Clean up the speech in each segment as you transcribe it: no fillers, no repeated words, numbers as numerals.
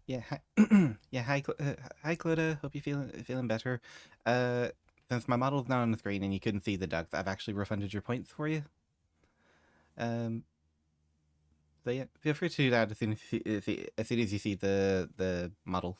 Yeah, hi. Yeah, hi, hi, Clodagh. Hope you feeling better. Uh, since my model's not on the screen and you couldn't see the ducks, I've actually refunded your points for you. Um, so yeah, feel free to do that as soon as as soon as you see the model.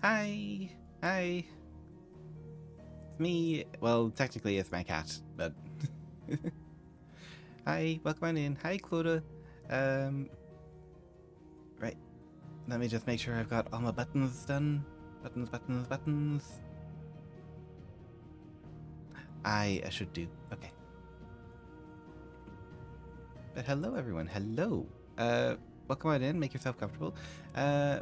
Hi, hi, it's me. Well, technically it's my cat, but hi, welcome on in. Hi, Clodagh. Um, right. Let me just make sure I've got all my buttons done. Buttons, buttons, buttons. I should do. Okay. But hello, everyone. Hello. Uh, welcome on in. Make yourself comfortable. Uh,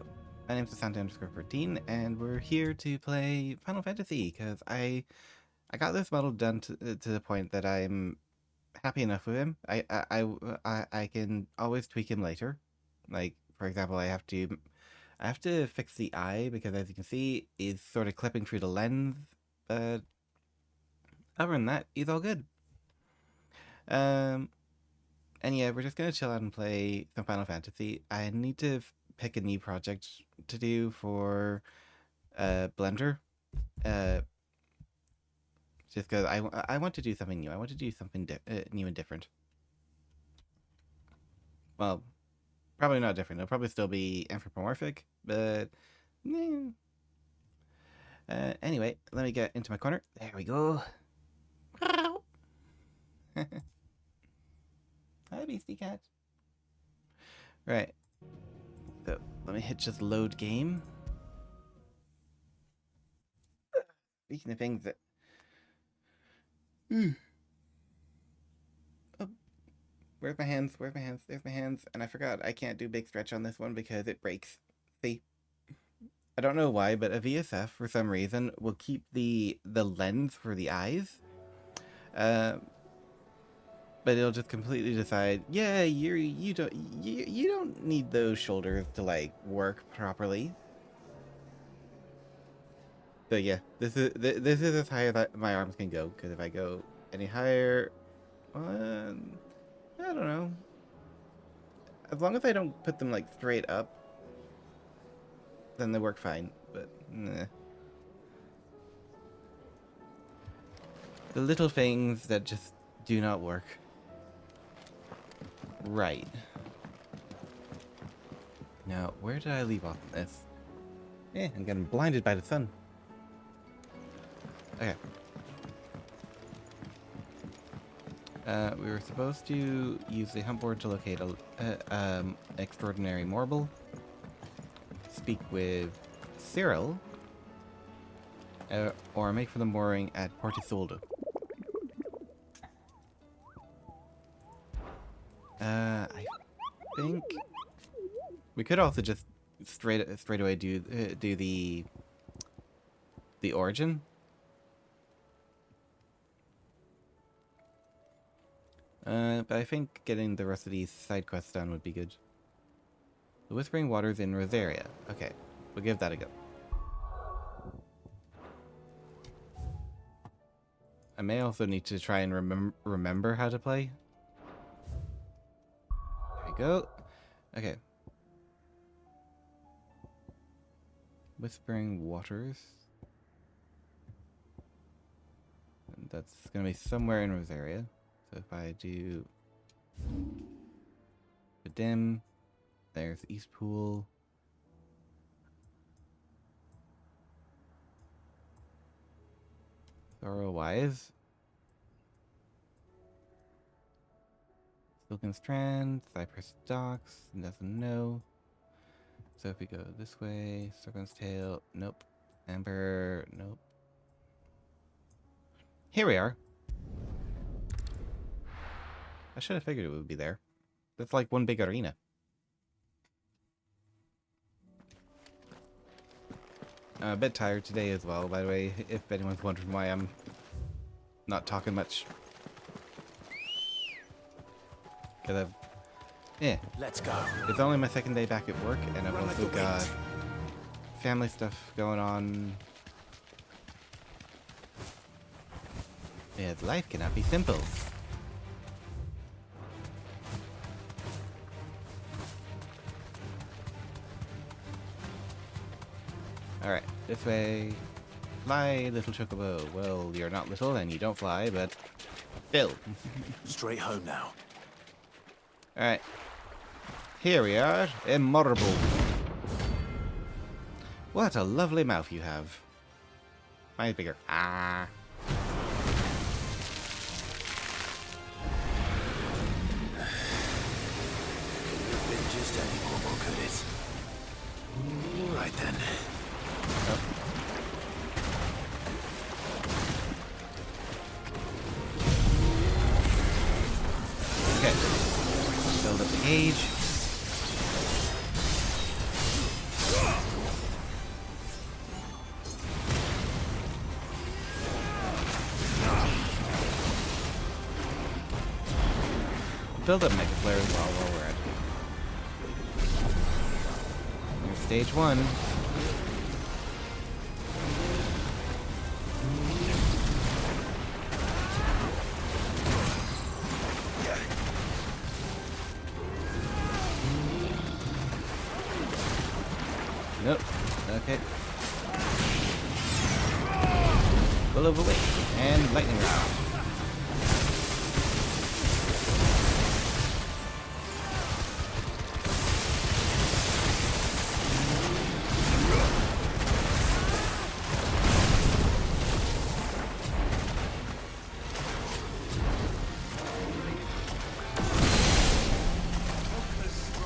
my name's Santa_14, and we're here to play Final Fantasy because I got this model done to the point that I'm happy enough with him. I can always tweak him later. Like for example, I have to fix the eye because as you can see, he's sort of clipping through the lens. But other than that, he's all good. Um, And yeah, we're just gonna chill out and play some Final Fantasy. I need to pick a new project to do for Blender. Uh, just because I want to do something new. I want to do something new and different. Well, probably not different. It'll probably still be anthropomorphic, but eh. Anyway, let me get into my corner. There we go. Hi, Beastie Cat. Right. So let me hit just load game. Speaking of things that. Mm. Oh, where's my hands? Where's my hands? There's my hands. And I forgot I can't do big stretch on this one because it breaks. See? I don't know why, but a VSF for some reason will keep the lens for the eyes. Uh, but it'll just completely decide, yeah, you don't need those shoulders to like work properly. So yeah, this is as high as my arms can go. Because if I go any higher, I don't know. As long as I don't put them like straight up, then they work fine. But nah. The little things that just do not work. Right. Now, where did I leave off on this? I'm getting blinded by the sun. Okay. We were supposed to use the hunt board to locate a extraordinary marble. Speak with Cyril, or make for the mooring at Portisoldo. I think we could also just straight away do the origin. But I think getting the rest of these side quests done would be good. The Whispering Waters in Rosaria. Okay, we'll give that a go. I may also need to try and remember how to play. There we go. Okay. Whispering Waters. And that's going to be somewhere in Rosaria. So if I do the dim, there's East Pool. Sorrow Wise. Silken Strand, Cypress Docks, doesn't know. So if we go this way, Serpent's Tail, nope. Amber, nope. Here we are. I should have figured it would be there. That's like one big arena. I'm a bit tired today as well, by the way, if anyone's wondering why I'm not talking much. Because Let's go. It's only my second day back at work, and I've also got family stuff going on. Yes, life cannot be simple. Alright, this way. Fly, little chocobo. Well, you're not little and you don't fly, but still. Straight home now. Alright. Here we are, Immortal. What a lovely mouth you have. Mine's bigger. Ah. Could have been just any normal, could it? Alright then. Oh. Okay. Build up the gauge. Build up Mega Flare as well while we're at it. Here's stage 1. Nope. Okay. Will of Awake and Lightning Round.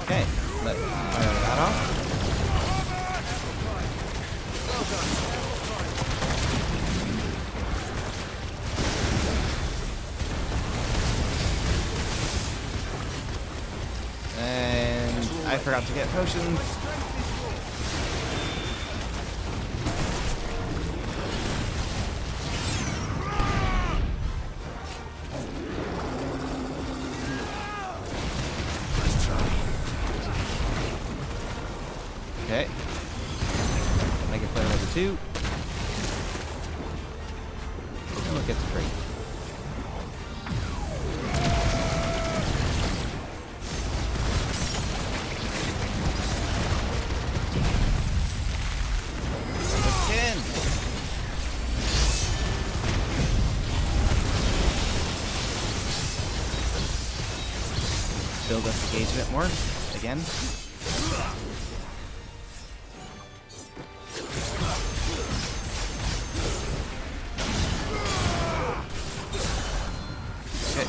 Okay, let's fire that off. And I forgot to get potions. Okay. Mega Flare level 2. And we'll get to 3. Build up the gauge a bit more. Again. Okay.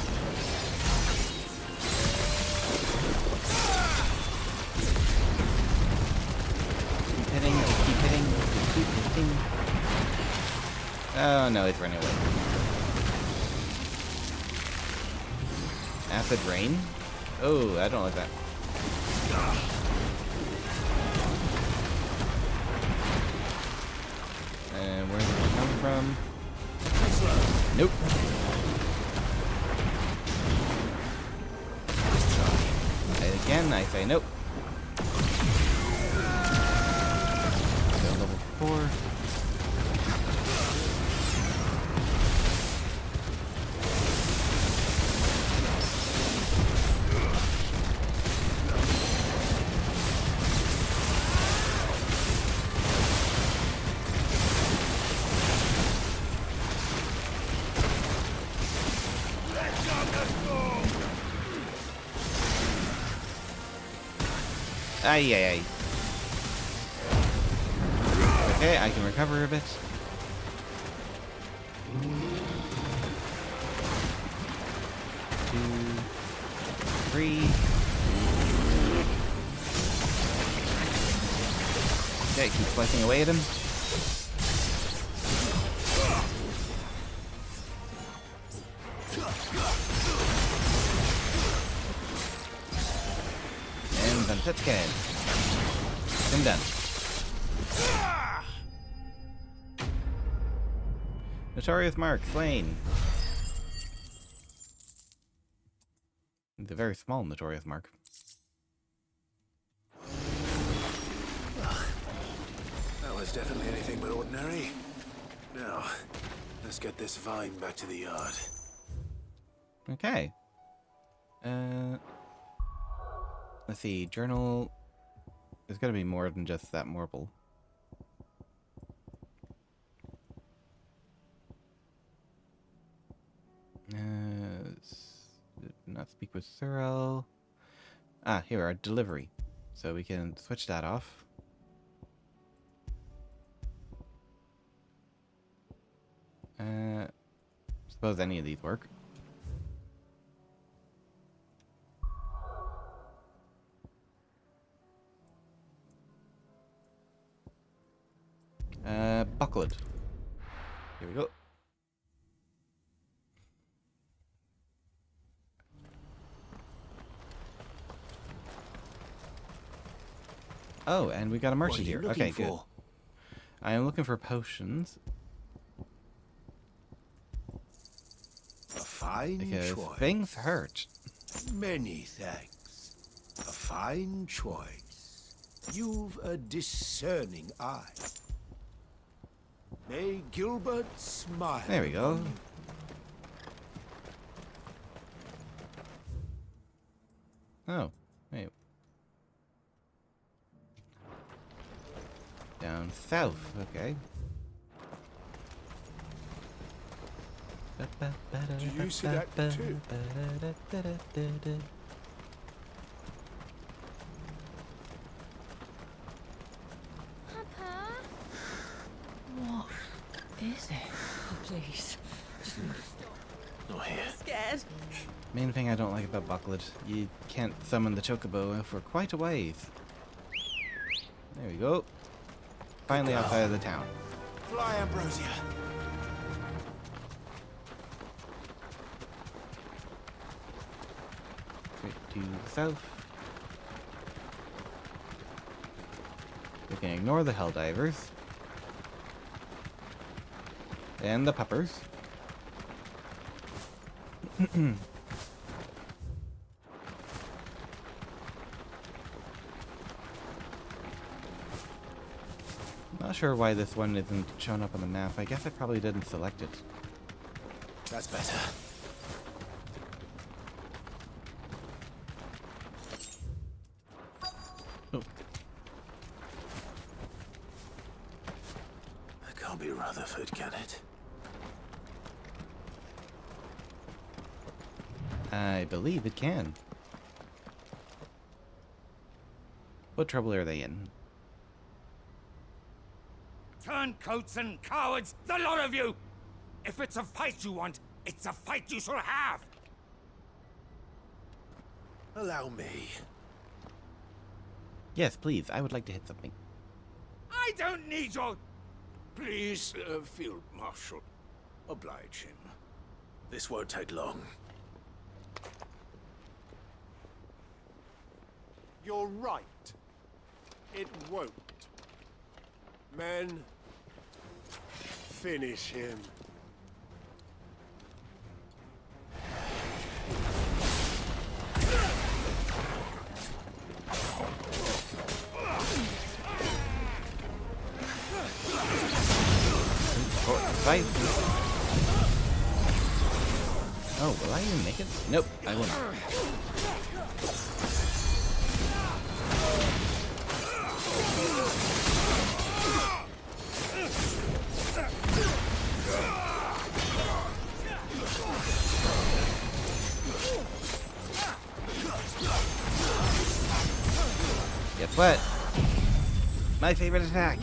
Keep hitting, keep hitting, keep hitting. Oh no, it's running away. Acid Rain? Oh, I don't like that. And where did it come from? Nope. Okay, nope. So level 4. Ay, ay, ay. Okay, I can recover a bit. Two, three. Okay, keep slicing away at him. And then that's good. I'm done. Notorious Mark, slain. It's a very small Notorious Mark. That was definitely anything but ordinary. Now, let's get this vine back to the yard. Okay. Let's see. Journal. There's got to be more than just that marble. Not speak with Cyril. Ah, here we are. Delivery. So we can switch that off. Suppose any of these work. Buckled. Here we go. Oh, and we got a merchant here. Okay, good. I am looking for potions. A fine Because choice. things hurt. Many thanks. A fine choice. You've a discerning eye. May Gilbert smile. There we go. Oh, wait. Down south, okay. Do you see that too? Papa? What is it? Oh, please. Just Not here. I'm scared. Main thing I don't like about Bucklet, you can't summon the chocobo for quite a ways. There we go. Finally outside of the town. Fly, Ambrosia. Straight to the south. We can ignore the Helldivers. And the puppers. Not sure why this one isn't shown up on the map. I guess I probably didn't select it. That's better. Oh. That can't be Rutherford, can it? I believe it can. What trouble are they in? Turncoats and cowards, the lot of you! If it's a fight you want, it's a fight you shall have! Allow me. Yes, please. I would like to hit something. I don't need your... Please, Field Marshal. Oblige him. This won't take long. You're right. It won't. Men, finish him. fight. Oh, will I even make it? Nope, I will not. Guess what? My favorite attack.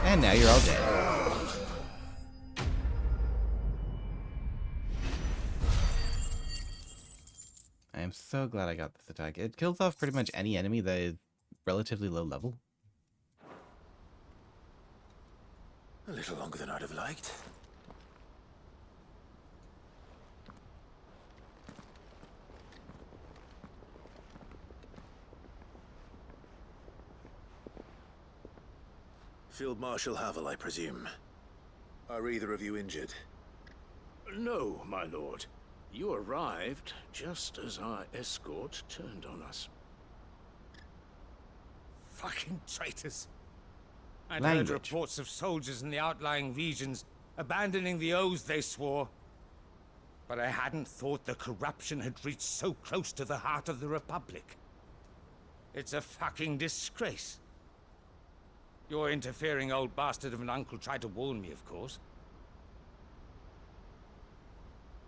And now you're all dead. I am so glad I got this attack. It kills off pretty much any enemy that is relatively low level. A little longer than I'd have liked. Field Marshal Havel, I presume. Are either of you injured? No, my lord. You arrived just as our escort turned on us. Fucking traitors. I'd Language. heard reports of soldiers in the outlying regions abandoning the oaths they swore. But I hadn't thought the corruption had reached so close to the heart of the Republic. It's a fucking disgrace. Your interfering old bastard of an uncle tried to warn me, of course.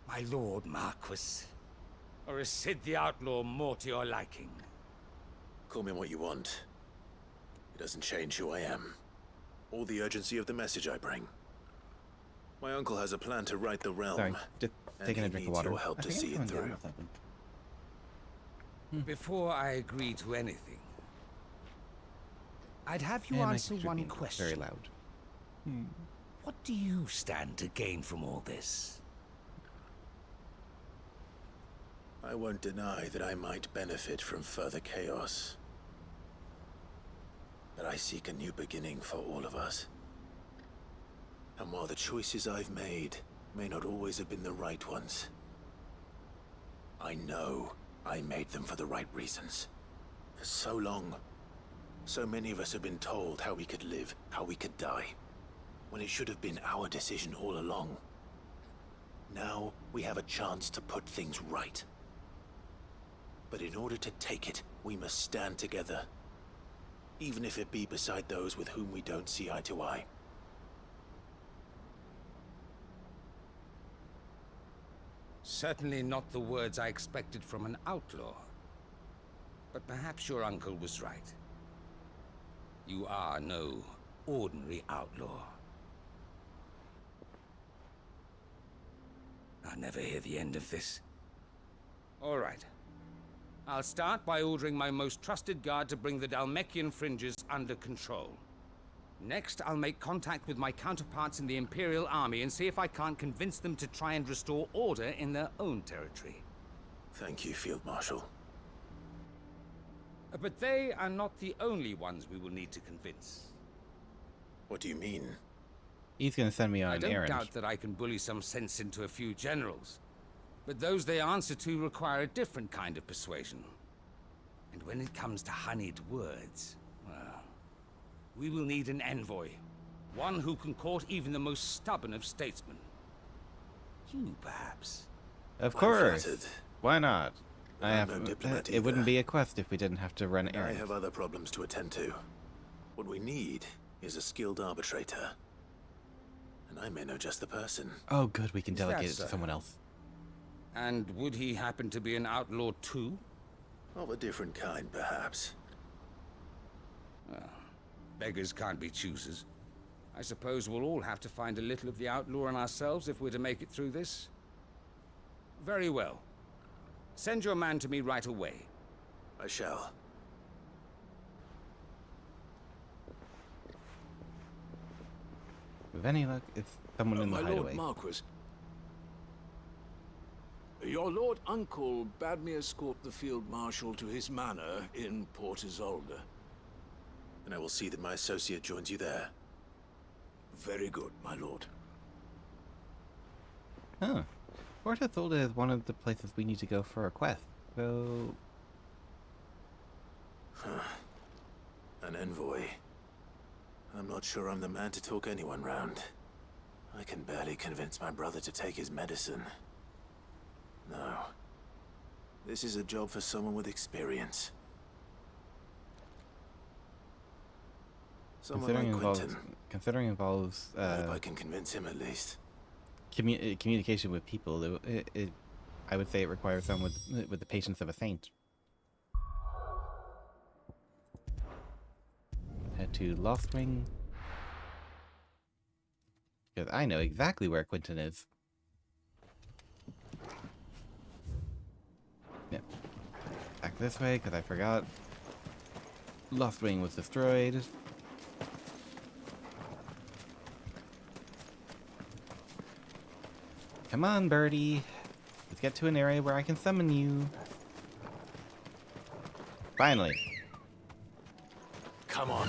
My lord Marquis. Or is Sid the Outlaw more to your liking? Call me what you want. It doesn't change who I am, or the urgency of the message I bring. My uncle has a plan to right the realm. Sorry, just and taking he a drink of needs water. your help I to think I'm see it going down through. or something. Before I agree to anything, I'd have you And my answer picture one being question. very loud. What do you stand to gain from all this? I won't deny that I might benefit from further chaos. But I seek a new beginning for all of us. And while the choices I've made may not always have been the right ones, I know I made them for the right reasons. For so long, so many of us have been told how we could live, how we could die, when it should have been our decision all along. Now we have a chance to put things right. But in order to take it, we must stand together. Even if it be beside those with whom we don't see eye to eye. Certainly not the words I expected from an outlaw. But perhaps your uncle was right. You are no ordinary outlaw. I'll never hear the end of this. All right. I'll start by ordering my most trusted guard to bring the Dalmekian fringes under control. Next, I'll make contact with my counterparts in the Imperial Army and see if I can't convince them to try and restore order in their own territory. Thank you, Field Marshal. But they are not the only ones we will need to convince. What do you mean? He's going to send me on I an don't errand. doubt that I can bully some sense into a few generals. But those they answer to require a different kind of persuasion. And when it comes to honeyed words, well, we will need an envoy. One who can court even the most stubborn of statesmen. You, perhaps. Of I'm course. flattered. Why not? I'm no diplomat It wouldn't either. be a quest if we didn't have to run I errands. have other problems to attend to. What we need is a skilled arbitrator. And I may know just the person. Oh, good. We can Is that delegate it to so? someone else. And would he happen to be an outlaw too? Of a different kind, perhaps. Beggars can't be choosers. I suppose we'll all have to find a little of the outlaw in ourselves if we're to make it through this. Very well. Send your man to me right away. I shall. With any luck, it's someone in the My hideaway. lord Marquis. Your lord uncle bade me escort the field marshal to his manor in Port Isolde. And I will see that my associate joins you there. Very good, my lord. Huh. Port Isolde is one of the places we need to go for a quest. So, An envoy. I'm not sure I'm the man to talk anyone round. I can barely convince my brother to take his medicine. No. This is a job for someone with experience. Someone like Quentin. Considering involves I hope I can convince him at least. communication with people, I would say it requires someone with the patience of a saint. Head to Lost Wing. Because I know exactly where Quentin is. Yep. Back this way, because I forgot. Lost Wing was destroyed. Come on, birdie. Let's get to an area where I can summon you. Finally. Come on.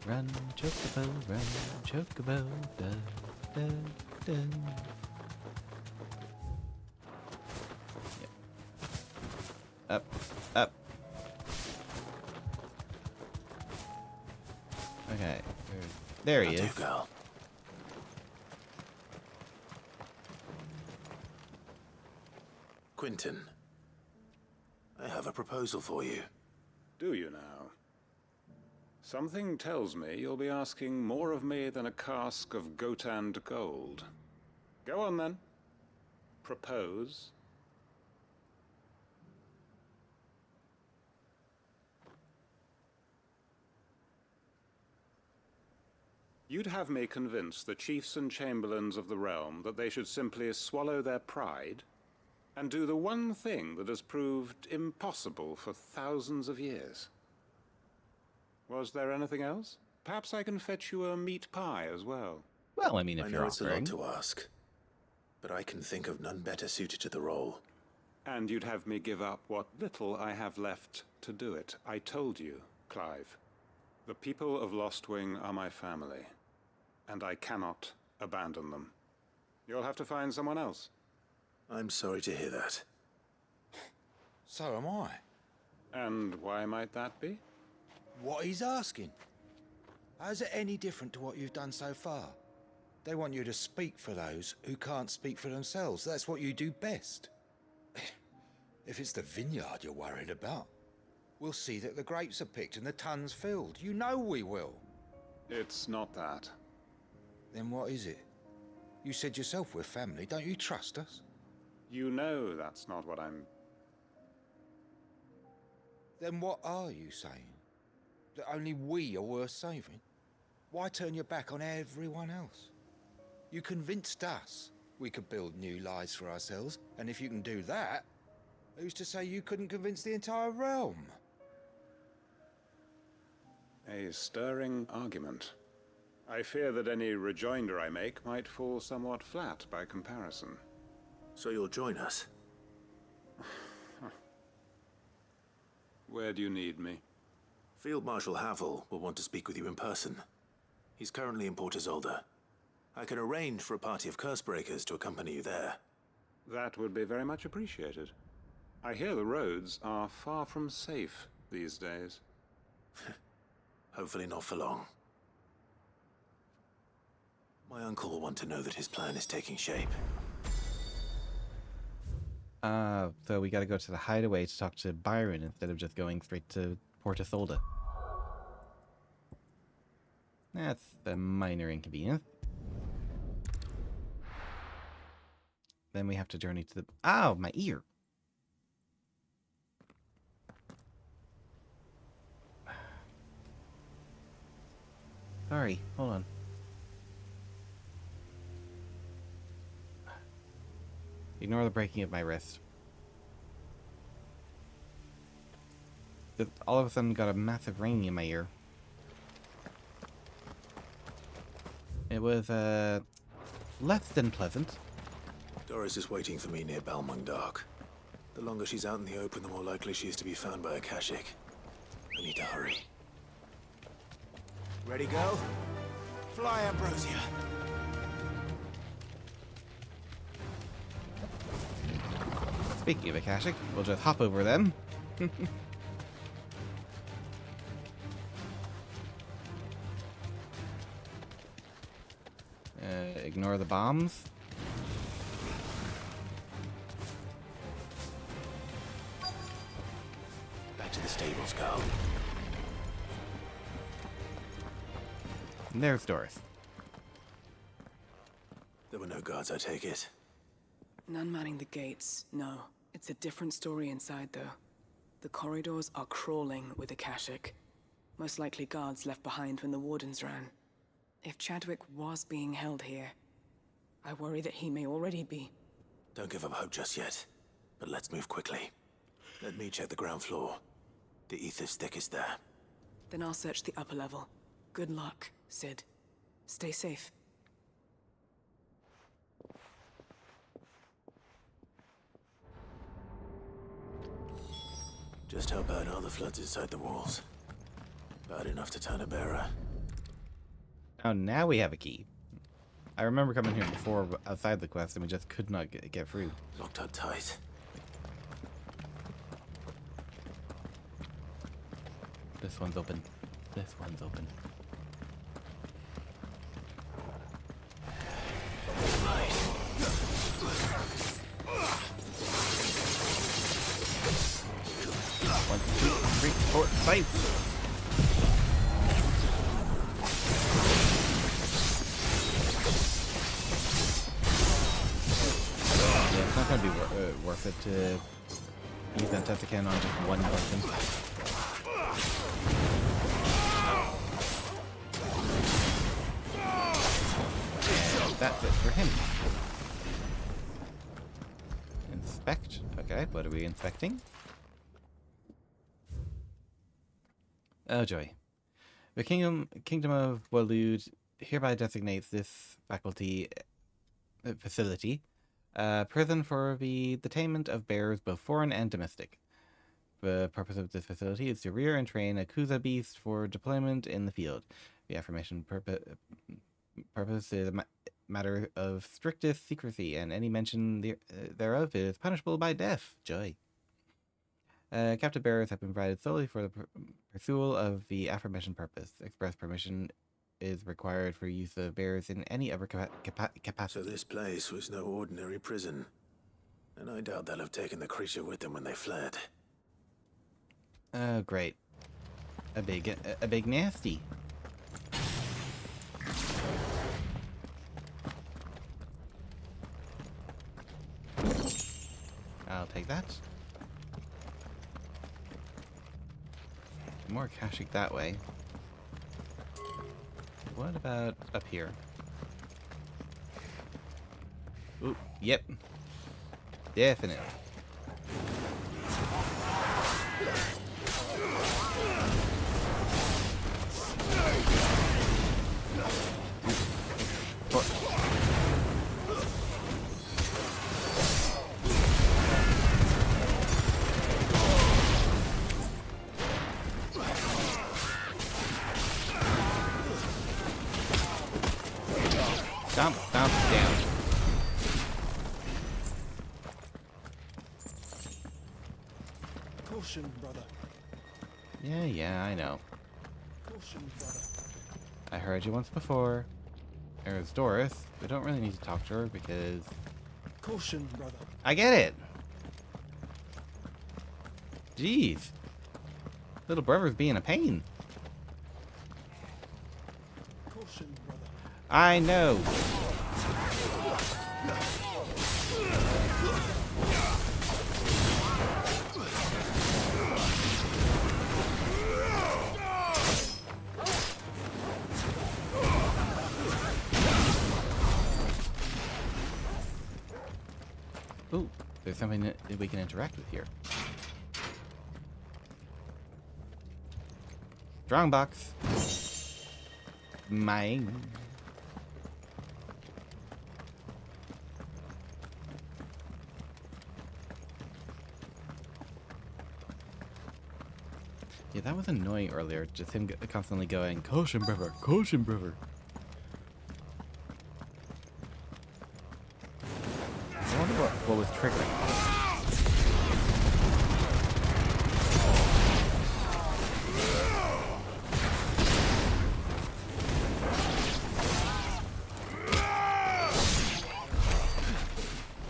Run, chocobo, run, chocobo, da, da, da. Yep. Up, up. Okay, there he That'll is. do, girl. Quentin, I have a proposal for you. Do you now? Something tells me you'll be asking more of me than a cask of Gotand gold. Go on then. Propose. You'd have me convince the chiefs and chamberlains of the realm that they should simply swallow their pride and do the one thing that has proved impossible for thousands of years. Was there anything else? Perhaps I can fetch you a meat pie as well. Well, I mean, if I you're know it's a lot offering. to ask, but I can think of none better suited to the role. And you'd have me give up what little I have left to do it. I told you, Clive. The people of Lostwing are my family, and I cannot abandon them. You'll have to find someone else. I'm sorry to hear that. So am I. And why might that be? What he's asking. How's it any different to what you've done so far? They want you to speak for those who can't speak for themselves. That's what you do best. If it's the vineyard you're worried about, we'll see that the grapes are picked and the tons filled. You know we will. It's not that. Then what is it? You said yourself we're family. Don't you trust us? You know that's not what I'm... Then what are you saying? That only we are worth saving? Why turn your back on everyone else? You convinced us we could build new lives for ourselves, and if you can do that, who's to say you couldn't convince the entire realm? A stirring argument. I fear that any rejoinder I make might fall somewhat flat by comparison. So you'll join us? Where do you need me? Field Marshal Havel will want to speak with you in person. He's currently in Port Isolde. I can arrange for a party of Cursebreakers to accompany you there. That would be very much appreciated. I hear the roads are far from safe these days. Hopefully not for long. My uncle will want to know that his plan is taking shape. So we gotta go to the hideaway to talk to Byron instead of just going straight to Port Isolde. That's a minor inconvenience. Then we have to journey to the... Ow, my ear! Sorry, hold on. Ignore the breaking of my wrist. Just all of a sudden got a massive ringing in my ear. It was, less than pleasant. Doris is waiting for me near Balmung Dark. The longer she's out in the open, the more likely she is to be found by a Kashik. I need to hurry. Ready, go? Fly, Ambrosia! Speaking of Akashic, we'll just hop over them. Ignore the bombs. Back to the stables, Carl. And there's Doris. There were no guards, I take it. None manning the gates, no. It's a different story inside, though. The corridors are crawling with Akashic. Most likely guards left behind when the wardens ran. If Chadwick was being held here, I worry that he may already be. Don't give up hope just yet, but let's move quickly. Let me check the ground floor. The ether's thickest there. Then I'll search the upper level. Good luck, Sid. Stay safe. Just how bad are the floods inside the walls? Bad enough to turn a bearer. Oh, now we have a key. I remember coming here before outside the quest and we just could not get through. Locked up tight. This one's open. This one's open. One, two, three, four, five. Yeah, it's not going to be worth it to use that Tessican on just one person. And that's it for him. Inspect. Okay, what are we inspecting? Oh joy. The Kingdom of Waloed hereby designates this facility prison for the detainment of bears both foreign and domestic. The purpose of this facility is to rear and train a Kuza beast for deployment in the field. The aforementioned purpose is a matter of strictest secrecy, and any mention thereof is punishable by death. Joy. Captive bearers have been provided solely for the pursuit of the aforementioned purpose. Express permission is required for use of bearers in any other capacity. So this place was no ordinary prison. And I doubt they'll have taken the creature with them when they fled. Oh, great. A big nasty. I'll take that. More Akashic that way. What about up here? Ooh, yep. Definitely. Stomp, stomp, down. Caution, brother. Yeah, I know. Caution, brother. I heard you once before. There's Doris. We don't really need to talk to her because... Caution, brother. I get it! Jeez. Little brother's being a pain. Caution, brother. I know. Ooh, there's something that we can interact with here. Strongbox. Mine. Yeah, that was annoying earlier. Just him constantly going, "Caution, brother! Caution, brother!" I wonder what was triggering.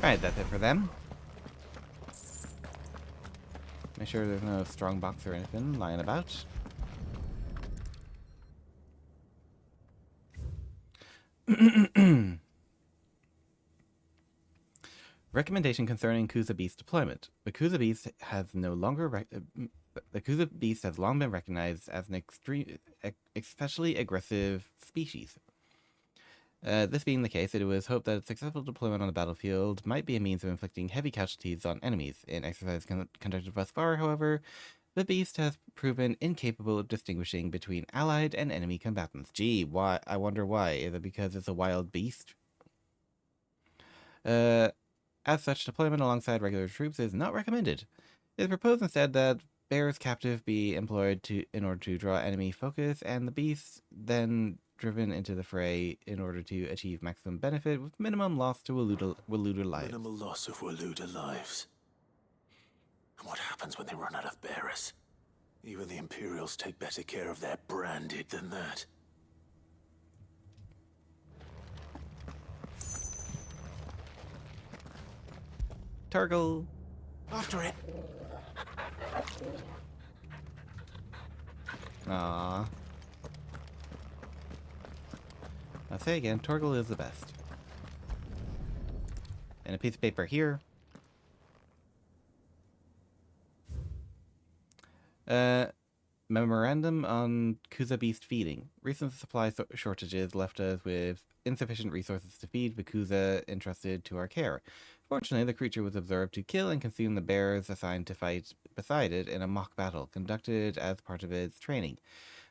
Alright, that's it for them. Make sure there's no strong box or anything lying about. Recommendation concerning Kuza Beast deployment. The Kuza Beast has no longer the Kuza Beast has long been recognized as an especially aggressive species. This being the case, it was hoped that successful deployment on the battlefield might be a means of inflicting heavy casualties on enemies. In exercises conducted thus far, however, the beast has proven incapable of distinguishing between allied and enemy combatants. Gee, why? I wonder why. Is it because it's a wild beast? As such, deployment alongside regular troops is not recommended. It is proposed instead that bears captive be employed in order to draw enemy focus, and the beast then driven into the fray in order to achieve maximum benefit with minimum loss to Waluda lives. Minimal loss of Waluda lives. And what happens when they run out of bearers? Even the Imperials take better care of their branded than that. Turgle! After it! Aww. I'll say again, Torgal is the best. And a piece of paper here. Memorandum on Kuza Beast feeding. Recent supply shortages left us with insufficient resources to feed the Kuza entrusted to our care. Fortunately, the creature was observed to kill and consume the bears assigned to fight beside it in a mock battle conducted as part of its training.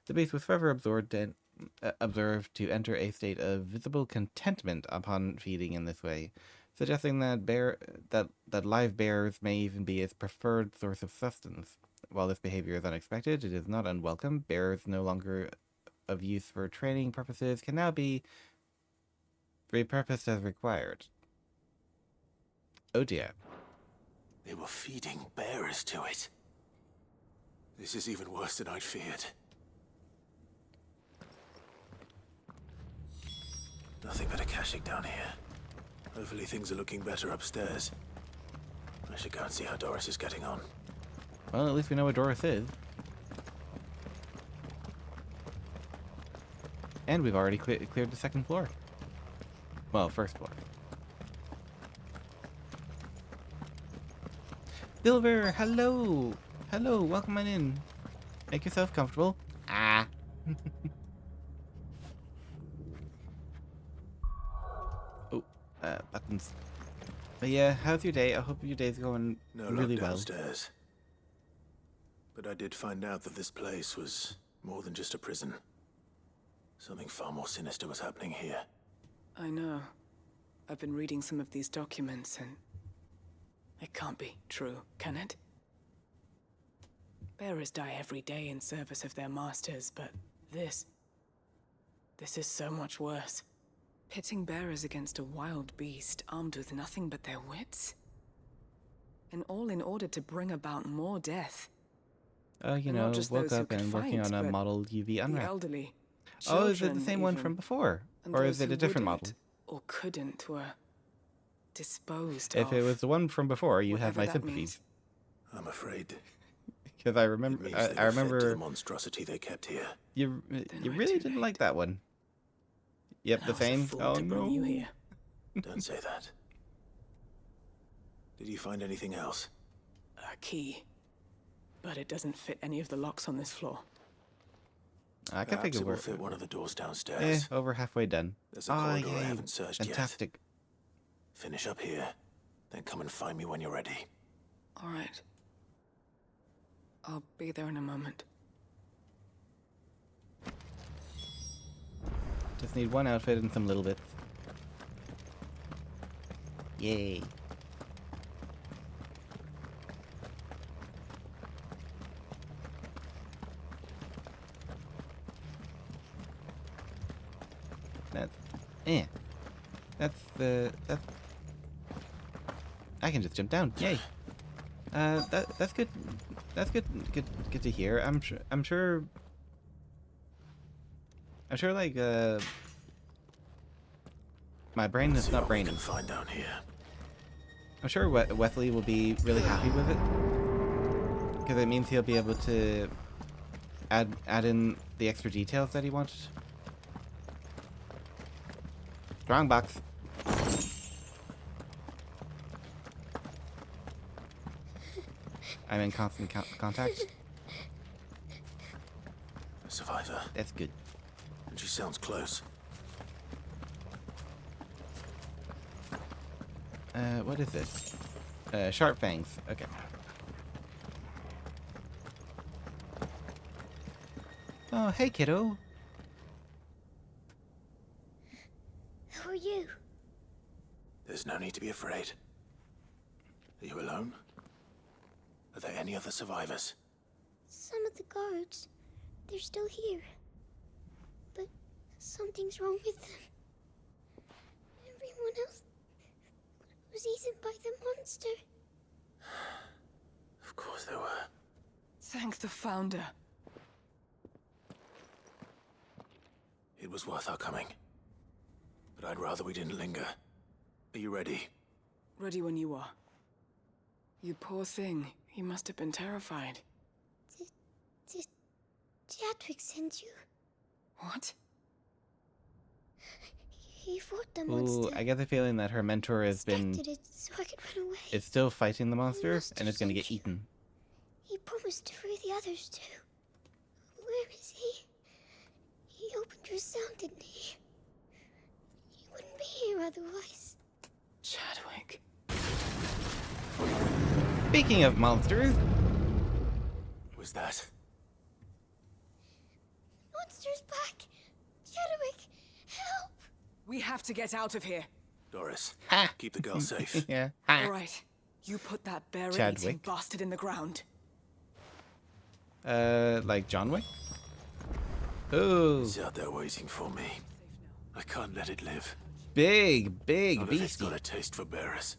The beast was forever observed to enter a state of visible contentment upon feeding in this way, suggesting that live bears may even be its preferred source of sustenance. While this behavior is unexpected, it is not unwelcome. Bears no longer of use for training purposes can now be repurposed as required. Oh dear. They were feeding bearers to it. This is even worse than I'd feared. Nothing but a caching down here. Hopefully things are looking better upstairs. I should go and see how Doris is getting on. Well, at least we know what Doris is. And we've already cleared the second floor. Well, first floor. Silver, hello! Hello, welcome on in. Make yourself comfortable. Ah. Oh, buttons. But yeah, how's your day? I hope your day's going No really luck well. downstairs. But I did find out that this place was more than just a prison. Something far more sinister was happening here. I know. I've been reading some of these documents and... it can't be true, can it? Bearers die every day in service of their masters, but this is so much worse. Pitting bearers against a wild beast armed with nothing but their wits? And all in order to bring about more death. You And know, not just woke those who up could and working fight, on a but model UV the unwrap. elderly, Oh, is it the children same one even, from before? and Or is those it a who different model? wouldn't or couldn't were disposed If of. it was the one from before, you have Whatever my that sympathies. means. I'm afraid Because I it remember, means I they were fed to remember the monstrosity they kept here. you Then you we're really too didn't late. like that one. Yep, And the I was a same. fool Oh to bring no. you here. Don't say that. Did you find anything else? A key. But it doesn't fit any of the locks on this floor. I can think Perhaps of it will where. fit one of the doors downstairs. Over halfway done. There's a corridor I haven't searched yet. Fantastic. Finish up here, then come and find me when you're ready. All right. I'll be there in a moment. Just need one outfit and some little bits. Yay. That's... That's... I can just jump down. Yay. That's good. That's good to hear. I'm sure, like, my brain is not We braining. can find down here. I'm sure Wesley will be really happy with it, because it means he'll be able to add in the extra details that he wanted. Wrong box. I'm in constant contact. A survivor. That's good. And she sounds close. What is this? Sharp fangs. Okay. Oh, hey, kiddo. Who are you? There's no need to be afraid. Are you alone? Are there any other survivors? Some of the guards. They're still here. But something's wrong with them. Everyone else was eaten by the monster. Of course there were. Thank the Founder. It was worth our coming. But I'd rather we didn't linger. Are you ready? Ready when you are. You poor thing. You must have been terrified. Did Chadwick send you? What? He fought the Ooh, monster. I get the feeling that her mentor has been Expected it so I could run away. is still fighting the monster must and have is going to sent get you. eaten. He promised to free the others too. Where is he? He opened your cell, didn't he? He wouldn't be here otherwise. Chadwick. Speaking of monsters, Was that? Monster's back! Chadwick, help! We have to get out of here. Doris, Ha. keep the girl safe. yeah. All right. You put that bear-eating Chadwick. bastard in the ground. Like John Wick? Ooh, It's out there waiting for me. I can't let it live. big Not if it's beastie. got a taste for bearers.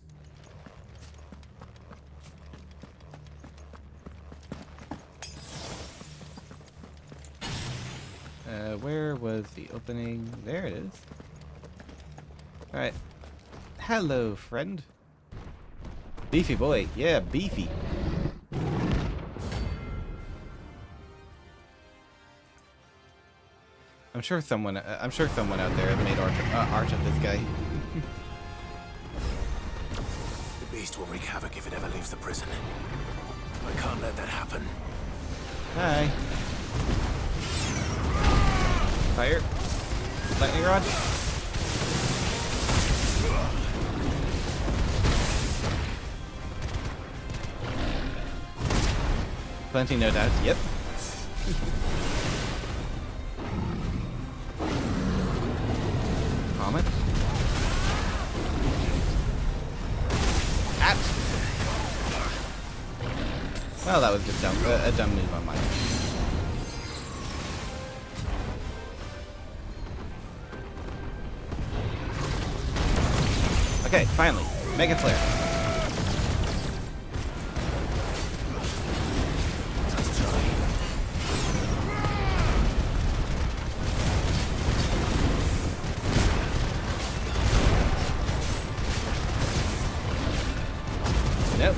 Where was the opening? There it is. Alright. Hello, friend. Beefy boy. Yeah, beefy. I'm sure someone out there has made art of this guy. The beast will wreak havoc if it ever leaves the prison. I can't let that happen. Hi. Fire. Lightning rod. Plenty, no doubt. Yep. Comet. At. Well, that was just a dumb move on my part. Okay, finally. Mega Flare. Nope.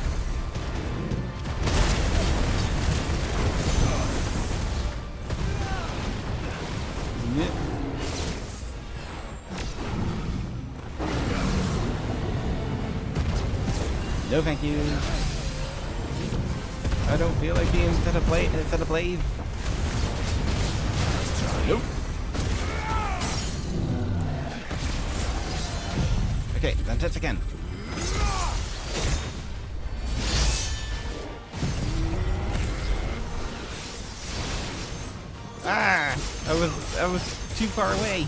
Nope. No, thank you. I don't feel like being set ablaze. Nope. Okay, then touch again. Ah! I was too far away.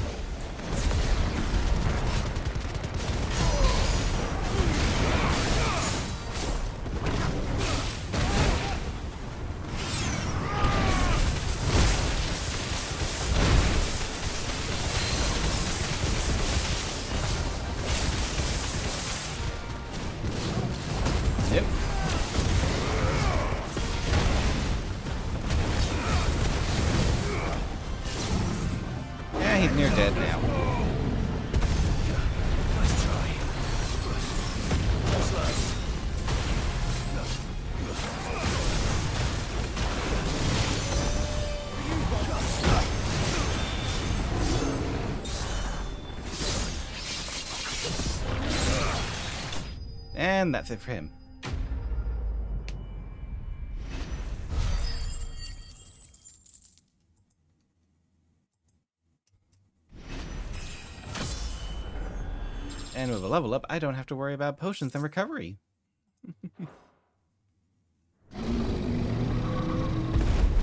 Yep. Yeah, he's near dead now. Nice try. And that's it for him. And with a level up, I don't have to worry about potions and recovery.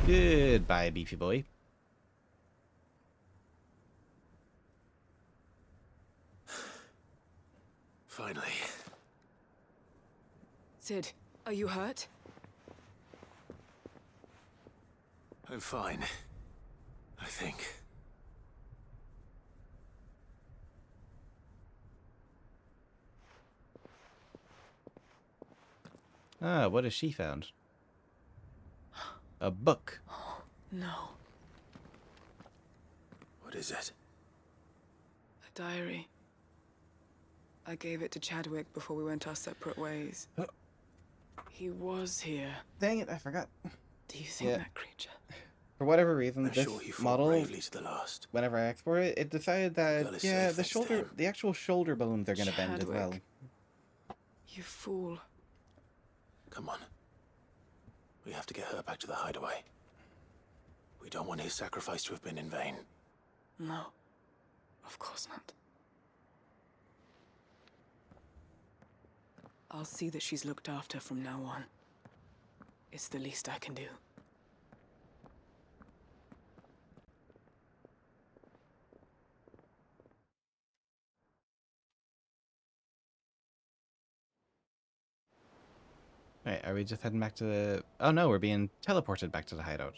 Goodbye, beefy boy. Finally. Sid, are you hurt? I'm fine. I think. Ah, what has she found? A book. No. What is it? A diary. I gave it to Chadwick before we went our separate ways. He was here. Dang it, I forgot. Do you think Yeah. that creature? For whatever reason, I'm this sure he fought model, bravely to the last. whenever I export it, it decided Girl that, is yeah, safe the thanks to shoulder, him. the actual shoulder bones are gonna bend as well. Chadwick. You fool. Come on. We have to get her back to the hideaway. We don't want his sacrifice to have been in vain. No. Of course not. I'll see that she's looked after from now on. It's the least I can do. Right, are we just heading back to the... Oh no, we're being teleported back to the hideout.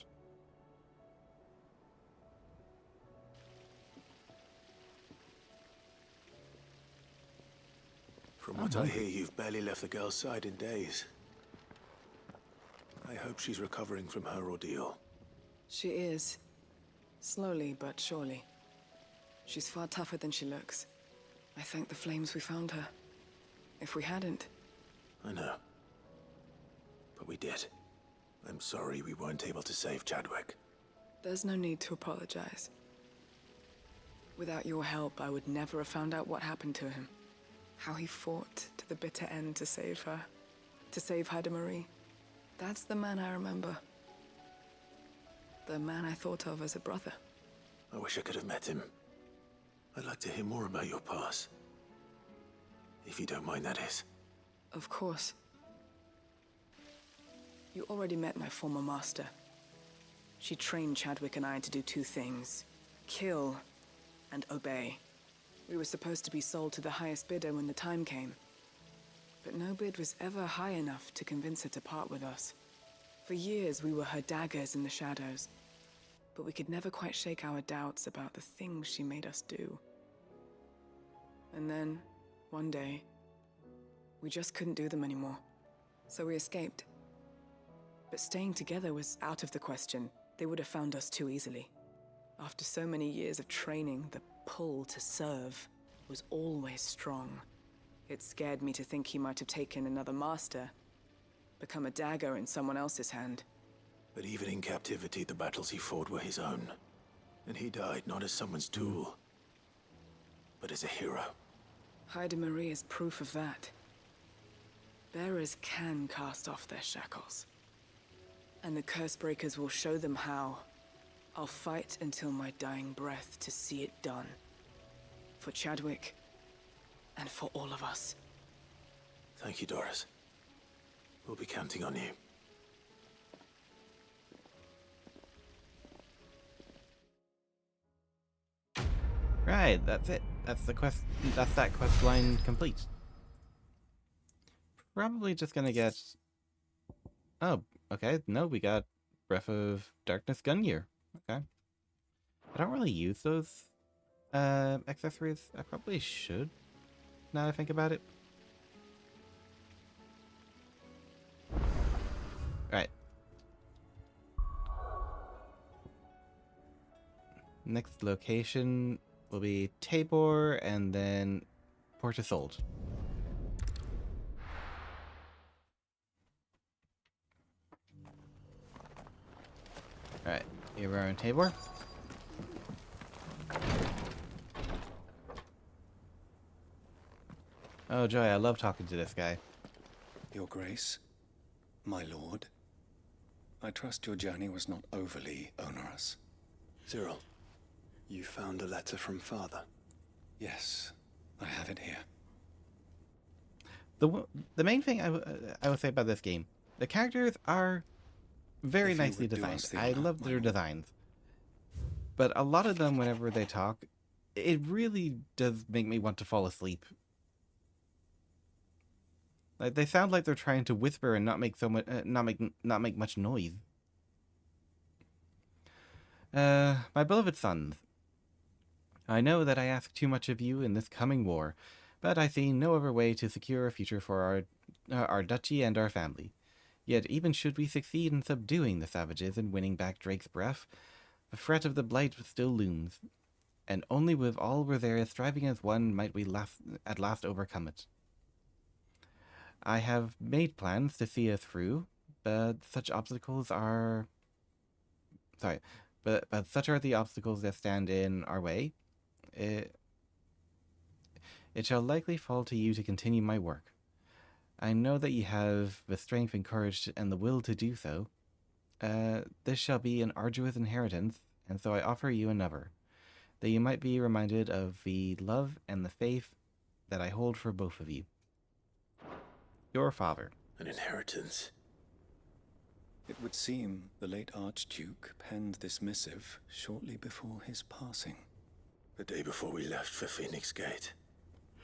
From what I hear, you've barely left the girl's side in days. I hope she's recovering from her ordeal. She is. Slowly but surely. She's far tougher than she looks. I thank the flames we found her. If we hadn't... I know. But we did. I'm sorry we weren't able to save Chadwick. There's no need to apologize. Without your help, I would never have found out what happened to him. How he fought to the bitter end to save her. To save Haida Marie. That's the man I remember. The man I thought of as a brother. I wish I could have met him. I'd like to hear more about your past. If you don't mind, that is. Of course. You already met my former master. She trained Chadwick and I to do two things. Kill and obey. We were supposed to be sold to the highest bidder when the time came. But no bid was ever high enough to convince her to part with us. For years, we were her daggers in the shadows. But we could never quite shake our doubts about the things she made us do. And then, one day, we just couldn't do them anymore. So we escaped. But staying together was out of the question. They would have found us too easily. After so many years of training, the pull to serve was always strong. It scared me to think he might have taken another master, become a dagger in someone else's hand. But even in captivity, the battles he fought were his own. And he died not as someone's tool, but as a hero. Haida Marie is proof of that. Bearers can cast off their shackles. And the Cursebreakers will show them how. I'll fight until my dying breath to see it done. For Chadwick, and for all of us. Thank you, Doris. We'll be counting on you. Right, that's it. That's the quest. That's that quest line complete. Probably just gonna get... Oh, okay. No, we got Breath of Darkness gun gear. Okay. I don't really use those accessories. I probably should, now that I think about it. Alright. Next location will be Tabor and then Port Isolde. Alright, here we are in Tabor. Oh joy, I love talking to this guy. Your Grace, my lord, I trust your journey was not overly onerous. Cyril, you found a letter from Father? Yes, I have it here. The main thing I will say about this game, the characters are very If you nicely would do designed. us the I honor, love my their lord. designs. But a lot of them, whenever they talk, it really does make me want to fall asleep. Like, they sound like they're trying to whisper and not make so much, not make much noise. My beloved sons, I know that I ask too much of you in this coming war, but I see no other way to secure a future for our duchy and our family. Yet even should we succeed in subduing the savages and winning back Drake's breath, the threat of the Blight still looms, and only with all Rosaria striving as one might we at last overcome it. I have made plans to see us through, but such obstacles are... Sorry, but such are the obstacles that stand in our way. It shall likely fall to you to continue my work. I know that you have the strength and courage and the will to do so. This shall be an arduous inheritance, and so I offer you another, that you might be reminded of the love and the faith that I hold for both of you. Your father. An inheritance? It would seem the late Archduke penned this missive shortly before his passing. The day before we left for Phoenix Gate.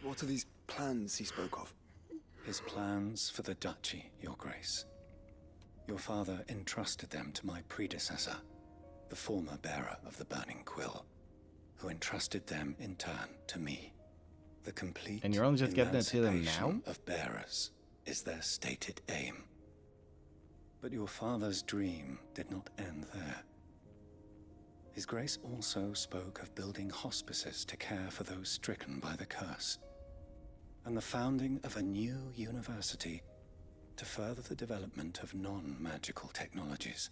What are these plans he spoke of? His plans for the duchy, Your Grace. Your father entrusted them to my predecessor, the former bearer of the Burning Quill, who entrusted them in turn to me. The complete And you're only just getting it to them now? emancipation of bearers is their stated aim. But your father's dream did not end there. His Grace also spoke of building hospices to care for those stricken by the curse, and the founding of a new university to further the development of non-magical technologies.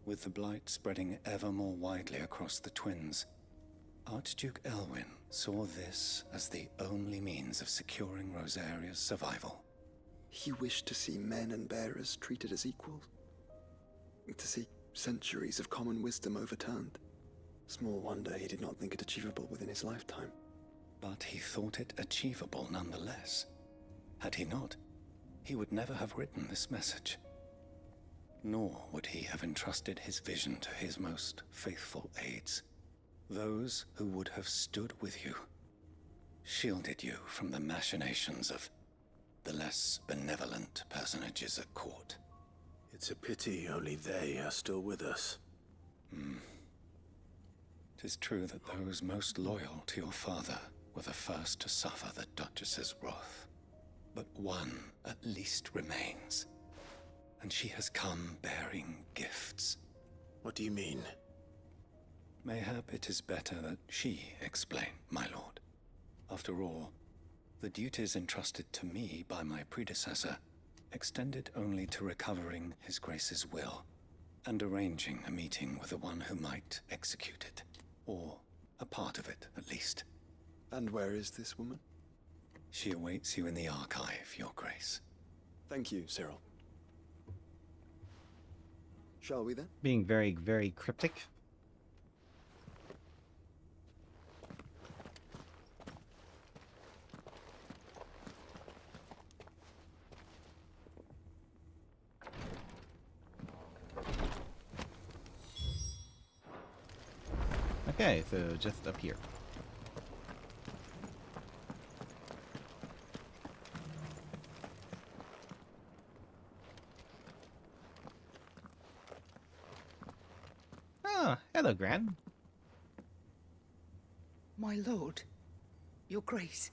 With the Blight spreading ever more widely across the Twins, Archduke Elwyn saw this as the only means of securing Rosaria's survival. He wished to see men and bearers treated as equals. To see centuries of common wisdom overturned. Small wonder he did not think it achievable within his lifetime. But he thought it achievable nonetheless. Had he not, he would never have written this message. Nor would he have entrusted his vision to his most faithful aides, those who would have stood with you, shielded you from the machinations of the less benevolent personages at court. It's a pity only they are still with us. 'Tis true that those most loyal to your father were the first to suffer the Duchess's wrath. But one at least remains, and she has come bearing gifts. What do you mean? Mayhap it is better that she explain, my lord. After all, the duties entrusted to me by my predecessor extended only to recovering His Grace's will and arranging a meeting with the one who might execute it, or a part of it at least. And where is this woman? She awaits you in the archive, Your Grace. Thank you, Cyril. Shall we then? Being very, very cryptic. Okay, so just up here. Ah, hello, Gran. My lord, your grace.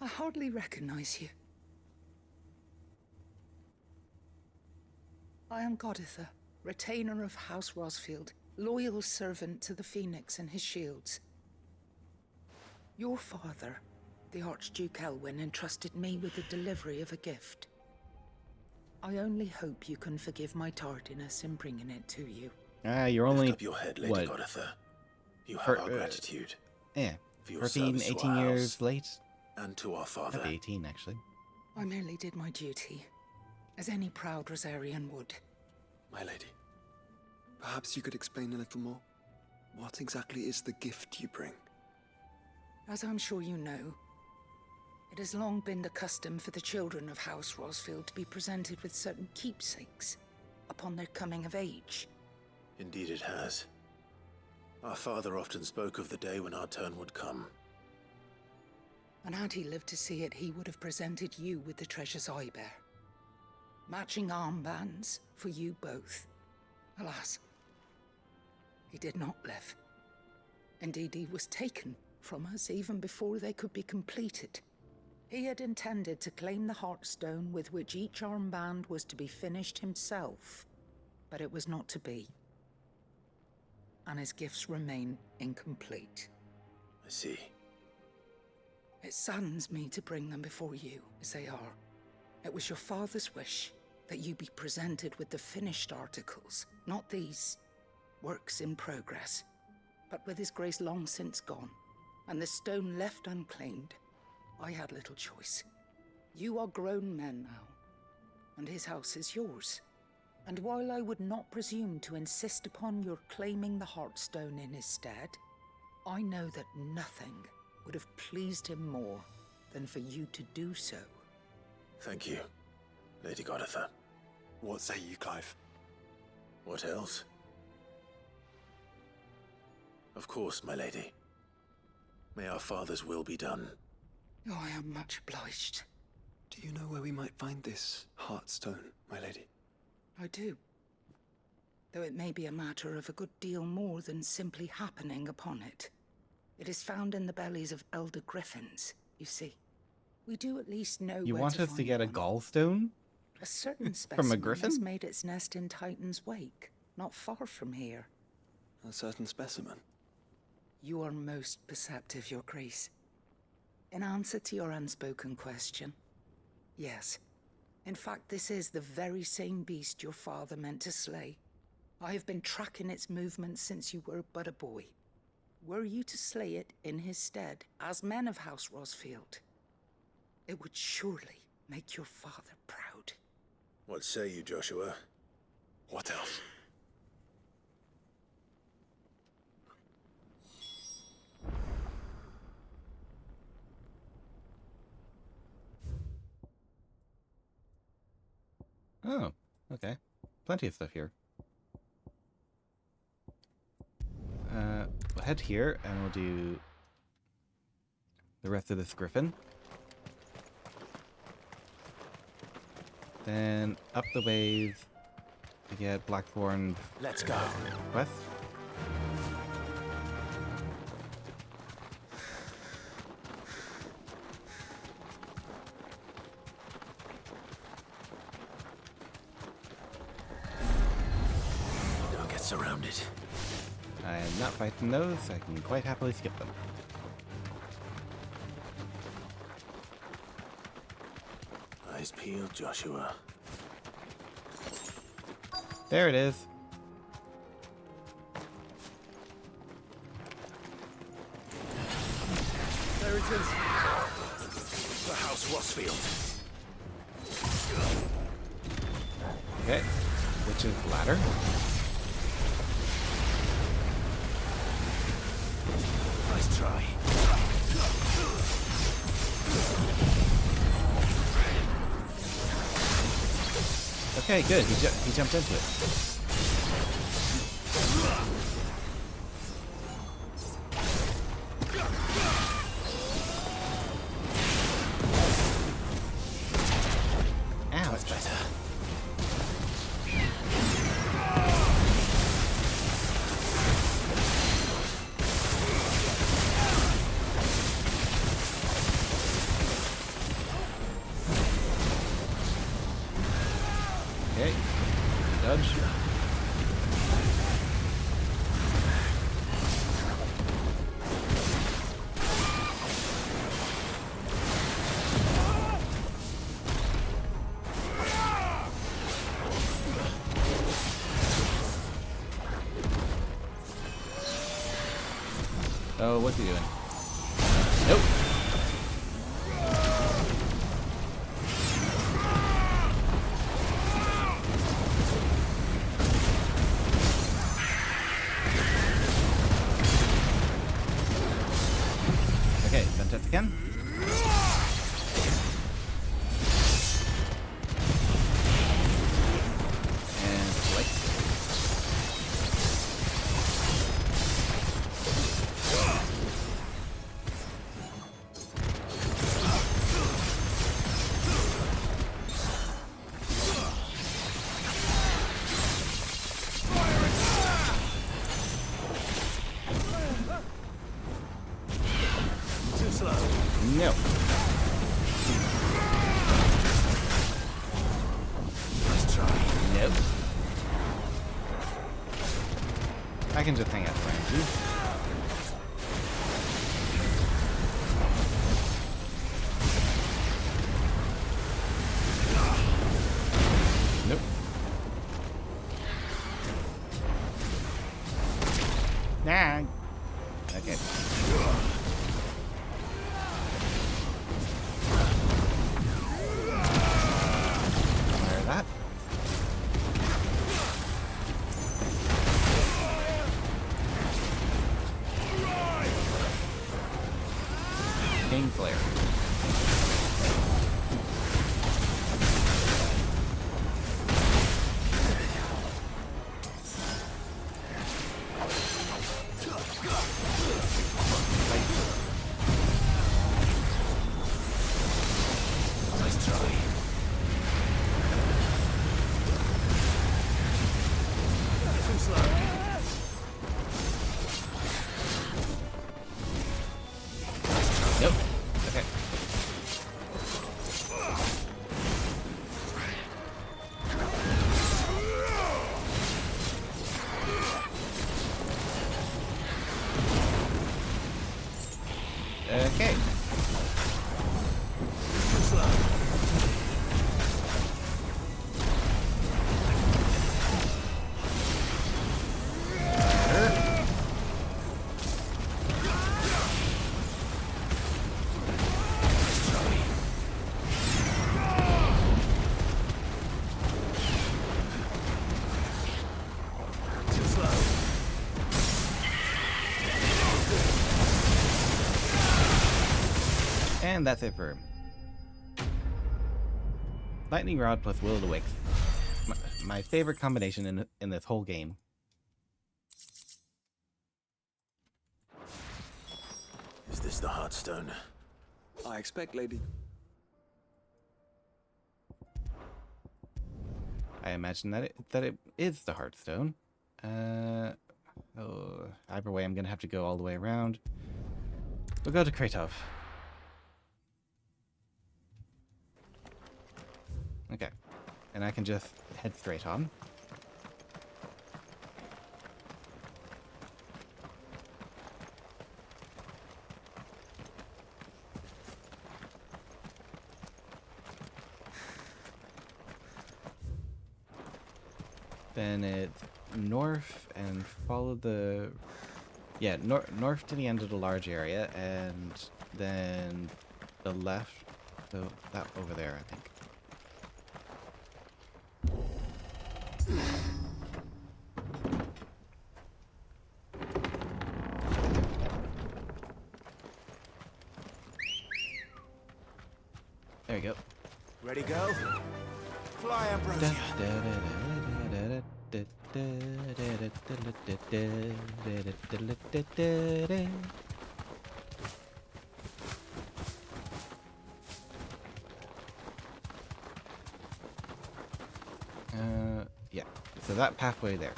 I hardly recognize you. I am Goditha, retainer of House Rosfield, loyal servant to the Phoenix and his shields. Your father, the Archduke Elwyn, entrusted me with the delivery of a gift. I only hope you can forgive my tardiness in bringing it to you. You're only... Lift up your head, Lady what? Goditha. You have our gratitude. Yeah. For your 14, service to 18 our years house late. and to our father. That'd be 18, actually. I merely did my duty, as any proud Rosarian would. My lady, perhaps you could explain a little more. What exactly is the gift you bring? As I'm sure you know, it has long been the custom for the children of House Rosfield to be presented with certain keepsakes upon their coming of age. Indeed it has. Our father often spoke of the day when our turn would come. And had he lived to see it, he would have presented you with the treasures I bear. Matching armbands for you both. Alas, he did not live. Indeed, he was taken from us even before they could be completed. He had intended to claim the Heartstone with which each armband was to be finished himself, but it was not to be. And his gifts remain incomplete. I see. It saddens me to bring them before you, as they are. It was your father's wish that you be presented with the finished articles, not these works in progress. But with his grace long since gone, and the stone left unclaimed, I had little choice. You are grown men now, and his house is yours. And while I would not presume to insist upon your claiming the Heartstone in his stead, I know that nothing would have pleased him more than for you to do so. Thank you, Lady Goditha. What say you, Clive? What else? Of course, my lady. May our father's will be done. Oh, I am much obliged. Do you know where we might find this Heartstone, my lady? I do. Though it may be a matter of a good deal more than simply happening upon it. It is found in the bellies of elder griffins, you see. We do at least know You where want to us to find get a one. gallstone? A certain From a specimen griffin? has made its nest in Titan's Wake, not far from here. A certain specimen? You are most perceptive, Your Grace. In answer to your unspoken question, yes. In fact, this is the very same beast your father meant to slay. I have been tracking its movements since you were but a boy. Were you to slay it in his stead, as men of House Rosfield, it would surely make your father proud. What say you, Joshua? What else? Oh, okay. Plenty of stuff here. We'll head here and we'll do the rest of this griffin. Then up the ways to get Blackthorn. Let's go. West. Don't get surrounded. I am not fighting those, so I can quite happily skip them. Eyes peeled, Joshua. There it is. There it is. The House Rosfield. Okay. Witch's ladder. Nice try. Okay, good. He jumped into it. Ow. That's better. Okay. Dodge. Oh, what's he doing? Nope. Okay, sentence again. And like. Too slow. No. Let's try. Nope. I can just hang out behind you. Nope. Nah. Okay. Fire that. King Flare. Let's try. Too slow. Nope. Okay. Okay. Too slow. Too slow. And that's it for him. Lightning Rod plus Will o' the Wisp. My favorite combination in this whole game. Is this the Heartstone? I expect, lady. I imagine that it is the Heartstone. Either way, I'm gonna have to go all the way around. We'll go to Kratov. Okay, and I can just head straight on. Then it's north and follow the... Yeah, north to the end of the large area, and then the left, so that over there, I think. There you go. Ready, go? Fly, Ambrosia. Yeah. So that pathway there.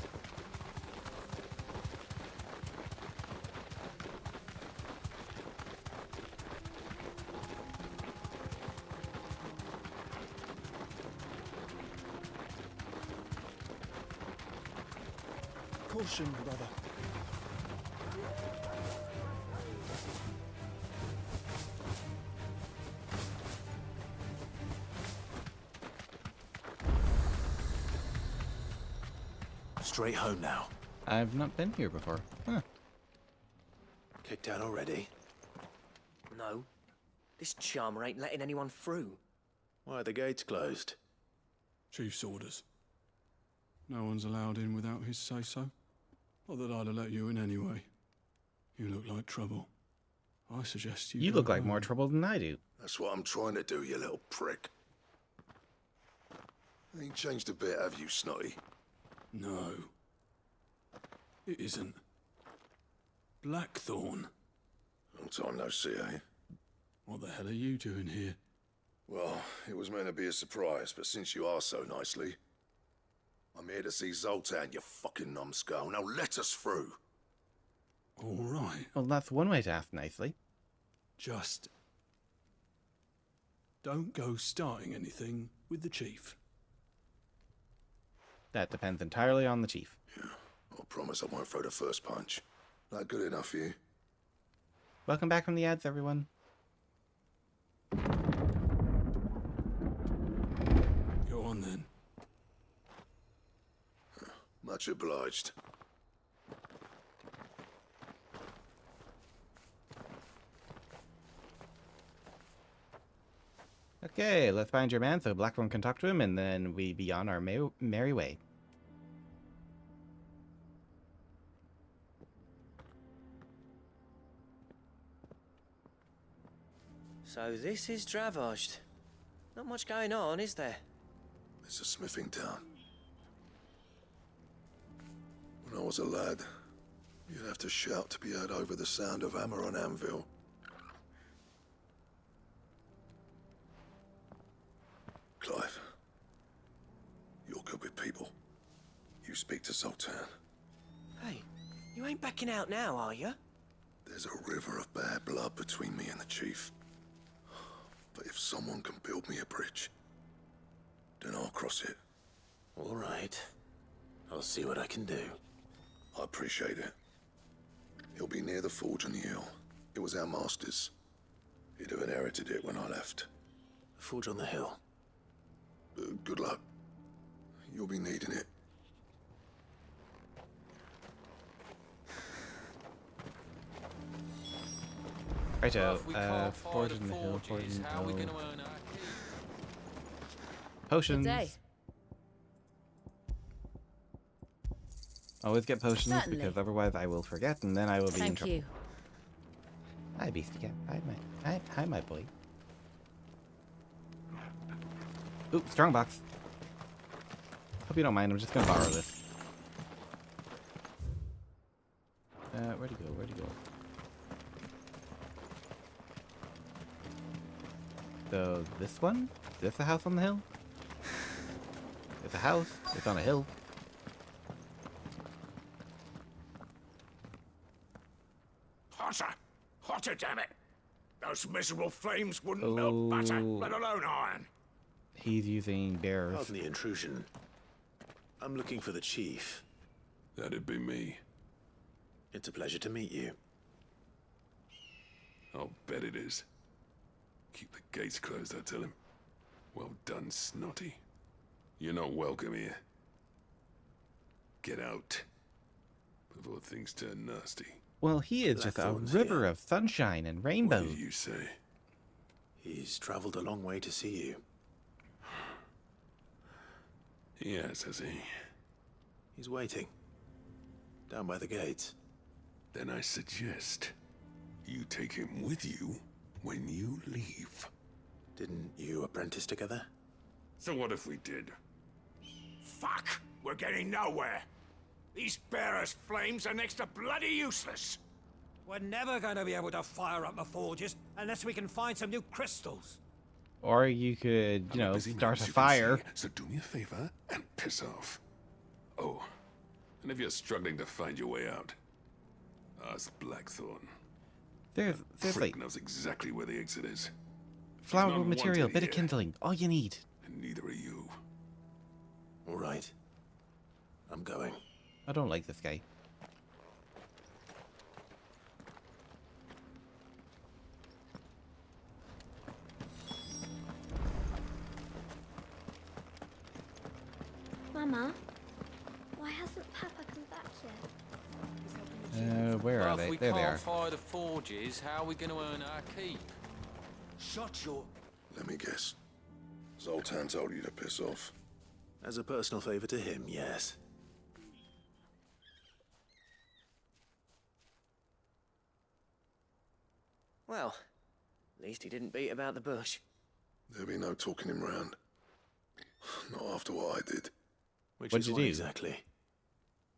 Caution, brother. Straight home now. I've not been here before. Huh. Kicked out already? No. This charmer ain't letting anyone through. Why are the gates closed? Chief's orders. No one's allowed in without his say-so. Not that I'd have let you in anyway. You look like trouble. I suggest You go look like home. more trouble than I do. That's what I'm trying to do, you little prick. Ain't changed a bit, have you, Snotty? No. It isn't. Blackthorn. Long time no see, eh? What the hell are you doing here? Well, it was meant to be a surprise, but since you asked so nicely, I'm here to see Zoltan, you fucking numbskull. Now let us through. All right. Well, that's one way to ask nicely. Just don't go starting anything with the chief. That depends entirely on the chief. Yeah, I promise I won't throw the first punch. That good enough for you? Welcome back from the ads, everyone. Go on then. Much obliged. Okay, let's find your man so Blackthorn can talk to him, and then we be on our merry way. So this is Dravaged. Not much going on, is there? It's a smithing town. When I was a lad, you'd have to shout to be heard over the sound of hammer on anvil. Clive, you're good with people. You speak to Zoltan. Hey, you ain't backing out now, are you? There's a river of bad blood between me and the chief. But if someone can build me a bridge, then I'll cross it. All right. I'll see what I can do. I appreciate it. He'll be near the forge on the hill. It was our master's. He'd have inherited it when I left. The forge on the hill. Good luck. You'll be needing it. Righto, forge in the hill, forge in the hill. Potions. Good day. Always get potions, Certainly. because otherwise I will forget, and then I will be in Thank trouble. you. Hi, Beastie Cat. Hi, my boy. Ooh, strong box. Hope you don't mind. I'm just gonna borrow this. Where'd he go? Where'd he go? So this one? Is this a house on the hill? It's a house. It's on a hill. Hotter! Hotter, damn it! Those miserable flames wouldn't melt butter, let alone iron. He's using bears. Pardon the intrusion. I'm looking for the chief. That'd be me. It's a pleasure to meet you. I'll bet it is. Keep the gates closed, I tell him. Well done, Snotty. You're not welcome here. Get out before things turn nasty. Well, he is just a river of sunshine and rainbows. What do you say? He's traveled a long way to see you. Yes, has he? He's waiting. Down by the gates. Then I suggest you take him with you when you leave. Didn't you apprentice together? So what if we did? Fuck! We're getting nowhere. These bearers' flames are next to bloody useless. We're never going to be able to fire up the forges unless we can find some new crystals. Or you could, you know, start a fire. So do me a favor and piss off. Oh, and if you're struggling to find your way out, ask Blackthorn. There's Frick like knows exactly where the exit is. flammable material, bit of kindling, all you need. And neither are you. All right. I'm going. I don't like this guy. Mama, why hasn't Papa come back yet? where are But they? if we There they can't are. fire the forges, how are we going to earn our keep? Shut your... Let me guess. Zoltan told you to piss off. As a personal favor to him, yes. Well, at least he didn't beat about the bush. There'll be no talking him round. Not after what I did. Which What'd is you what do? exactly?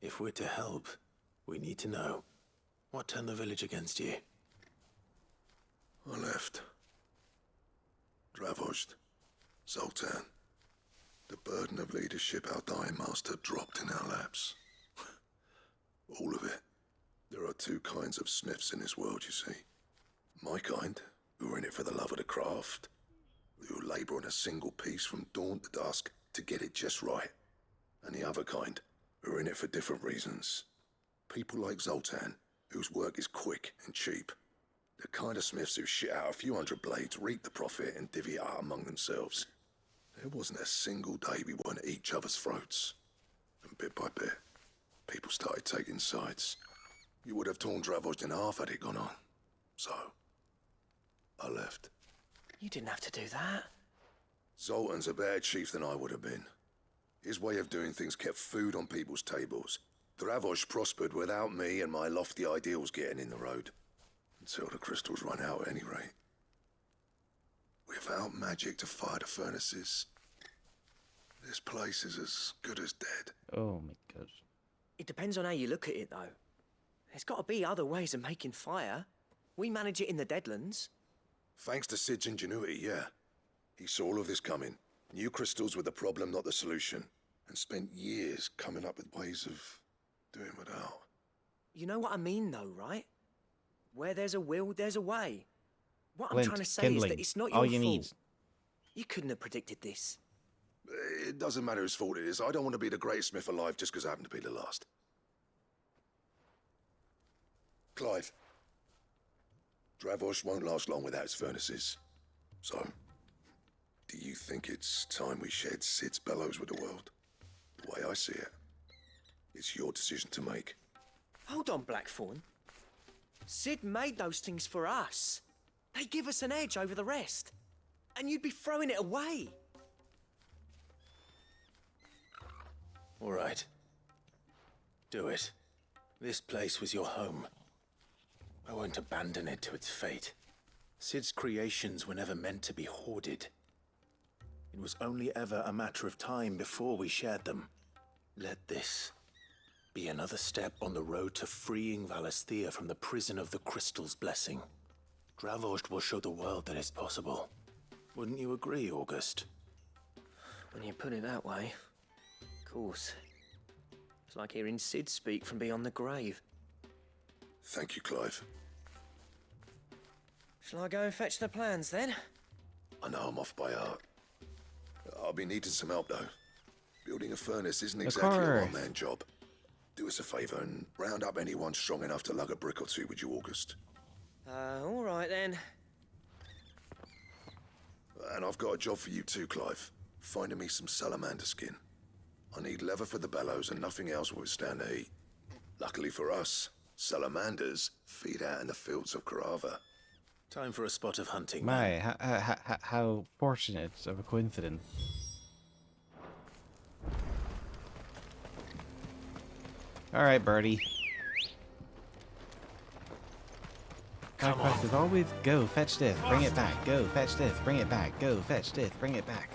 If we're to help, we need to know. What turned the village against you? I left. Dravozd. Zoltan. The burden of leadership our dying master dropped in our laps. All of it. There are two kinds of smiths in this world, you see. My kind, who are in it for the love of the craft, who labour on a single piece from dawn to dusk to get it just right. And the other kind, who are in it for different reasons. People like Zoltan, whose work is quick and cheap. The kind of smiths who shit out a few hundred blades, reap the profit, and divvy it out among themselves. There wasn't a single day we weren't at each other's throats. And bit by bit, people started taking sides. You would have torn Dravozd in half had it gone on. So, I left. You didn't have to do that. Zoltan's a better chief than I would have been. His way of doing things kept food on people's tables. Dravozd prospered without me and my lofty ideals getting in the road. Until the crystals run out at any rate. Without magic to fire the furnaces, this place is as good as dead. Oh my god. It depends on how you look at it, though. There's got to be other ways of making fire. We manage it in the Deadlands. Thanks to Sid's ingenuity, yeah. He saw all of this coming. Knew crystals were the problem, not the solution. And spent years coming up with ways of doing without. You know what I mean, though, right? Where there's a will, there's a way. What I'm Flint, trying to say kindling, is that it's not all your you fault. need. You couldn't have predicted this. It doesn't matter whose fault it is. I don't want to be the greatest smith alive just because I happen to be the last. Clive. Dravozd won't last long without its furnaces. So, do you think it's time we shared Sid's bellows with the world? The way I see it, it's your decision to make. Hold on, Blackthorn. Sid made those things for us. They give us an edge over the rest. And you'd be throwing it away. All right. Do it. This place was your home. I won't abandon it to its fate. Sid's creations were never meant to be hoarded. It was only ever a matter of time before we shared them. Let this be another step on the road to freeing Valisthea from the prison of the Crystal's blessing. Dravozd will show the world that it's possible. Wouldn't you agree, August? When you put it that way, of course. It's like hearing Sid speak from beyond the grave. Thank you, Clive. Shall I go and fetch the plans, then? I know I'm off by heart. I'll be needing some help, though. Building a furnace isn't Of exactly a course. one-man job. Do us a favour and round up anyone strong enough to lug a brick or two with you, August. All right, then. And I've got a job for you too, Clive. Finding me some salamander skin. I need leather for the bellows and nothing else will withstand the heat. Luckily for us, salamanders feed out in the fields of Karava. Time for a spot of hunting. My, how fortunate of a coincidence. Alright, Birdie. My quest is always go fetch this, bring it back, go fetch this, bring it back, go fetch this, bring it back.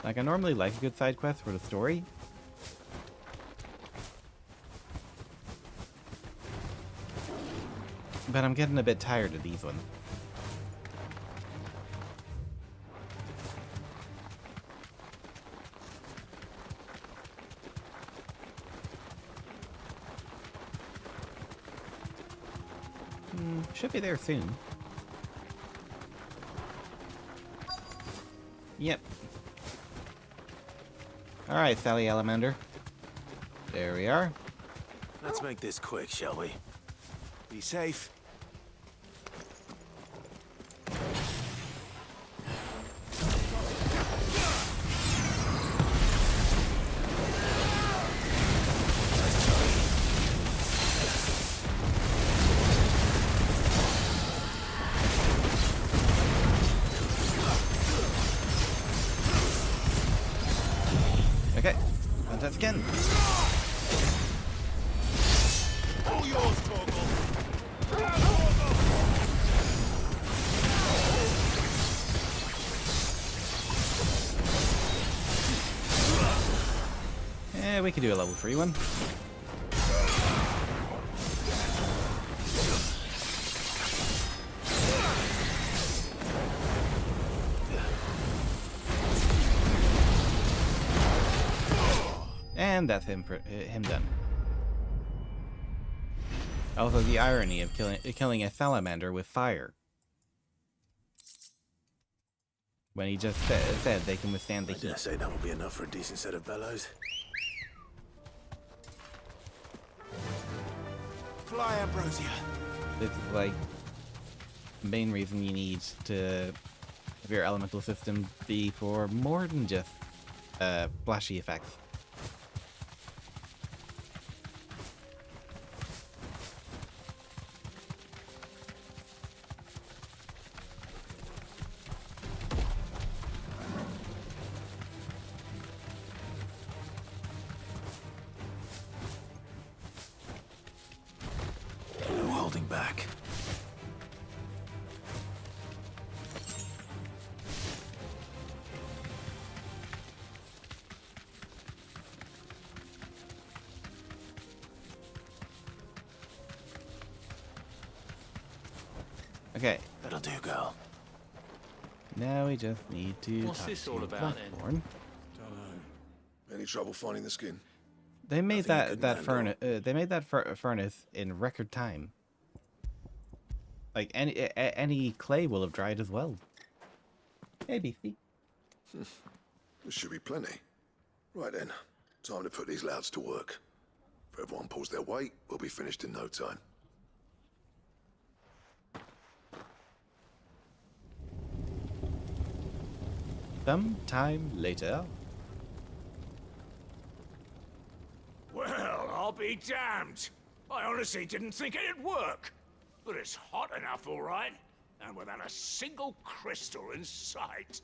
Like, I normally like a good side quest for the story. But I'm getting a bit tired of these ones. Should be there soon. Yep. Alright, Sally Alamander. There we are. Let's make this quick, shall we? Be safe. once again. All yours, Torgal. We could do a level 3 one. And that's him done. Also, the irony of killing a salamander with fire. When he just said they can withstand the heat. I dare say that will be enough for a decent set of bellows. Fly, Ambrosia. This is like the main reason you need to have your elemental system be for more than just flashy effects. No holding back. Okay. That'll do, girl. Now we just need to What's talk this to all about, then? Blackthorn. Any trouble finding the skin? They made Nothing you that couldn't handle. furnace. They made that furnace in record time. Like any clay will have dried as well. Hey, BC. There should be plenty. Right then, time to put these louds to work. If everyone pulls their weight, we'll be finished in no time. Sometime later. Well, I'll be damned. I honestly didn't think it'd work. But it's hot enough, all right. And without a single crystal in sight.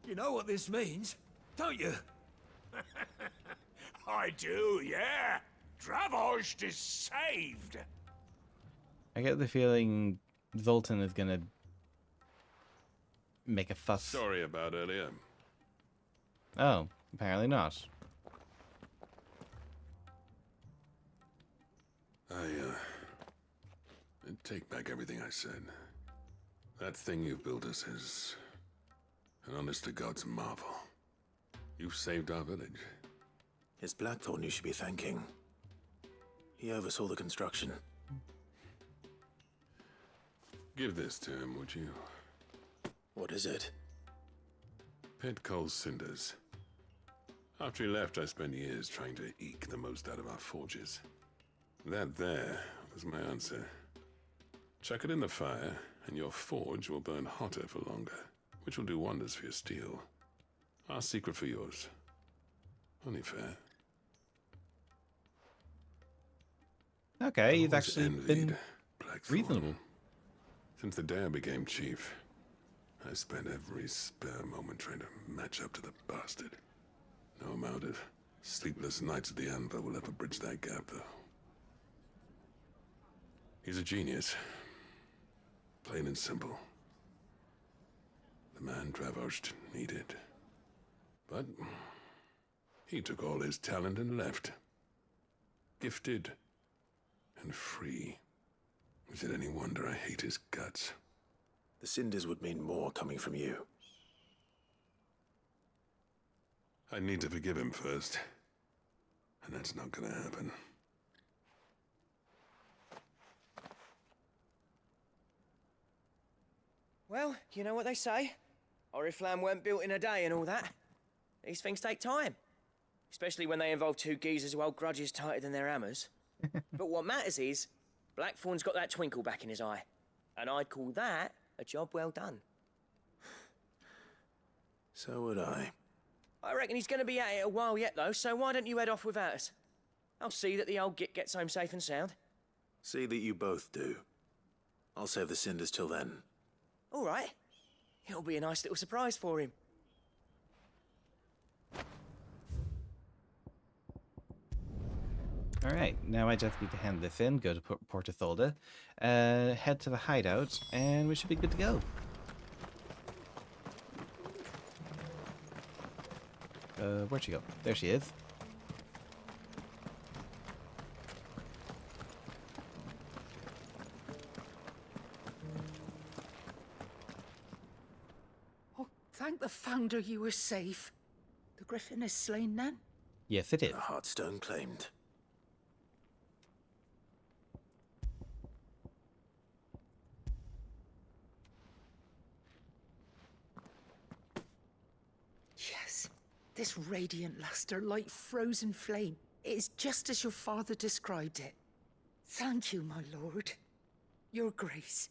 You know what this means, don't you? I do, yeah. Dravost is saved. I get the feeling Zoltan is gonna make a fuss. Sorry about earlier. Oh, apparently not. I take back everything I said. That thing you built us is an honest-to-God's marvel. You've saved our village. It's Blackthorn you should be thanking. He oversaw the construction. Give this to him, would you? What is it? Pit coal cinders. After he left, I spent years trying to eke the most out of our forges. That there was my answer. Chuck it in the fire, and your forge will burn hotter for longer, which will do wonders for your steel. Our secret for yours. Only fair. Okay, he's Always actually envied been Blackthorn. reasonable. Since the day I became chief, I spent every spare moment trying to match up to the bastard. No amount of sleepless nights at the anvil will ever bridge that gap, though. He's a genius. Plain and simple. The man Dravost needed. But he took all his talent and left. Gifted and free. Is it any wonder I hate his guts? The cinders would mean more coming from you. I need to forgive him first. And that's not gonna happen. Well, you know what they say. Oriflamme weren't built in a day and all that. These things take time. Especially when they involve two geezers who hold grudges tighter than their hammers. But what matters is, Blackthorn's got that twinkle back in his eye. And I'd call that a job well done. So would I. I reckon he's going to be at it a while yet, though, so why don't you head off without us? I'll see that the old git gets home safe and sound. See that you both do. I'll save the cinders till then. All right. It'll be a nice little surprise for him. Alright, now I just need to hand this in, go to Port Isolde, head to the hideout, and we should be good to go. Where'd she go? There she is. Oh, thank the Founder you were safe. The Griffin is slain then? Yes, it is. The Heartstone claimed. Yes. This radiant luster, like frozen flame. It is just as your father described it. Thank you, my lord. Your grace.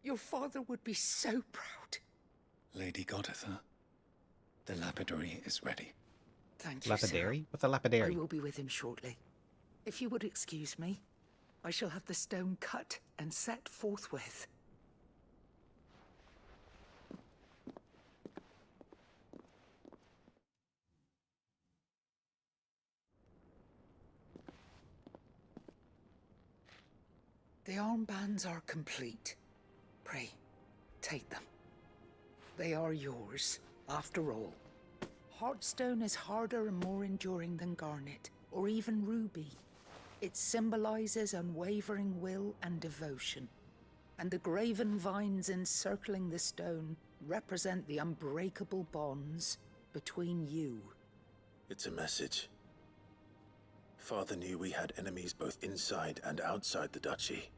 Your father would be so proud. Lady Goditha, the lapidary is ready. Thank you, Lapidary? sir. What's a lapidary? I will be with him shortly. If you would excuse me, I shall have the stone cut and set forthwith. The armbands are complete. Pray, take them. They are yours, after all. Heartstone is harder and more enduring than garnet, or even ruby. It symbolizes unwavering will and devotion. And the graven vines encircling the stone represent the unbreakable bonds between you. It's a message. Father knew we had enemies both inside and outside the duchy.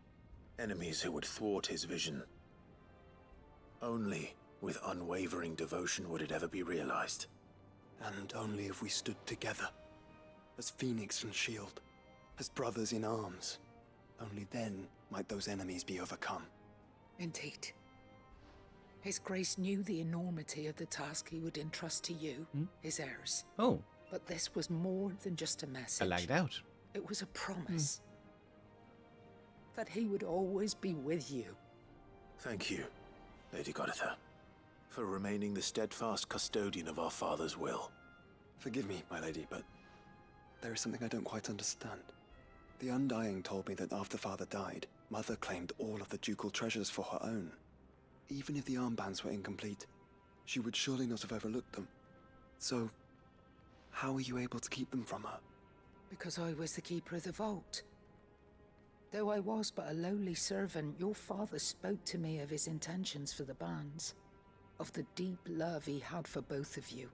Enemies who would thwart his vision. Only with unwavering devotion would it ever be realized. And only if we stood together, as Phoenix and Shield, as brothers in arms, only then might those enemies be overcome. Indeed. His Grace knew the enormity of the task he would entrust to you, his heirs. Oh. But this was more than just a message. I lagged out. It was a promise. That he would always be with you. Thank you, Lady Goditha, for remaining the steadfast custodian of our father's will. Forgive me, my lady, but there is something I don't quite understand. The Undying told me that after Father died, Mother claimed all of the ducal treasures for her own. Even if the armbands were incomplete, she would surely not have overlooked them. So, how were you able to keep them from her? Because I was the keeper of the vault. Though I was but a lowly servant, your father spoke to me of his intentions for the bands, of the deep love he had for both of you,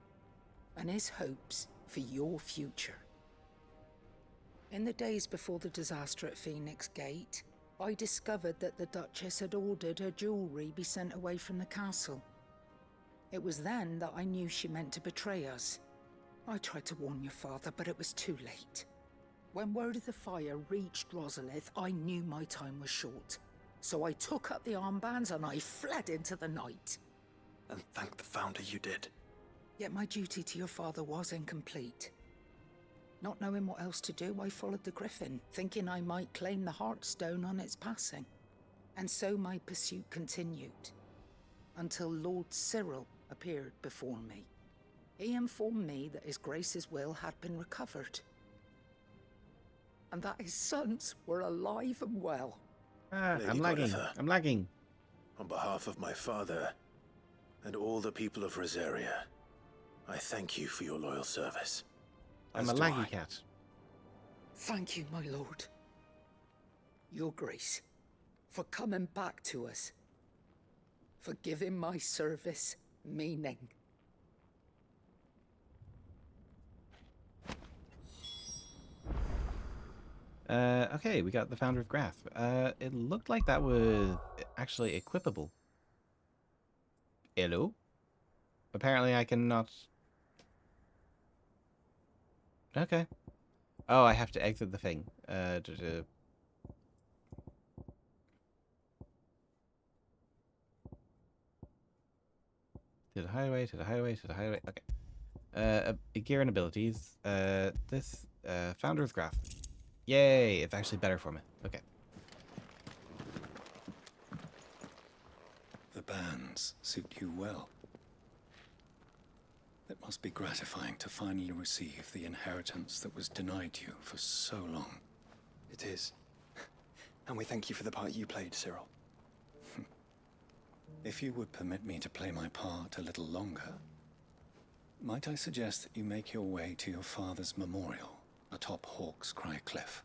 and his hopes for your future. In the days before the disaster at Phoenix Gate, I discovered that the Duchess had ordered her jewelry be sent away from the castle. It was then that I knew she meant to betray us. I tried to warn your father, but it was too late. When word of the fire reached Rosalith, I knew my time was short. So I took up the armbands and I fled into the night. And thank the Founder you did. Yet my duty to your father was incomplete. Not knowing what else to do, I followed the Griffin, thinking I might claim the Heartstone on its passing. And so my pursuit continued, until Lord Cyril appeared before me. He informed me that His Grace's will had been recovered, and that his sons were alive and well. I'm lagging. I'm lagging. On behalf of my father and all the people of Rosaria, I thank you for your loyal service. I'm a laggy cat. Thank you, my lord. Your Grace, for coming back to us. For giving my service meaning. Okay, we got the Founder of Grasp. It looked like that was actually equipable. Hello? Apparently I cannot... Okay. Oh, I have to exit the thing. To the highway, to the highway, to the highway. Okay. Gear and abilities. This, Founder of Grasp. Yay, it's actually better for me. Okay. The bands suit you well. It must be gratifying to finally receive the inheritance that was denied you for so long. It is. And we thank you for the part you played, Cyril. If you would permit me to play my part a little longer, might I suggest that you make your way to your father's memorial atop Hawk's Cry Cliff?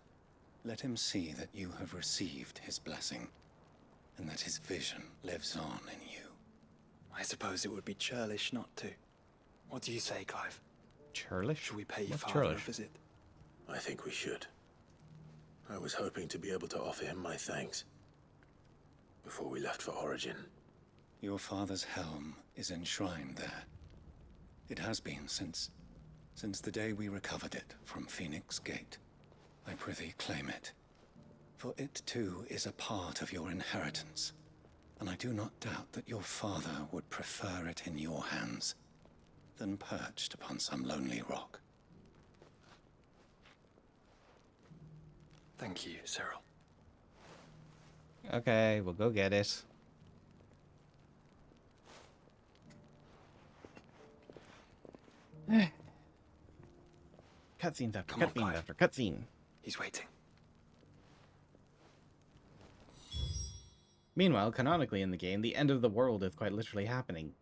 Let him see that you have received his blessing, and that his vision lives on in you. I suppose it would be churlish not to. What do you say, Clive? Churlish? Should we pay your What's father churlish? a visit? I think we should. I was hoping to be able to offer him my thanks before we left for Origin. Your father's helm is enshrined there. It has been since the day we recovered it from Phoenix Gate. I prithee claim it, for it too is a part of your inheritance, and I do not doubt that your father would prefer it in your hands than perched upon some lonely rock. Thank you, Cyril. Okay, we'll go get it. Cutscenes after cutscenes after cutscene. He's waiting. Meanwhile, canonically in the game, the end of the world is quite literally happening.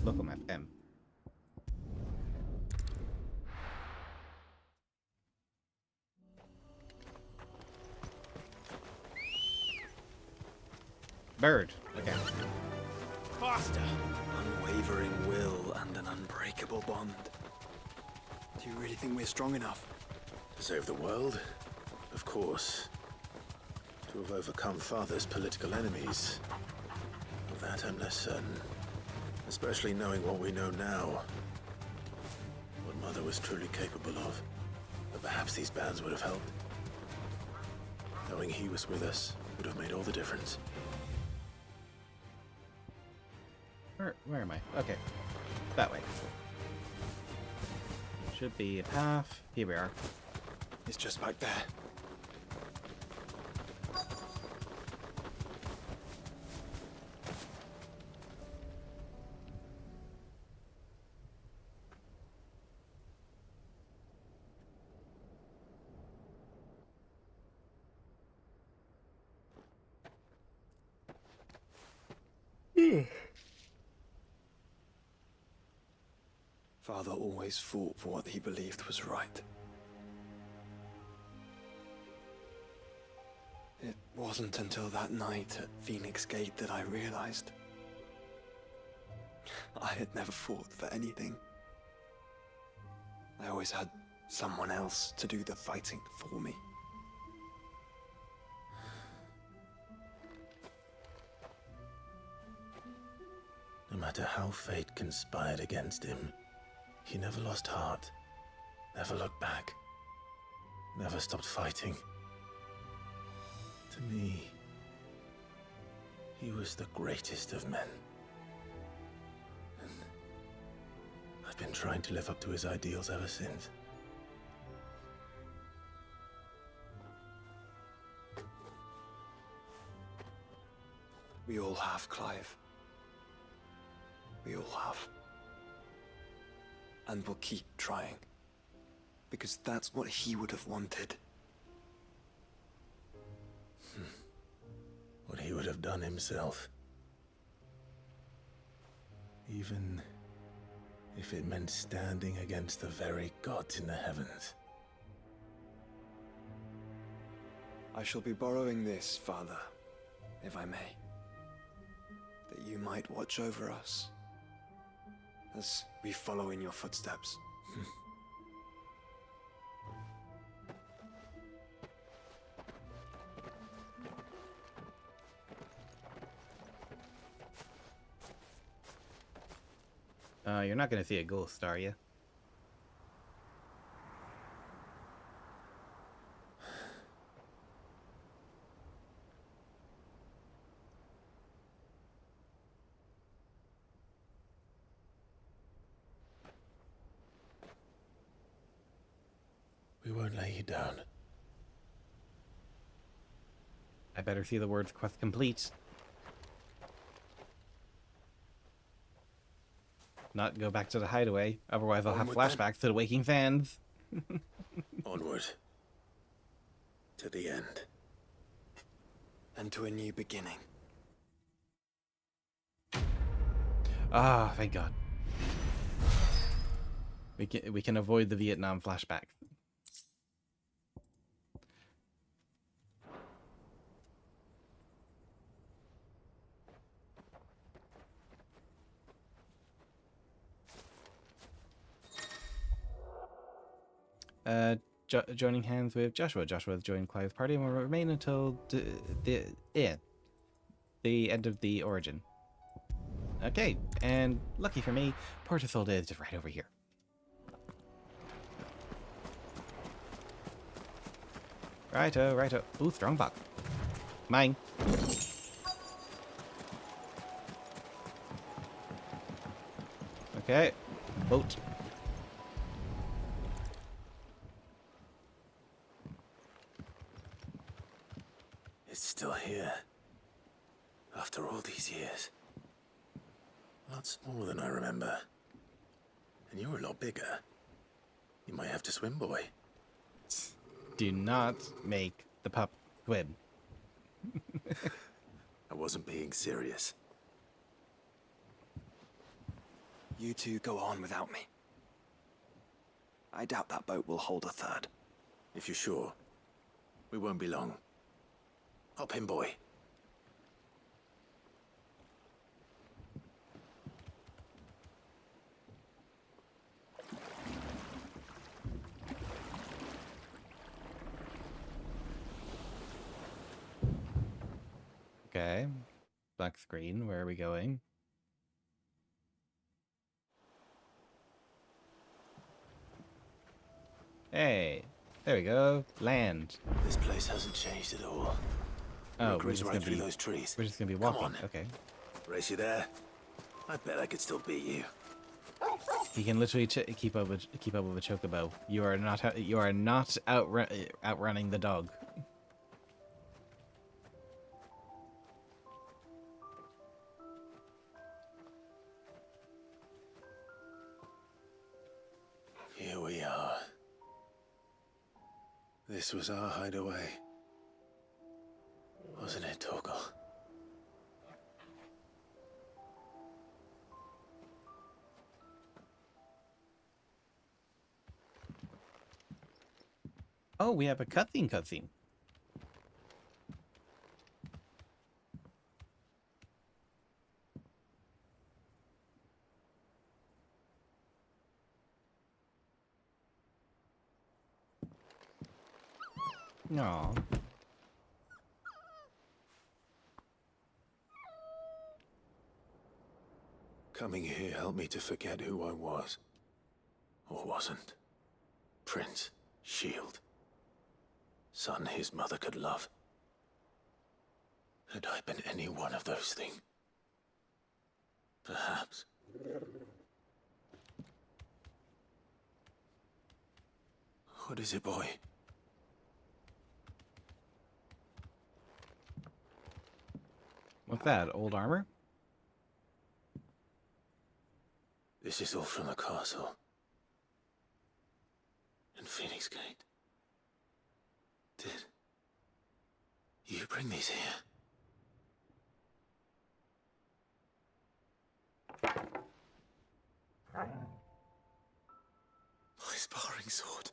Local map M. Bird. Okay. Faster! Unwavering will and an unbreakable bond. Do you really think we're strong enough? To save the world? Of course. To have overcome Father's political enemies? Of that I'm less certain. Especially knowing what we know now. What Mother was truly capable of. But perhaps these bands would have helped. Knowing he was with us would have made all the difference. Where am I? Okay. That way. Should be a path. Here we are. It's just back there. Father always fought for what he believed was right. It wasn't until that night at Phoenix Gate that I realized I had never fought for anything. I always had someone else to do the fighting for me. No matter how fate conspired against him, he never lost heart, never looked back, never stopped fighting. To me, he was the greatest of men. And I've been trying to live up to his ideals ever since. We all have, Clive. We all have. And we'll keep trying. Because that's what he would have wanted. What he would have done himself. Even if it meant standing against the very gods in the heavens. I shall be borrowing this, Father, if I may. That you might watch over us as we follow in your footsteps. You're not gonna see a ghost, are you? We won't lay you down. I better see the words quest complete. not go back to the hideaway. Otherwise, I'll have Onward, then. flashbacks to the Waking Sands. Onward. To the end. And to a new beginning. Ah, thank God. We can avoid the Vietnam flashback. Joining hands with Joshua. Joshua has joined Clive's party and will remain until the end of the origin. Okay, and lucky for me, Port Isolde is just right over here. Righto, righto. Ooh, strongbox. Mine. Okay, boat. It's still here. After all these years. A lot smaller than I remember. And you're a lot bigger. You might have to swim, boy. Do not make the pup swim. I wasn't being serious. You two go on without me. I doubt that boat will hold a third. If you're sure, we won't be long. Hop in, boy. Okay. Black screen. Where are we going? Hey. There we go. Land. This place hasn't changed at all. Oh, Rook we're was just right gonna through be those trees. We're just gonna be Come walking. on. Okay. Race you there? I bet I could still beat you. He can literally keep up with a chocobo. You are not outrunning the dog. Here we are. This was our hideaway. Wasn't it, Torgal? Oh, we have a cutscene. Aww. Coming here helped me to forget who I was. Or wasn't. Prince, shield. Son his mother could love. Had I been any one of those things? Perhaps. What is it, boy? What's that? Old armor? This is all from the castle. In Phoenix Gate. Did you bring these here? My sparring sword.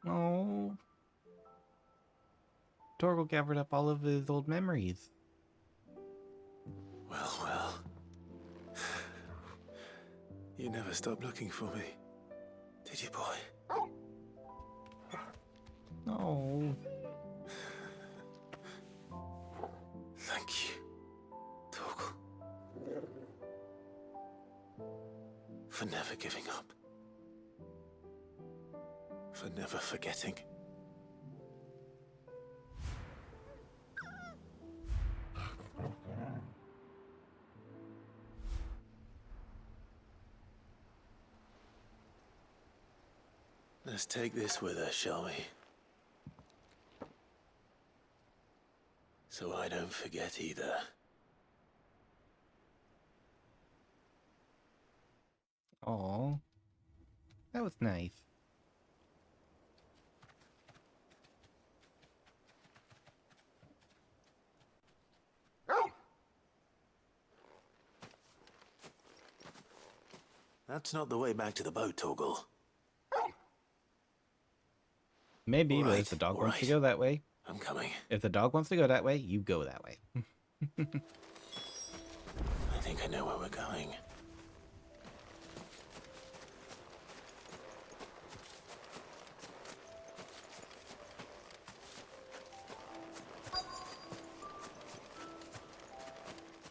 Oh. Torgal gathered up all of his old memories. Well, well. You never stopped looking for me, did you, boy? Oh. Thank you, Torgal. For never giving up. For never forgetting. Let's take this with us, shall we? So I don't forget either. Aw. That was nice. That's not the way back to the boat, Torgal. Maybe, but if the dog wants to go that way... I'm coming. If the dog wants to go that way, you go that way. I think I know where we're going.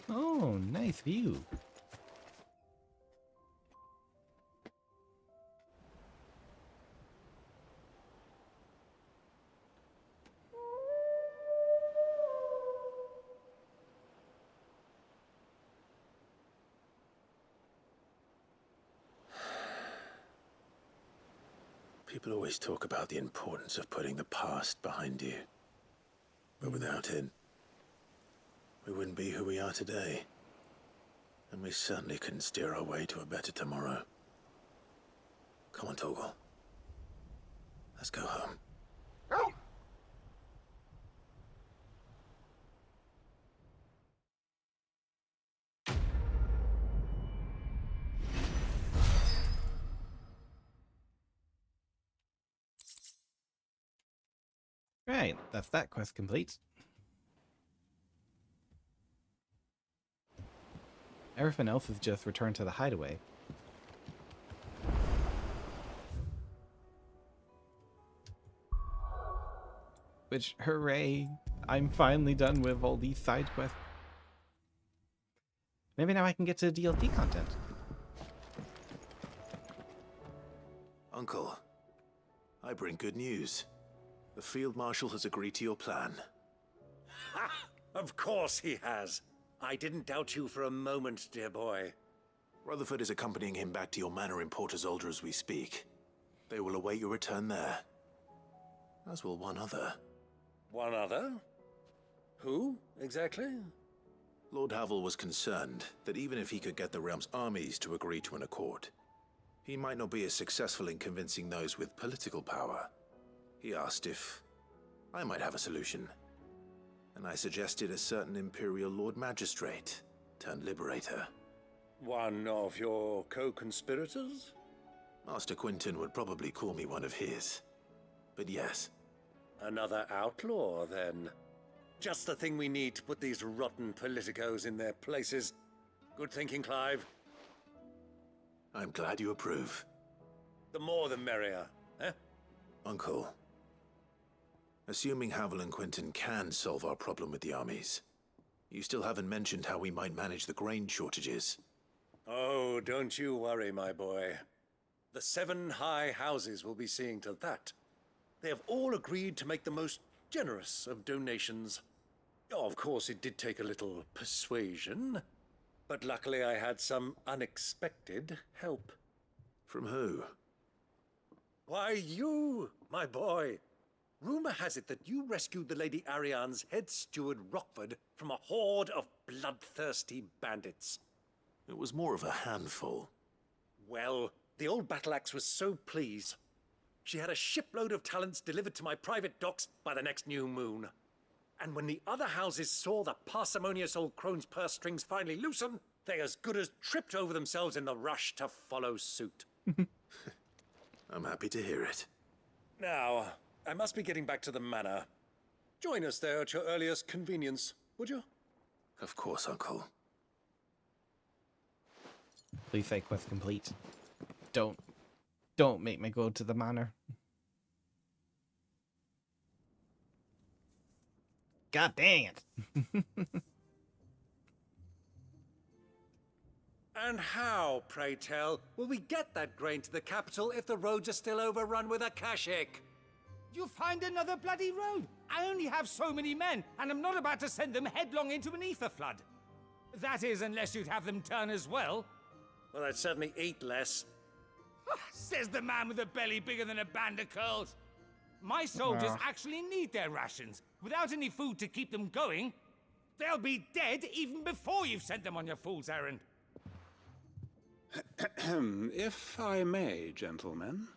Oh, nice view. People always talk about the importance of putting the past behind you. But without it, we wouldn't be who we are today. And we certainly couldn't steer our way to a better tomorrow. Come on, Torgal. Let's go home. Right, that's that quest complete. Everything else is just returned to the hideaway. Which, hooray! I'm finally done with all these side quests. Maybe now I can get to DLC content. Uncle, I bring good news. The Field Marshal has agreed to your plan. Ha! Of course he has. I didn't doubt you for a moment, dear boy. Rutherford is accompanying him back to your manor in Portazolder as we speak. They will await your return there. As will one other. One other? Who, exactly? Lord Havel was concerned that even if he could get the realm's armies to agree to an accord, he might not be as successful in convincing those with political power. He asked if I might have a solution, and I suggested a certain Imperial Lord Magistrate turned Liberator. One of your co-conspirators? Master Quinton would probably call me one of his, but yes. Another outlaw, then. Just the thing we need to put these rotten politicos in their places. Good thinking, Clive. I'm glad you approve. The more the merrier, eh? Uncle, assuming Havel and Quinton can solve our problem with the armies, you still haven't mentioned how we might manage the grain shortages. Oh, don't you worry, my boy. The 7 high houses will be seeing to that. They have all agreed to make the most generous of donations. Oh, of course, it did take a little persuasion, but luckily I had some unexpected help. From who? Why, you, my boy. Rumor has it that you rescued the Lady Ariane's head steward Rockford from a horde of bloodthirsty bandits. It was more of a handful. Well, the old battle axe was so pleased. She had a shipload of talents delivered to my private docks by the next new moon. And when the other houses saw the parsimonious old crone's purse strings finally loosen, they as good as tripped over themselves in the rush to follow suit. I'm happy to hear it. Now, I must be getting back to the manor. Join us there at your earliest convenience, would you? Of course, Uncle. Please say quest complete. Don't make me go to the manor. God dang it. And how, pray tell, will we get that grain to the capital if the roads are still overrun with Akashic? You find another bloody road. I only have so many men, and I'm not about to send them headlong into an ether flood. That is, unless you'd have them turn as well. Well, I'd certainly eat less. Says the man with a belly bigger than a band of curls. My soldiers actually need their rations. Without any food to keep them going, they'll be dead even before you've sent them on your fool's errand. If I may, gentlemen,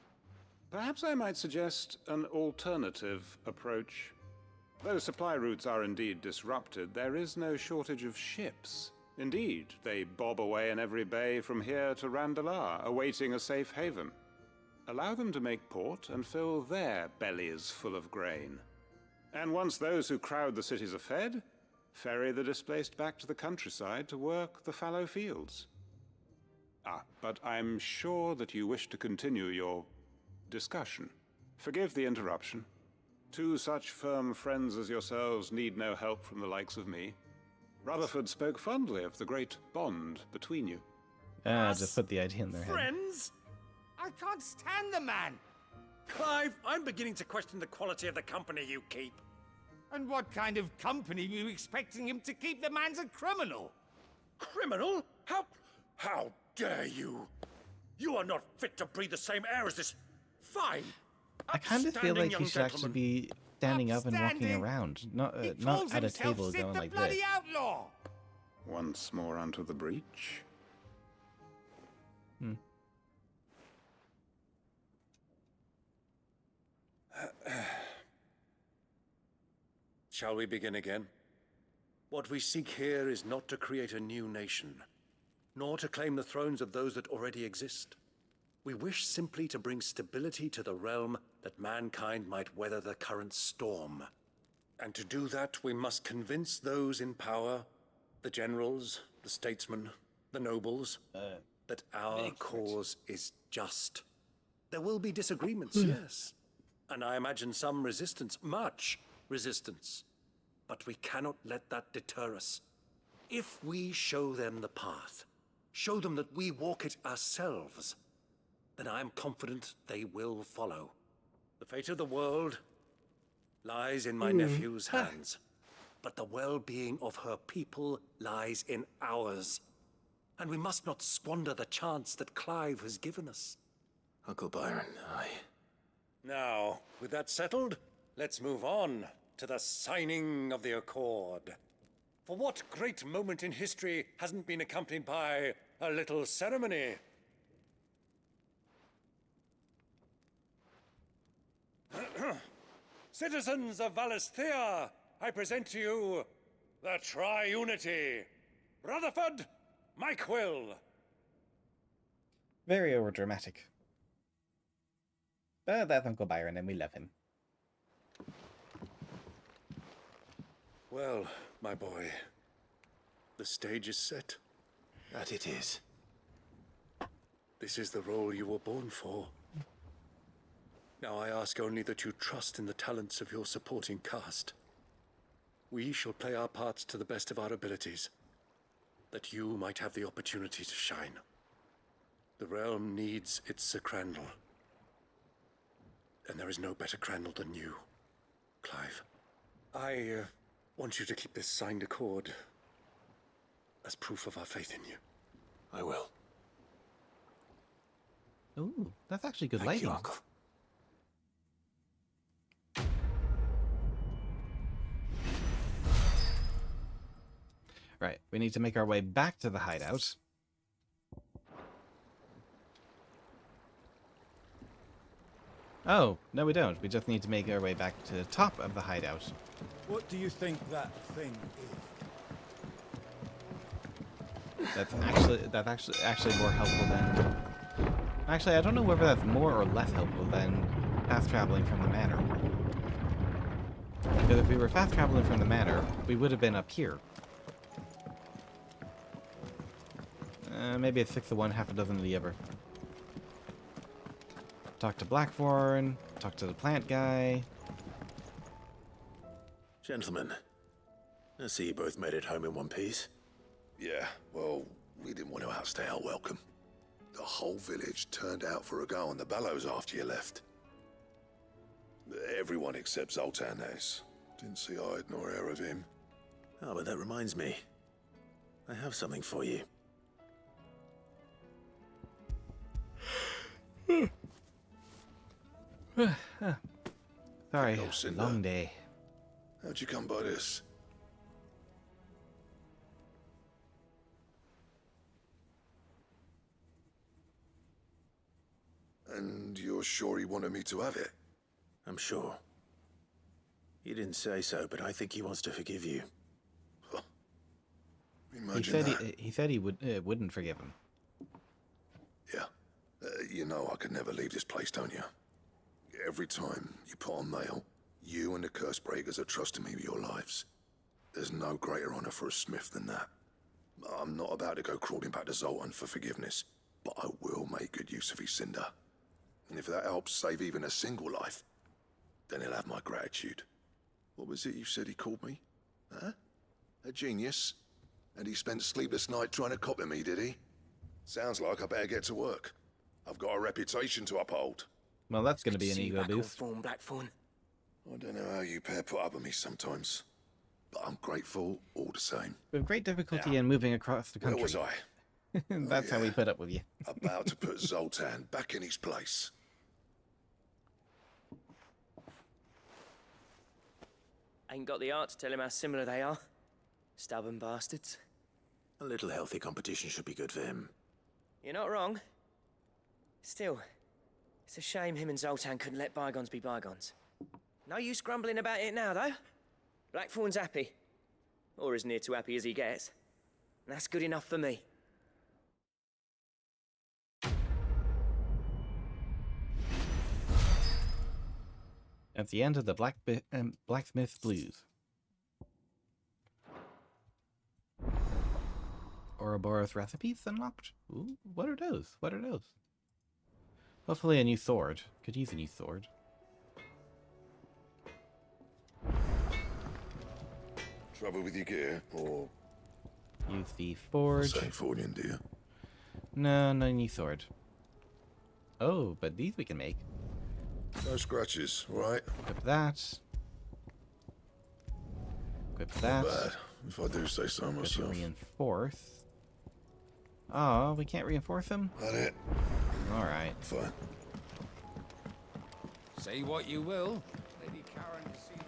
perhaps I might suggest an alternative approach. Though supply routes are indeed disrupted, there is no shortage of ships. Indeed, they bob away in every bay from here to Randalar, awaiting a safe haven. Allow them to make port and fill their bellies full of grain. And once those who crowd the cities are fed, ferry the displaced back to the countryside to work the fallow fields. But I'm sure that you wish to continue your discussion. Forgive the interruption. Two such firm friends as yourselves need no help from the likes of me. Rutherford spoke fondly of the great bond between you. Just put the idea in their head. Friends? I can't stand the man! Clive, I'm beginning to question the quality of the company you keep. And what kind of company were you expecting him to keep? The man's a criminal! Criminal? How dare you? You are not fit to breathe the same air as this fine, I kind of feel like he young should actually gentleman. be standing up and walking Upstanding? around, not He not calls at a himself table Sid going the like bloody this. outlaw! Once more unto the breach. Shall we begin again? What we seek here is not to create a new nation, nor to claim the thrones of those that already exist. We wish simply to bring stability to the realm that mankind might weather the current storm. And to do that, we must convince those in power, the generals, the statesmen, the nobles, that our cause is just. There will be disagreements, yes. And I imagine some resistance, much resistance. But we cannot let that deter us. If we show them the path, show them that we walk it ourselves, then I am confident they will follow. The fate of the world lies in my nephew's hands, but the well-being of her people lies in ours. And we must not squander the chance that Clive has given us. Uncle Byron, Now, with that settled, let's move on to the signing of the Accord. For what great moment in history hasn't been accompanied by a little ceremony? Citizens of Valisthea, I present to you the Triunity. Rutherford, Mike Will. Very overdramatic. But that's Uncle Byron, and we love him. Well, my boy, the stage is set. That it is. This is the role you were born for. Now I ask only that you trust in the talents of your supporting cast. We shall play our parts to the best of our abilities, that you might have the opportunity to shine. The realm needs its Sir Crandall. And there is no better Crandall than you, Clive. I want you to keep this signed accord as proof of our faith in you. I will. Ooh, that's actually good Thank lighting. you, Uncle. Right, we need to make our way back to the hideout. Oh, no we don't. We just need to make our way back to the top of the hideout. What do you think that thing is? That's actually more helpful than... Actually, I don't know whether that's more or less helpful than fast traveling from the manor. Because if we were fast traveling from the manor, we would have been up here. Maybe it's 6 of one, half a dozen of the other. Talk to Blackthorn, talk to the plant guy. Gentlemen, I see you both made it home in one piece. Yeah, well, we didn't want to outstay our welcome. The whole village turned out for a go on the bellows after you left. Everyone except Zoltan, that is. Didn't see hide nor hair of him. Oh, but that reminds me. I have something for you. Sorry, Hello, Cinder. long day. How'd you come by this? And you're sure he wanted me to have it? I'm sure. He didn't say so, but I think he wants to forgive you. Imagine that. He said he wouldn't forgive him. Yeah. You know I could never leave this place, don't you? Every time you put on mail, you and the curse breakers are trusting me with your lives. There's no greater honor for a smith than that. I'm not about to go crawling back to Zoltan for forgiveness, but I will make good use of his cinder. And if that helps save even a single life, then he'll have my gratitude. What was it you said he called me? Huh? A genius? And he spent sleepless night trying to copy me, did he? Sounds like I better get to work. I've got a reputation to uphold. Well, that's going to be an ego boost. Blackthorn. I don't know how you pair put up with me sometimes, but I'm grateful all the same. With great difficulty in moving across the country. Where was I? That's how we put up with you. About to put Zoltan back in his place. Ain't got the art to tell him how similar they are. Stubborn bastards. A little healthy competition should be good for him. You're not wrong. Still, it's a shame him and Zoltan couldn't let bygones be bygones. No use grumbling about it now, though. Blackthorn's happy. Or as near to happy as he gets. And that's good enough for me. At the end of the Blacksmith Blues. Ouroboros recipes unlocked? Ooh, what are those? What are those? Hopefully a new sword. Could use a new sword. Trouble with your gear, or... Use the forge. Say forging, do you? No, no new sword. Oh, but these we can make. No scratches, right? Equip that. Equip that. Not bad, if I do say so myself. Reinforce. Oh, we can't reinforce them? That it. Alright. Fine. Say what you will. Lady Karen has seen us.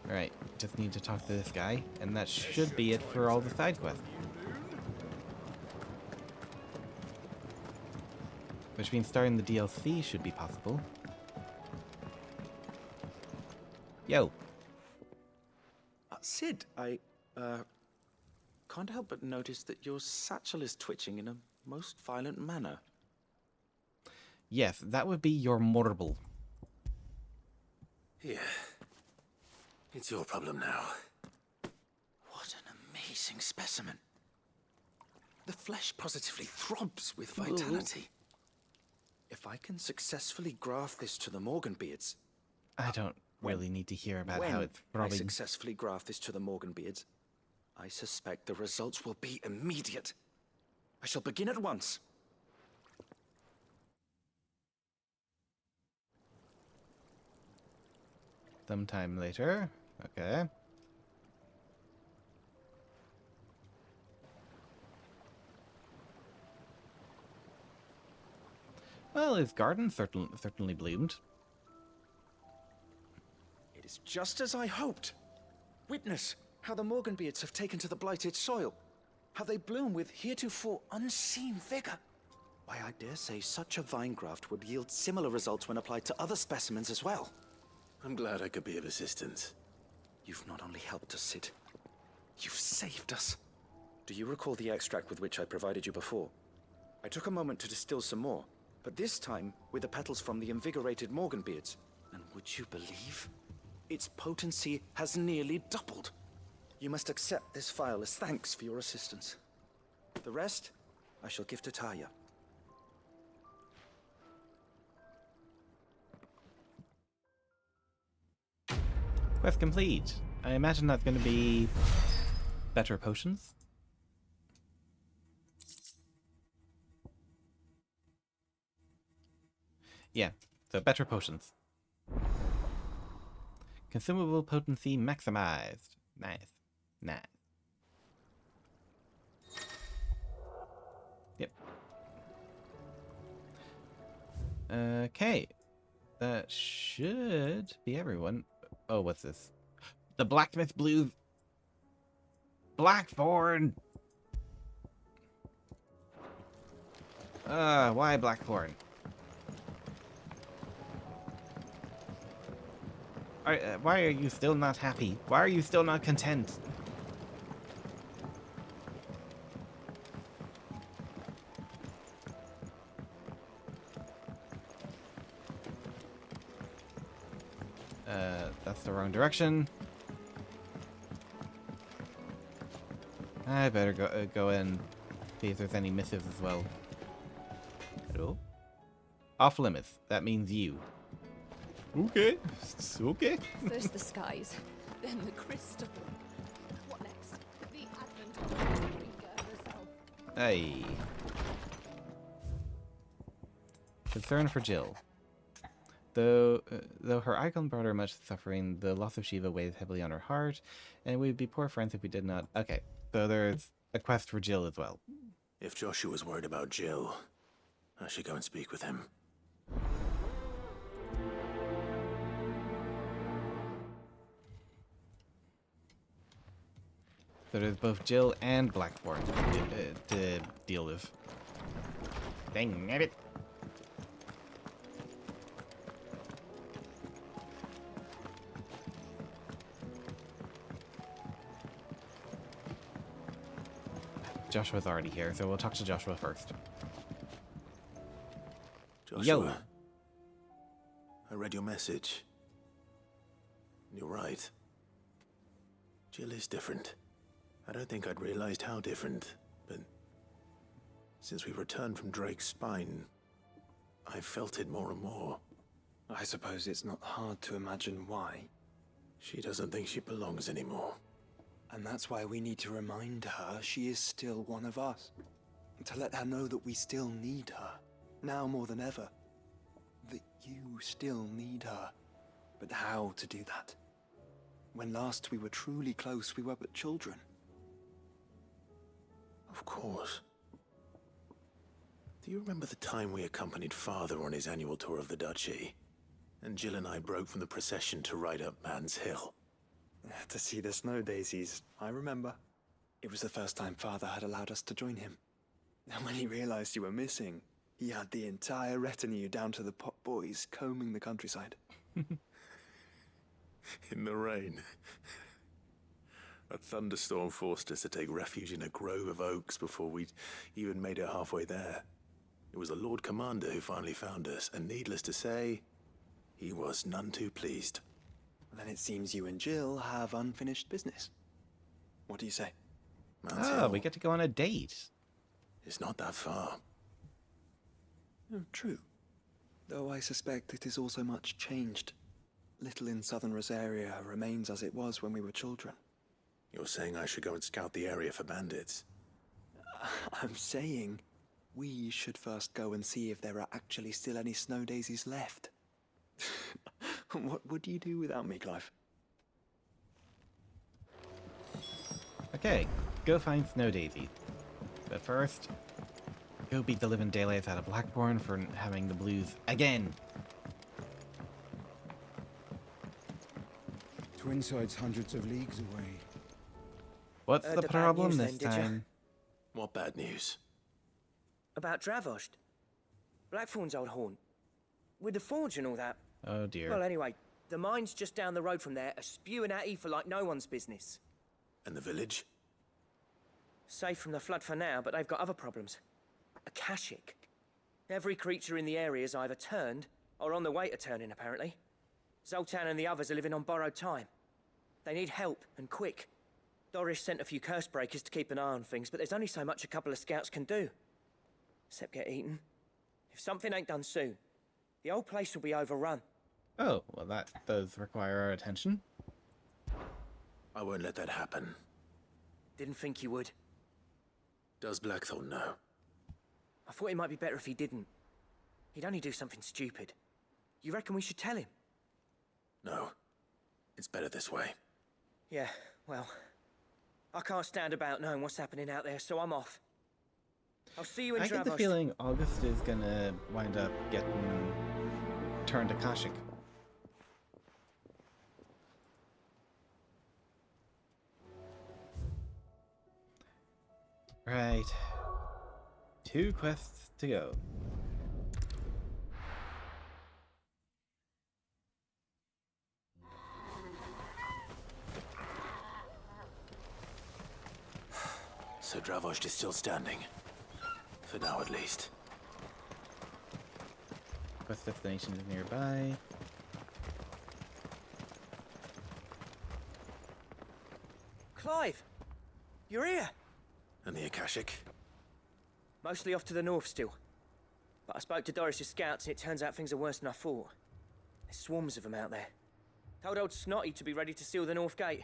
Alright, just need to talk to this guy, and that should be it for all the side quests. Which means starting the DLC should be possible. Yo. Sid, I can't help but notice that your satchel is twitching in a most violent manner. Yes, that would be your marble. Yeah. It's your problem now. What an amazing specimen. The flesh positively throbs with vitality. If I can successfully graft this to the Morganbeards... I don't really need to hear about how it's I throbbing. successfully graft this to the Morganbeards, I suspect the results will be immediate. I shall begin at once. Sometime later. Okay. Well, his garden certainly bloomed. It is just as I hoped. Witness how the Morganbeards have taken to the blighted soil. How they bloom with heretofore unseen vigor. Why, I dare say such a vine graft would yield similar results when applied to other specimens as well. I'm glad I could be of assistance. You've not only helped us, Sid, you've saved us. Do you recall the extract with which I provided you before? I took a moment to distill some more, but this time with the petals from the invigorated Morganbeards. And would you believe? Its potency has nearly doubled. You must accept this file as thanks for your assistance. The rest, I shall give to Taya. Quest complete. I imagine that's going to be better potions. Yeah, so better potions. Consumable potency maximized. Nice. Nice. Yep. Okay. That should be everyone. Oh, what's this? The Blacksmith Blues. Blackthorn! Why Blackthorn? Why are you still not happy? Why are you still not content? That's the wrong direction. I better go and see if there's any missives as well. Hello? Off limits. That means you. Okay. Okay. First the skies, then the crystal. What next? The advent of the Rika herself. Hey. Concern for Jill. Though her icon brought her much suffering, the loss of Shiva weighs heavily on her heart, and we'd be poor friends if we did not. Okay, so there's a quest for Jill as well. If Joshua's worried about Jill, I should go and speak with him. So there's both Jill and Blackthorn to deal with. Dang it. Joshua's already here, so we'll talk to Joshua first. Joshua, Yo. I read your message. You're right. Jill is different. I don't think I'd realized how different, but since we returned from Drake's spine, I've felt it more and more. I suppose it's not hard to imagine why. She doesn't think she belongs anymore. And that's why we need to remind her she is still one of us. To let her know that we still need her, now more than ever. That you still need her. But how to do that? When last we were truly close, we were but children. Of course. Do you remember the time we accompanied Father on his annual tour of the Duchy? And Jill and I broke from the procession to ride up Man's Hill. To see the snow daisies, I remember. It was the first time Father had allowed us to join him. And when he realized you were missing, he had the entire retinue down to the pot boys combing the countryside. In the rain. A thunderstorm forced us to take refuge in a grove of oaks before we'd even made it halfway there. It was the Lord Commander who finally found us, and needless to say, he was none too pleased. Then it seems you and Jill have unfinished business. What do you say? Man's Oh, Hill. we get to go on a date. It's not that far. True. Though I suspect it is also much changed. Little in southern Rosaria remains as it was when we were children. You're saying I should go and scout the area for bandits? I'm saying we should first go and see if there are actually still any snow daisies left. What would you do without me, Clive? Okay, go find Snow Daisy. But first, go beat the living daylights out of Blackthorn for having the blues again. Twinside's hundreds of leagues away. What's the bad problem news this then, did ya? time? What bad news? About Dravost. Blackthorn's old haunt. With the forge and all that. Oh dear. Well, anyway, the mines just down the road from there are spewing at Aoife like no one's business. And the village? Safe from the flood for now, but they've got other problems. A Kashik. Every creature in the area is either turned, or on the way to turning, apparently. Zoltan and the others are living on borrowed time. They need help, and quick. Doris sent a few curse breakers to keep an eye on things, but there's only so much a couple of scouts can do. Except get eaten. If something ain't done soon, the old place will be overrun. Oh, well that does require our attention. I won't let that happen. Didn't think you would. Does Blackthorn know? I thought it might be better if he didn't. He'd only do something stupid. You reckon we should tell him? No. It's better this way. Yeah, well, I can't stand about knowing what's happening out there, so I'm off. I'll see you in I get the Dravost. feeling August is gonna wind up getting turned to Kashik. Right. 2 quests to go. So Dravost is still standing. For now, at least. Quest destination is nearby. Clive! You're here! And the Akashic? Mostly off to the north still. But I spoke to Doris's scouts and it turns out things are worse than I thought. There's swarms of them out there. Told old Snotty to be ready to seal the north gate.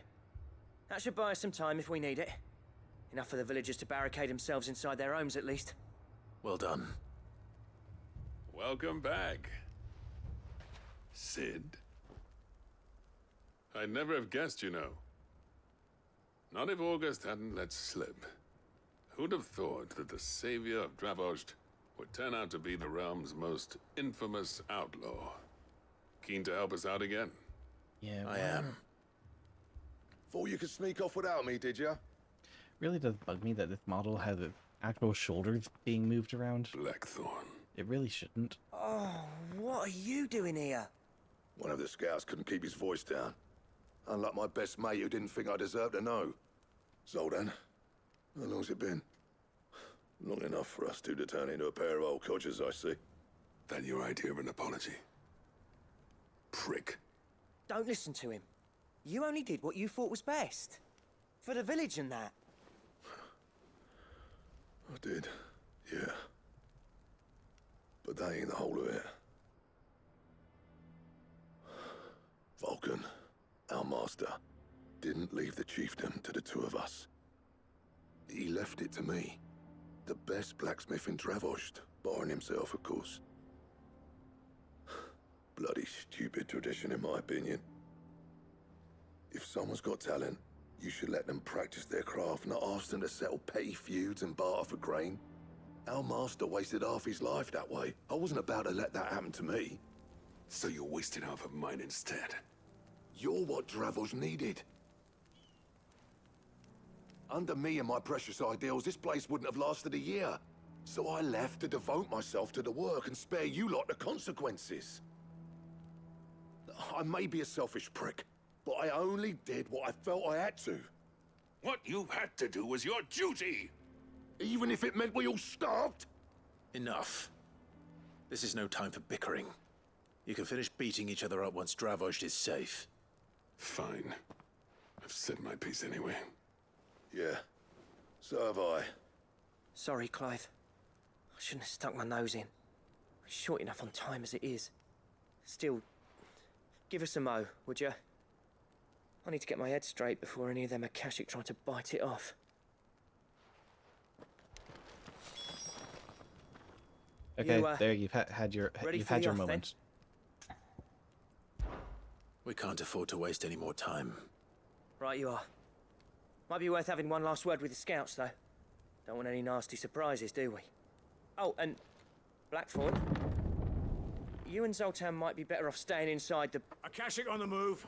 That should buy us some time if we need it. Enough for the villagers to barricade themselves inside their homes at least. Well done. Welcome back, Sid. I'd never have guessed, you know. Not if August hadn't let slip. Who'd have thought that the savior of Dravost would turn out to be the realm's most infamous outlaw? Keen to help us out again? Yeah, I am. Thought you could sneak off without me, did ya? Really does bug me that this model has its actual shoulders being moved around. Blackthorn. It really shouldn't. Oh, what are you doing here? One of the scouts couldn't keep his voice down. Unlike my best mate who didn't think I deserved to know. Zoltan, how long's it been? Long enough for us two to turn into a pair of old codgers, I see. That your idea of an apology? Prick. Don't listen to him. You only did what you thought was best. For the village and that. I did, yeah. But that ain't the whole of it. Vulcan, our master, didn't leave the chiefdom to the two of us. He left it to me. The best blacksmith in Dravost, barring himself, of course. Bloody stupid tradition, in my opinion. If someone's got talent, you should let them practice their craft, not ask them to settle petty feuds and barter for grain. Our master wasted half his life that way. I wasn't about to let that happen to me. So you wasted half of mine instead. You're what Dravost needed. Under me and my precious ideals, this place wouldn't have lasted a year. So I left to devote myself to the work and spare you lot the consequences. I may be a selfish prick, but I only did what I felt I had to. What you had to do was your duty! Even if it meant we all starved? Enough. This is no time for bickering. You can finish beating each other up once Dravost is safe. Fine. I've said my piece anyway. Yeah, so have I. Sorry, Clive. I shouldn't have stuck my nose in. We're short enough on time as it is. Still, give us a mo, would you? I need to get my head straight before any of them Akashic try to bite it off. Okay, there you've had your moment. We can't afford to waste any more time. Right you are. Might be worth having one last word with the scouts, though. Don't want any nasty surprises, do we? Oh, and Blackthorn, you and Zoltan might be better off staying inside the... Akashic on the move.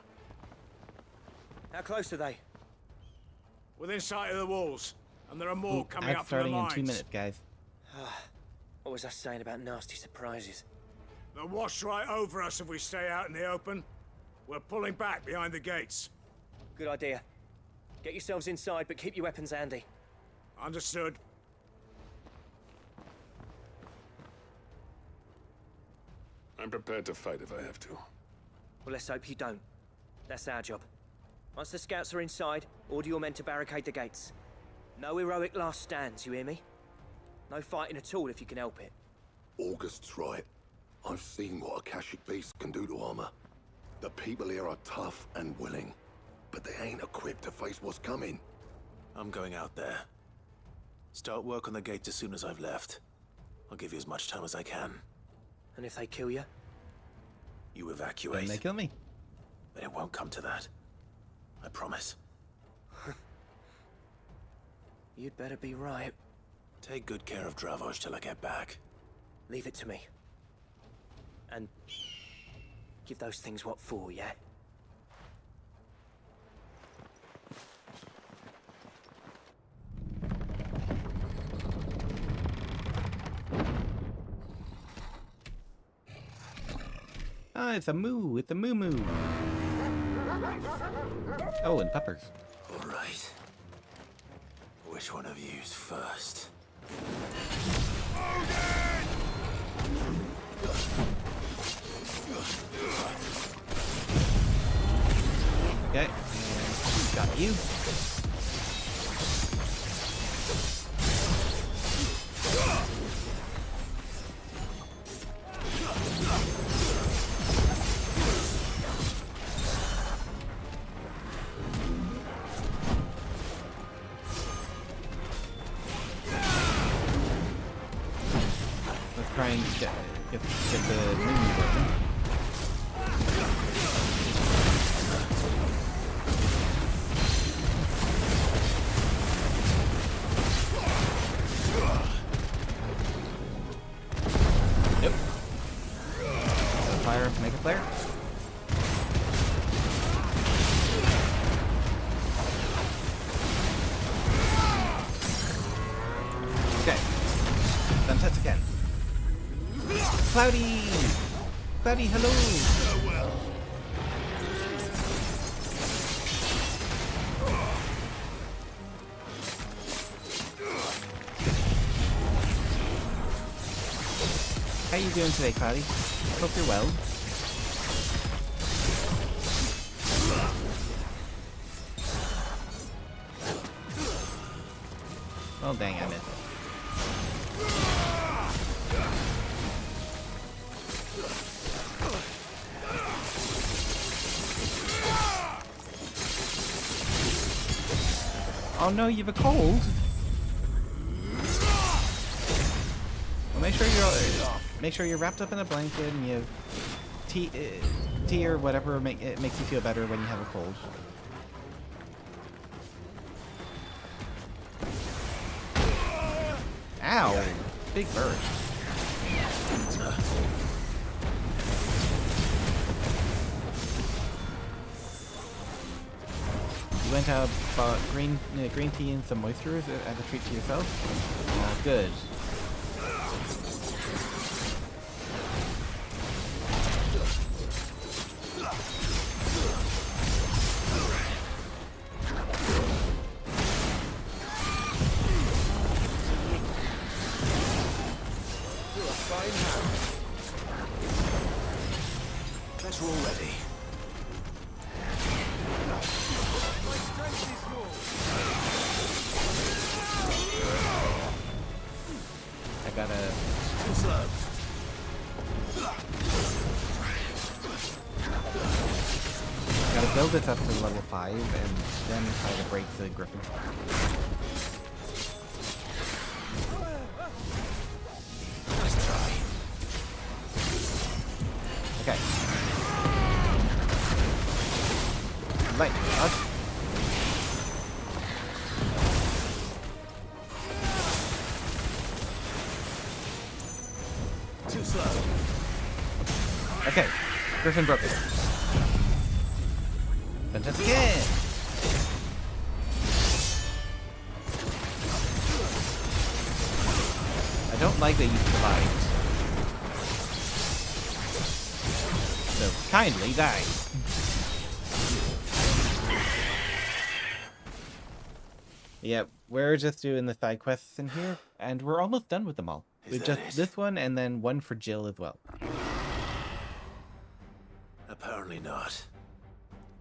How close are they? Within sight of the walls. And there are more coming up from the starting in mines. 2 minutes, guys. What was I saying about nasty surprises? They'll wash right over us if we stay out in the open. We're pulling back behind the gates. Good idea. Get yourselves inside, but keep your weapons handy. Understood. I'm prepared to fight if I have to. Well, let's hope you don't. That's our job. Once the scouts are inside, order your men to barricade the gates. No heroic last stands, you hear me? No fighting at all if you can help it. August's right. I've seen what Akashic beasts can do to armor. The people here are tough and willing, but they ain't equipped to face what's coming. I'm going out there. Start work on the gate as soon as I've left. I'll give you as much time as I can. And if they kill you? You evacuate. Then they kill me. But it won't come to that. I promise. You'd better be right. Take good care of Dravost till I get back. Leave it to me. And give those things what for, yeah? Ah, it's a moo. It's a moo moo. Oh, and peppers. All right. Which one of you's first? Okay. Got you. Let's try and get the moon working. Nope. Fire Mega Flare. Okay. Then touch again. Cloudy! Cloudy, hello! How you doing today, Cloudy? Hope you're well. Oh dang, I missed. Oh no, you have a cold? Well, make sure you're wrapped up in a blanket and you have tea or whatever it makes you feel better when you have a cold. Ow! Big bird. You went out, bought green tea and some moisturizer as a treat to yourself? Good. Guess we're all ready. I gotta... Gotta build this up to level 5 and then try to break the griffin. Nice try. Okay. Right, dodge. Too slow. Okay, Griffin broke it. Fantastic hit! I don't like that you survived. So kindly die. Yeah, we're just doing the side quests in here, and we're almost done with them all. We've just this one and then one for Jill as well. Apparently not.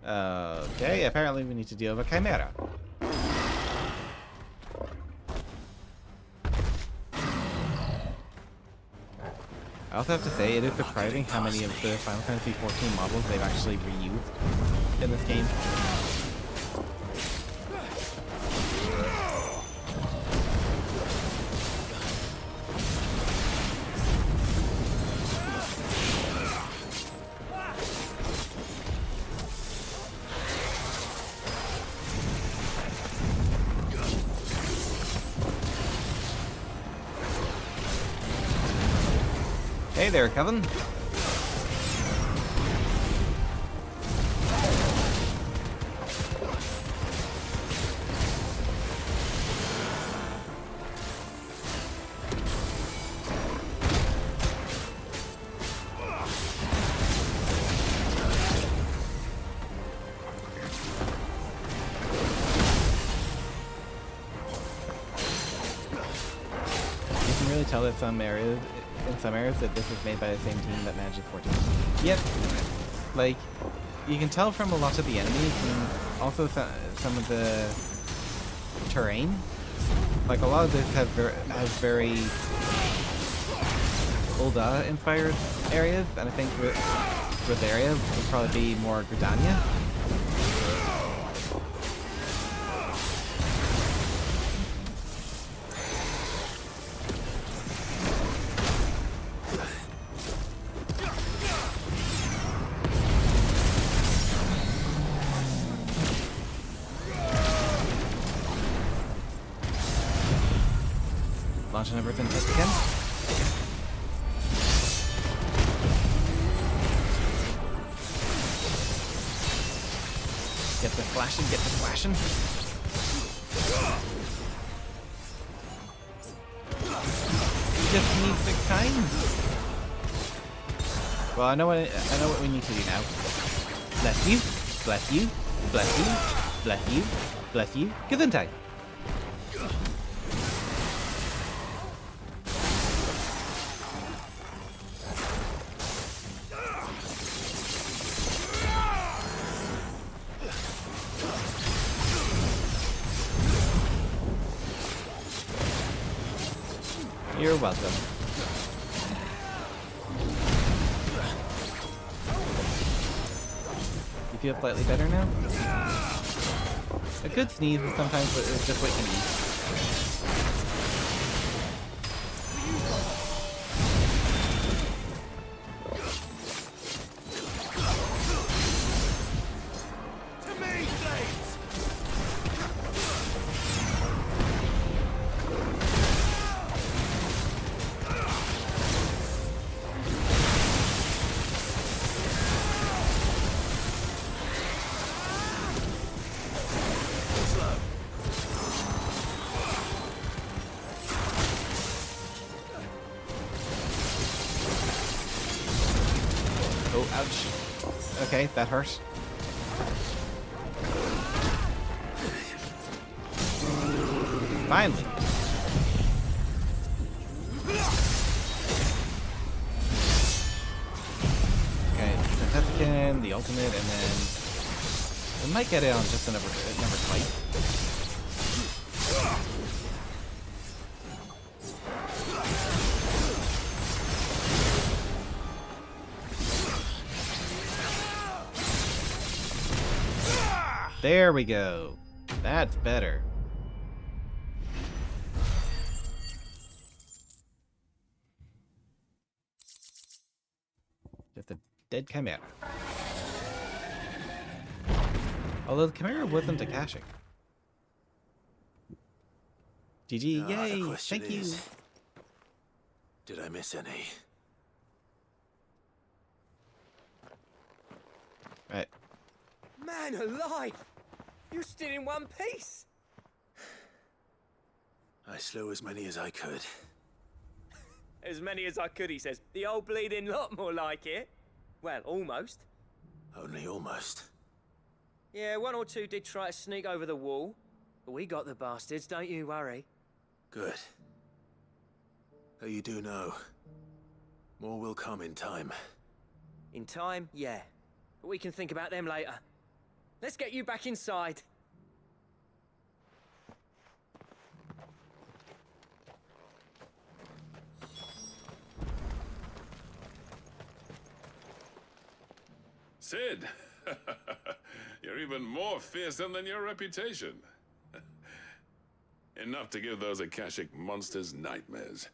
Okay, apparently we need to deal with a Chimera. I also have to say, it is surprising how many of the Final Fantasy XIV models they've actually reused in this game. Hey there, Kevin. really tell that in some areas that this was made by the same team that managed 14. Yep. Like, you can tell from a lot of the enemies and also some of the terrain. Like, a lot of this has very Ul'dah inspired areas, and I think with area would probably be more Gridania. Launching everything just again. Get the flashing, get the flashing. You just need 6 times. Well, I know what we need to do now. Bless you, bless you, bless you, bless you, bless you. Gesundheit. You're welcome. You feel slightly better now? A good sneeze is sometimes just what you need. Oh, ouch. Okay, that hurt. Finally. Okay, the Tethekin, the ultimate, and then we might get it on just another fight. There we go. That's better. Just a dead chimera. Although the chimera wasn't Akashic. GG, yay! Thank you! Did I miss any? Right. Man alive! You still in one piece! I slew as many as I could. As many as I could, he says. The old bleeding lot, more like it. Well, almost. Only almost. Yeah, 1 or 2 did try to sneak over the wall. But we got the bastards, don't you worry. Good. Though you do know, more will come in time. In time, yeah. But we can think about them later. Let's get you back inside. Sid! You're even more fearsome than your reputation. Enough to give those Akashic monsters nightmares.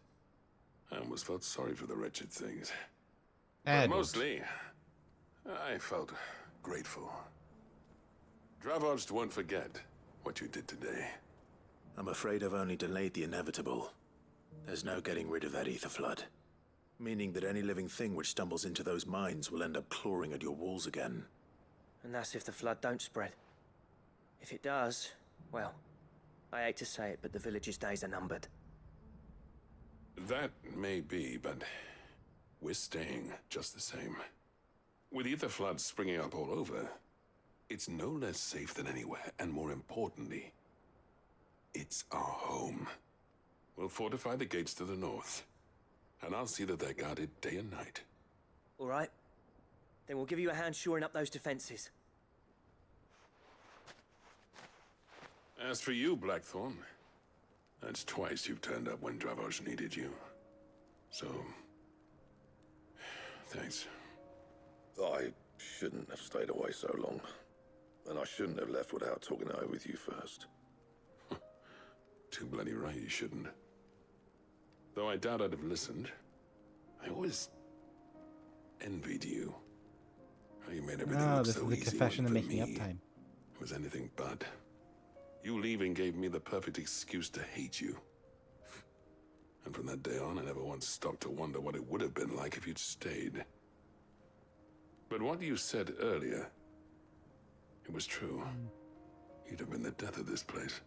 I almost felt sorry for the wretched things. But mostly, I felt grateful. Dravost won't forget what you did today. I'm afraid I've only delayed the inevitable. There's no getting rid of that ether flood. Meaning that any living thing which stumbles into those mines will end up clawing at your walls again. And that's if the flood don't spread. If it does, well, I hate to say it, but the village's days are numbered. That may be, but we're staying just the same. With ether floods springing up all over, it's no less safe than anywhere, and more importantly, it's our home. We'll fortify the gates to the north, and I'll see that they're guarded day and night. All right. Then we'll give you a hand shoring up those defenses. As for you, Blackthorn, that's twice you've turned up when Dravos needed you. So, thanks. I shouldn't have stayed away so long. And I shouldn't have left without talking it over with you first. Too bloody right you shouldn't. Though I doubt I'd have listened. I always envied you. How you made everything look this so is the easy confession when of for making up me, time. it was anything but. You leaving gave me the perfect excuse to hate you. And from that day on, I never once stopped to wonder what it would have been like if you'd stayed. But what you said earlier, it was true. You'd have been the death of this place.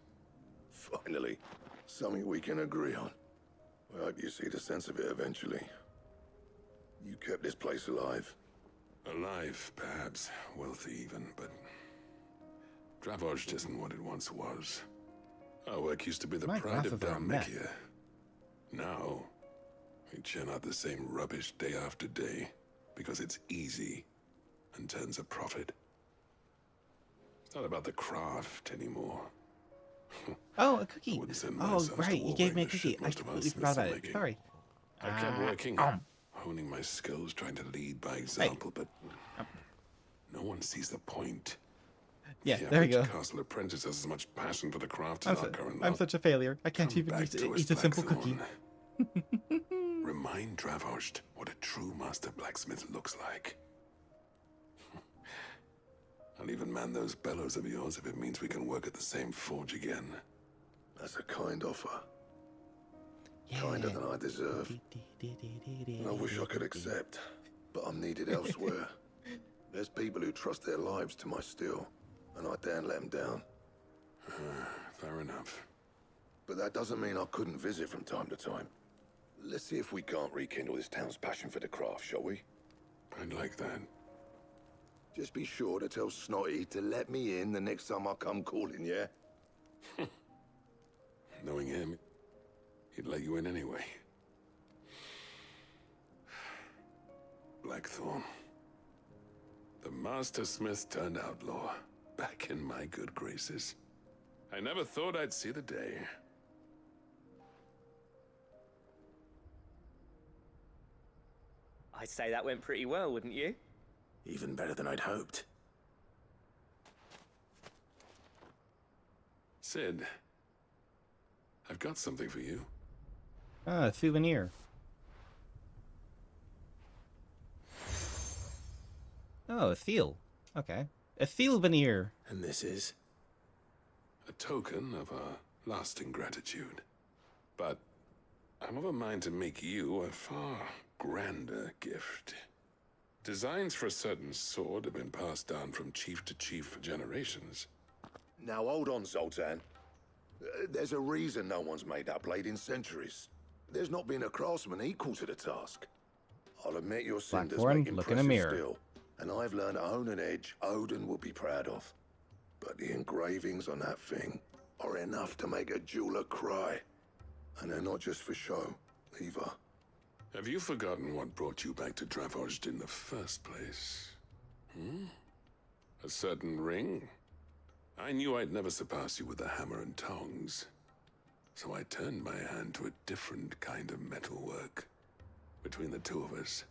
Finally, something we can agree on. I hope you see the sense of it eventually. You kept this place alive. Alive, perhaps. Wealthy even, but Dravos isn't what it once was. Our work used to be the My pride glasses of are a mess. Dalmatia. Now, we churn out the same rubbish day after day because it's easy and turns a profit. It's not about the craft anymore. Oh, a cookie. Wouldn't send my Oh, sons to right. You war gave me a bring the cookie. shit I most of our completely smiths forgot are about it. making. Sorry. I kept working, um. honing my skills, trying to lead by example, but no one sees the point. Yeah, The there we average go. castle apprentice has as much passion for the craft as our current I'm lot. such a failure. I can't Come even back eat, to us, eat a simple Blackthorn. cookie. Remind Dravos what a true master blacksmith looks like. I'll even man those bellows of yours if it means we can work at the same forge again. That's a kind offer. Kinder than I deserve. And I wish I could accept, but I'm needed elsewhere. There's people who trust their lives to my steel, and I daren't let them down. Fair enough. But that doesn't mean I couldn't visit from time to time. Let's see if we can't rekindle this town's passion for the craft, shall we? I'd like that. Just be sure to tell Snotty to let me in the next time I come calling, yeah? Knowing him, he'd let you in anyway. Blackthorn. The Master Smith turned outlaw, back in my good graces. I never thought I'd see the day. I'd say that went pretty well, wouldn't you? Even better than I'd hoped. Sid, I've got something for you. Ah, a souvenir. Oh, a seal. Okay. A seal veneer. And this is? A token of our lasting gratitude. But I'm of a mind to make you a far grander gift. Designs for a certain sword have been passed down from chief to chief for generations. Now hold on, Zoltan. There's a reason no one's made that blade in centuries. There's not been a craftsman equal to the task. I'll admit your cinders Blackthorn, make look in a impressive mirror. steel, and I've learned to own an edge Odin will be proud of. But the engravings on that thing are enough to make a jeweler cry. And they're not just for show, either. Have you forgotten what brought you back to Dravos in the first place? A certain ring? I knew I'd never surpass you with the hammer and tongs. So I turned my hand to a different kind of metalwork. Between the two of us,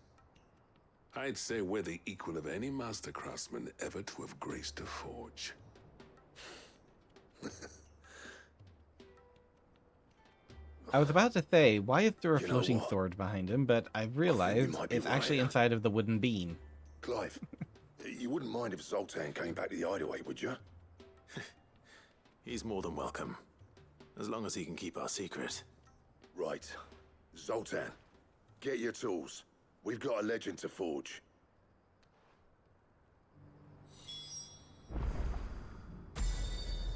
I'd say we're the equal of any master craftsman ever to have graced a forge. I was about to say, why is there a You know floating what? sword behind him? But I've realized might be it's actually right. inside of the wooden beam. Clive, you wouldn't mind if Zoltan came back to the hideaway, would you? He's more than welcome. As long as he can keep our secret. Right. Zoltan, get your tools. We've got a legend to forge.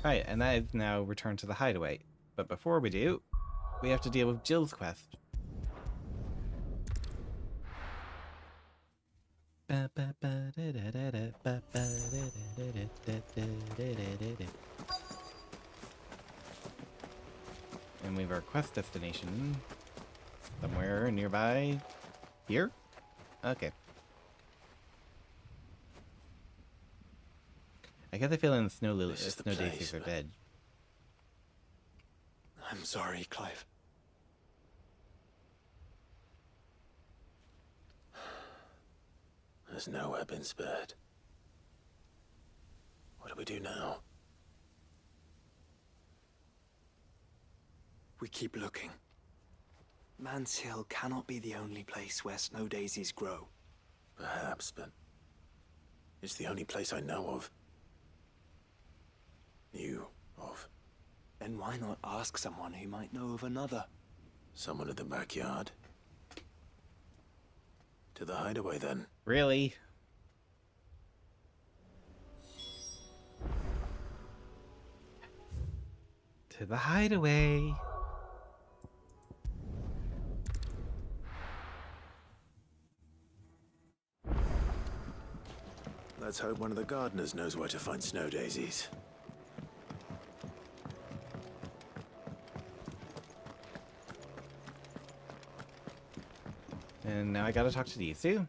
Right, and that is now returned to the hideaway. But before we do, we have to deal with Jill's quest. And we have our quest destination somewhere nearby. Here? Okay. I get the feeling snow daisies are dead. I'm sorry, Clive. There's nowhere been spared. What do we do now? We keep looking. Man's Hill cannot be the only place where snow daisies grow. Perhaps, but it's the only place I know of. Knew of. Then why not ask someone who might know of another? Someone in the backyard. To the hideaway, then. Really? To the hideaway. Let's hope one of the gardeners knows where to find snow daisies. And now I gotta talk to these two.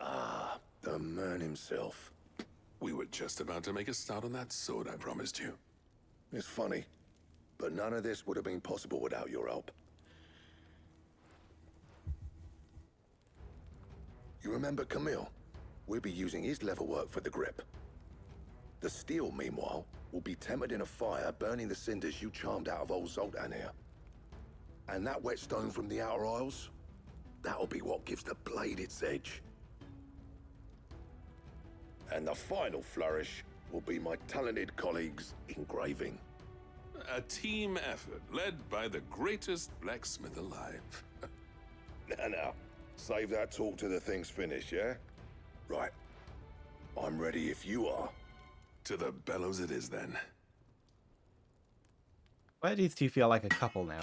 Ah, the man himself. We were just about to make a start on that sword I promised you. It's funny, but none of this would have been possible without your help. You remember Camille? We'll be using his leatherwork for the grip. The steel, meanwhile, will be tempered in a fire, burning the cinders you charmed out of old Zoltan here. And that whetstone from the Outer Isles, that'll be what gives the blade its edge. And the final flourish will be my talented colleagues' engraving. A team effort led by the greatest blacksmith alive. Now, save that talk till the thing's finished, yeah? Right. I'm ready if you are. To the bellows it is, then. Why do these two feel like a couple now?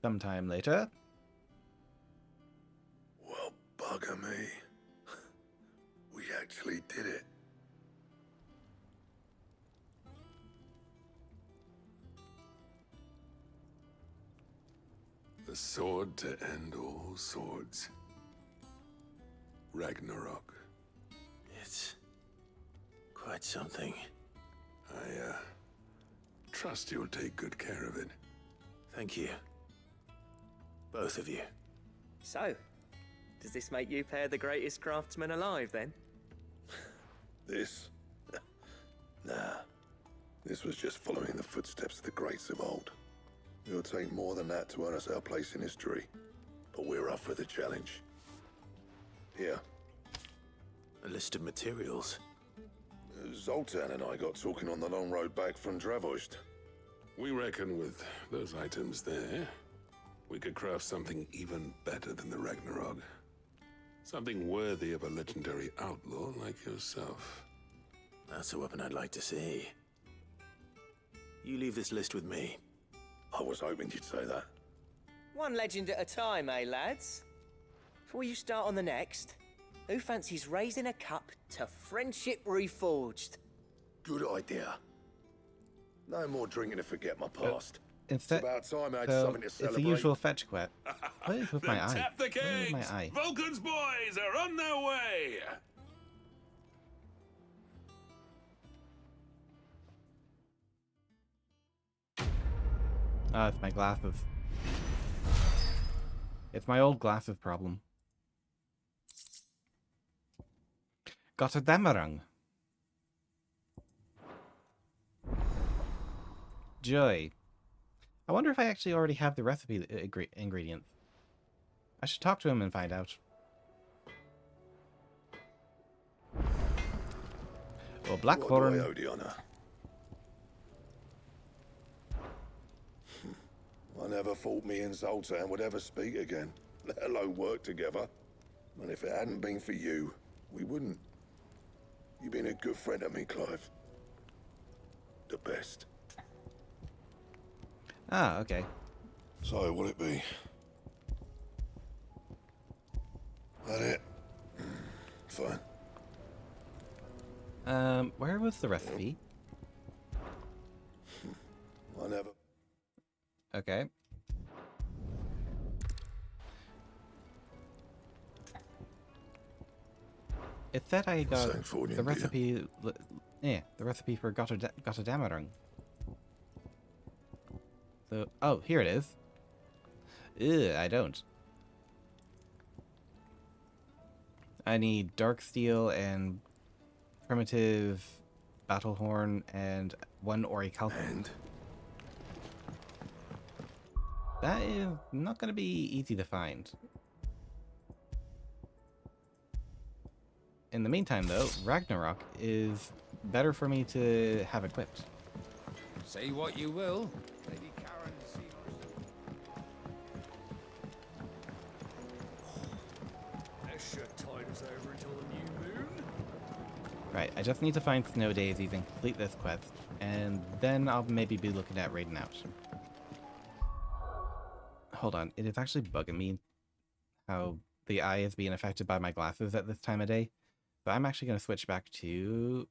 Sometime later. Well, bugger me. We actually did it. The sword to end all swords. Ragnarok. It's quite something. I, trust you'll take good care of it. Thank you. Both of you. So, does this make you pair the greatest craftsmen alive, then? This? Nah. This was just following the footsteps of the greats of old. It'll take more than that to earn us our place in history. But we're up for the challenge. Here. A list of materials. Zoltan and I got talking on the long road back from Dravost. We reckon with those items there, we could craft something even better than the Ragnarok. Something worthy of a legendary outlaw like yourself. That's a weapon I'd like to see. You leave this list with me. I was hoping you'd say that. One legend at a time, eh, lads? Before you start on the next, who fancies raising a cup to friendship reforged? Good idea. No more drinking to forget my past. Instead, it's about time I had so something to it's celebrate. the usual fetch quest. What is with my eye? Tap the What is with kegs! my eye? Vulcan's boys are on their way! Oh, it's my glasses. It's my old glasses problem. Gotterdammerung. Joy. I wonder if I actually already have the recipe ingredients. I should talk to him and find out. Well, Blackthorn. What do I owe the honor? I never thought me and Zoltan would ever speak again, let alone work together. And if it hadn't been for you, we wouldn't. You've been a good friend to me, Clive. The best. Ah, okay. So, what'll it be? That it? Fine. Where was the recipe? Whatever. Okay. It said I got the recipe. Yeah, the recipe for Gotterdammerung. So, oh, here it is. Ugh, I don't. I need dark steel and primitive battle horn and 1 orichalcum. That is not going to be easy to find. In the meantime, though, Ragnarok is better for me to have equipped. Say what you will, Lady Karen seems... That should tide us over until the new moon. Right, I just need to find snow daisies and complete this quest, and then I'll maybe be looking at raiding out. Hold on, it is actually bugging me how the eye is being affected by my glasses at this time of day. So I'm actually going to switch back to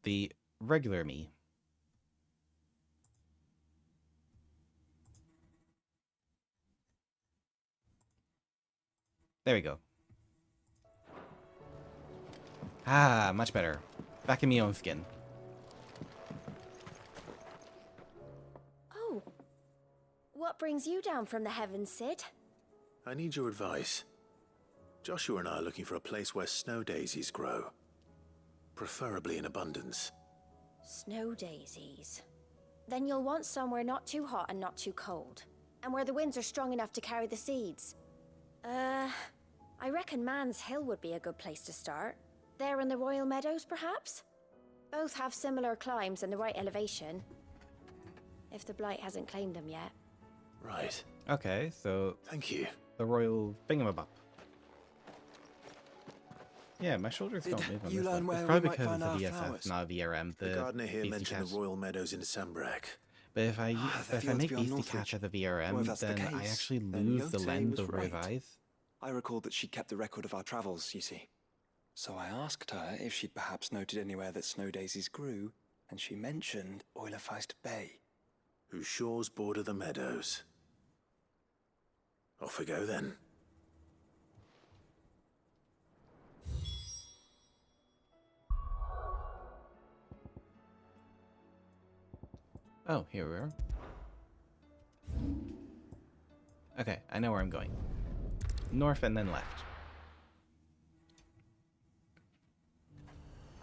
the regular me. There we go. Ah, much better. Back in my own skin. Oh. What brings you down from the heavens, Sid? I need your advice. Joshua and I are looking for a place where snow daisies grow. Preferably in abundance. Snow daisies. Then you'll want somewhere not too hot and not too cold. And where the winds are strong enough to carry the seeds. I reckon Man's Hill would be a good place to start. There in the Royal Meadows, perhaps? Both have similar climbs and the right elevation. If the Blight hasn't claimed them yet. Right. Okay, so... Thank you. The Royal Thingamabop. Yeah, my shoulders Did don't move on you this learn one. It's where probably we might because find it's our a flowers? VSS, not a VRM. The gardener here Beastie mentioned Cat. the Royal Meadows in Sembrak. But if I the if I fields make beyond Beastie Cat Northridge. as a Well, if VRM, that's the then I case, actually then lose the Yote lens was over his right. eyes. I recalled that she kept the record of our travels, you see. So I asked her if she'd perhaps noted anywhere that snow daisies grew, and she mentioned Oilerfeist Bay. Whose shores border the meadows. Off we go then. Oh, here we are. Okay, I know where I'm going. North and then left.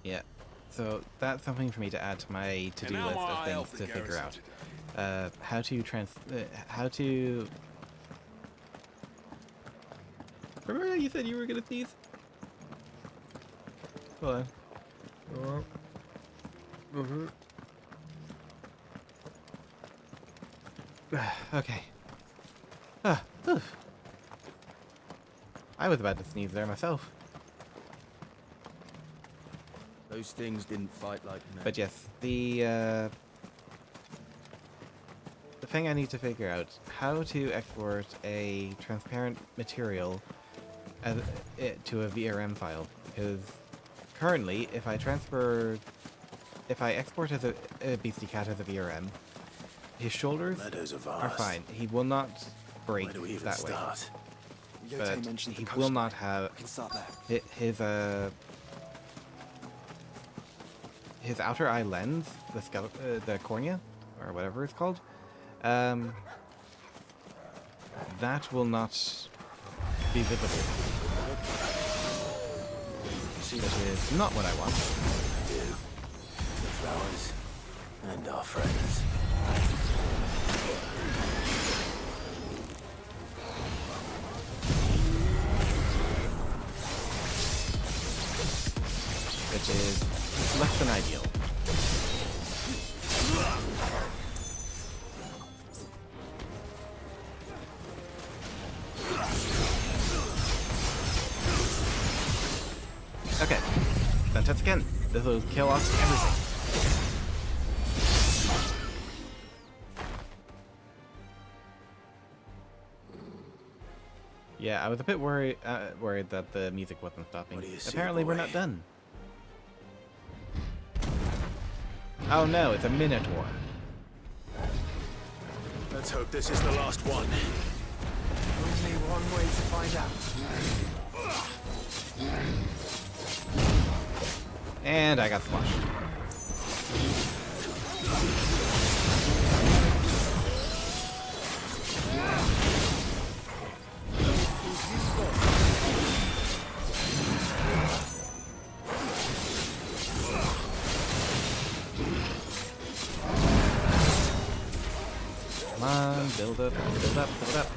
Yeah, so that's something for me to add to my to-do list of things to figure out. How to... Remember how you said you were gonna sneeze? Hold on. Okay. I was about to sneeze there myself. Those things didn't fight like men. But yes, the thing I need to figure out, how to export a transparent material as to a VRM file, because currently, if I export as a Beastie Cat as a VRM, his shoulders are fine. He will not break Where do we even that way. start? But mentioned he the will coast. not have Can start there. his outer eye lens, the cornea, or whatever it's called, that will not be visible. Which is not what I want. The flowers and our friends. Which is less than ideal. Okay, then touch again. This will kill off everything. Yeah, I was a bit worried that the music wasn't stopping. What do you see, Apparently, we're boy? not done. Oh no, it's a Minotaur. Let's hope this is the last one. Only one way to find out. And I got squashed. Come on, build up, build up, build up.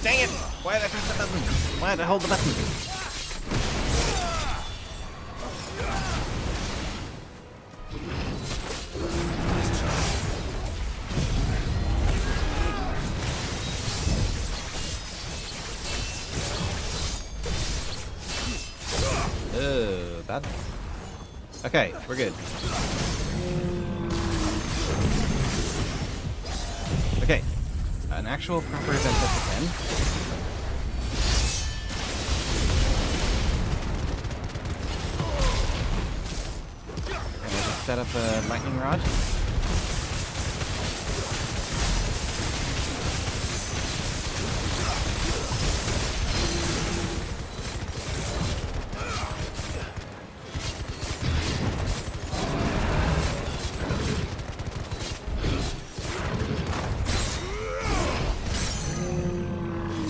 Dang it! Why did I press the button? Why did I hold the button? Oh, bad. Okay, we're good. Okay, an actual proper event at the 10. And we'll just set up a lightning rod.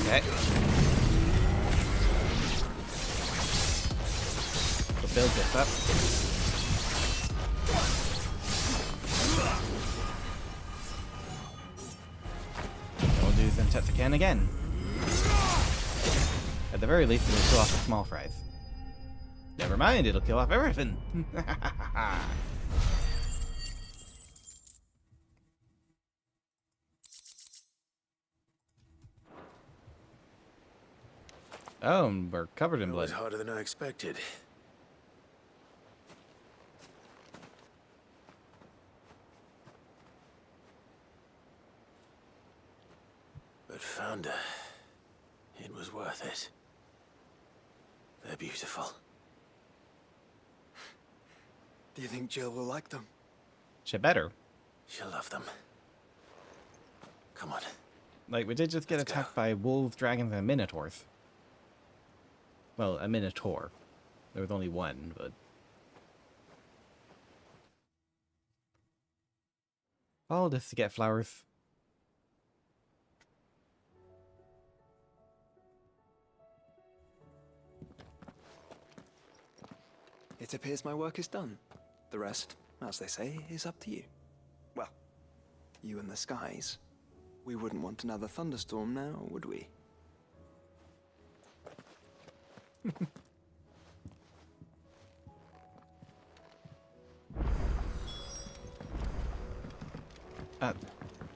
Okay. We'll build this up. And we'll do Zentetsuken again. At the very least, it'll kill off the small fries. Never mind, it'll kill off everything. Oh, and we're covered in It blood. was harder than I expected. But Founder, it was worth it. They're beautiful. Do you think Jill will like them? She better. She'll love them. Come on. Like, we did just get attacked by wolves, dragons, and minotaurs. Well, a minotaur. There was only one, but... all this to get flowers. It appears my work is done. The rest, as they say, is up to you. Well, you and the skies. We wouldn't want another thunderstorm now, would we?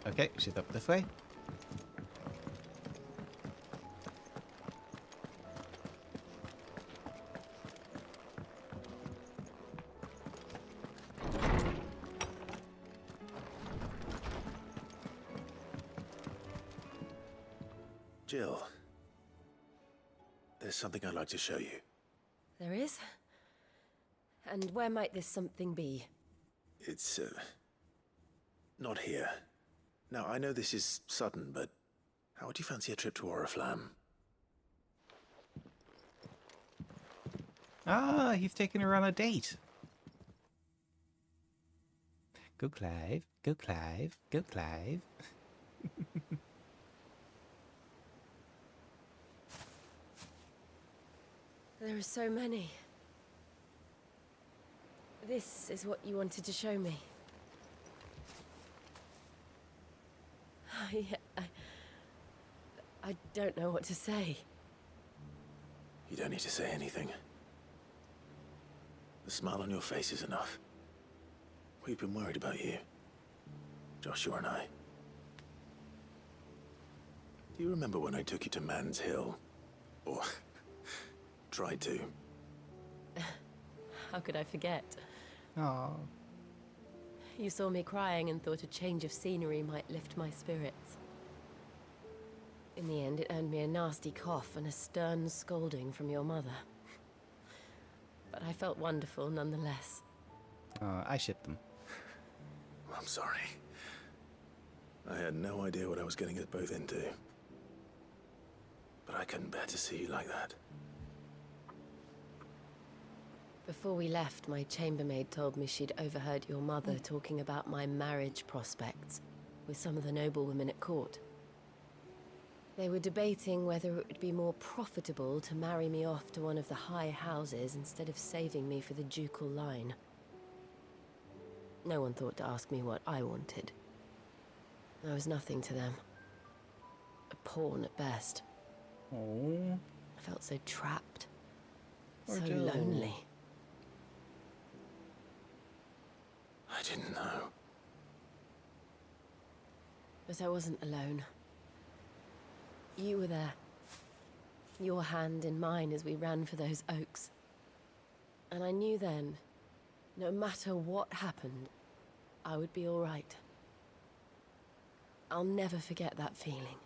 Okay, she's up this way. Jill, there's something I'd like to show you. There is? And where might this something be? It's, not here. Now, I know this is sudden, but how would you fancy a trip to Oriflamme? Ah, he's taking her on a date. Go Clive, go Clive, go Clive. There are so many. This is what you wanted to show me. I don't know what to say. You don't need to say anything. The smile on your face is enough. We've been worried about you. Joshua and I. Do you remember when I took you to Man's Hill? Or tried to? How could I forget? Aww. You saw me crying and thought a change of scenery might lift my spirits. In the end, it earned me a nasty cough and a stern scolding from your mother. But I felt wonderful nonetheless. I ship them. I'm sorry. I had no idea what I was getting us both into. But I couldn't bear to see you like that. Before we left, my chambermaid told me she'd overheard your mother talking about my marriage prospects with some of the noblewomen at court. They were debating whether it would be more profitable to marry me off to one of the high houses instead of saving me for the ducal line. No one thought to ask me what I wanted. I was nothing to them. A pawn at best. Oh. I felt so trapped. Poor So Joe. lonely. I didn't know. But I wasn't alone. You were there. Your hand in mine as we ran for those oaks. And I knew then, no matter what happened, I would be all right. I'll never forget that feeling.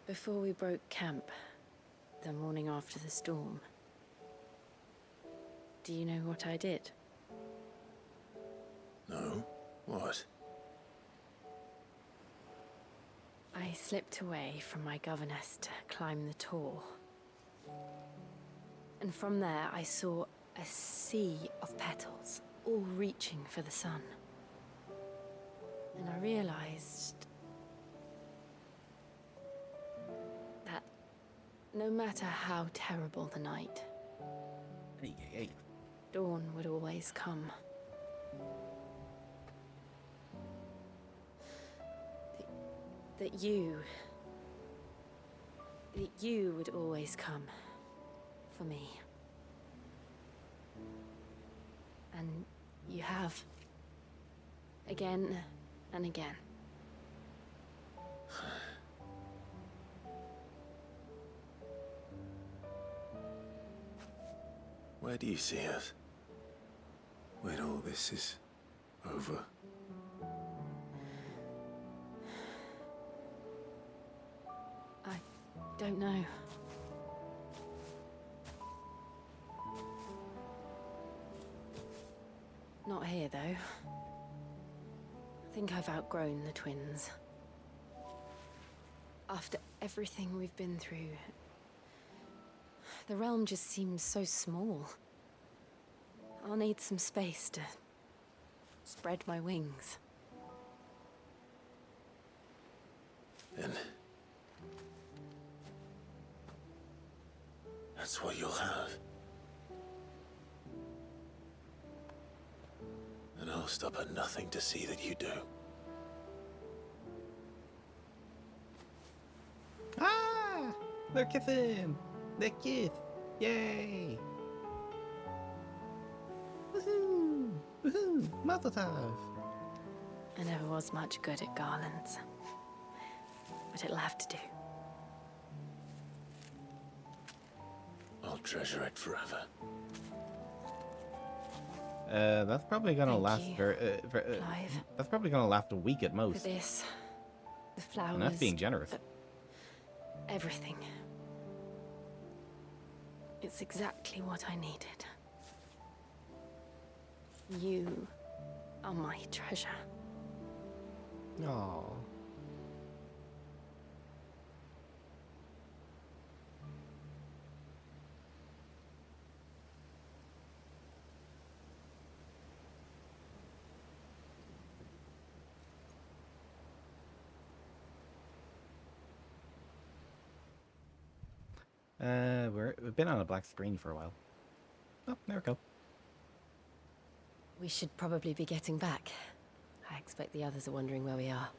Before we broke camp, the morning after the storm, do you know what I did? No? What? I slipped away from my governess to climb the tor. And from there I saw a sea of petals, all reaching for the sun. And I realized that no matter how terrible the night, dawn would always come. That you would always come for me. And you have. Again and again. Where do you see us? When all this is over? I don't know. Not here, though. I think I've outgrown the twins. After everything we've been through, the realm just seems so small. I'll need some space to spread my wings. And that's what you'll have. And I'll stop at nothing to see that you do. Ah! They're kissing! They kiss! Yay! Woohoo! Woohoo! Mazel tov! I never was much good at garlands. But it'll have to do. I'll treasure it forever. That's probably gonna Thank last you, Clive. That's probably gonna last a week at For most. this, the flowers... And that's being generous. Everything. It's exactly what I needed. You are my treasure. Aww. We've been on a black screen for a while. Oh, there we go. We should probably be getting back. I expect the others are wondering where we are.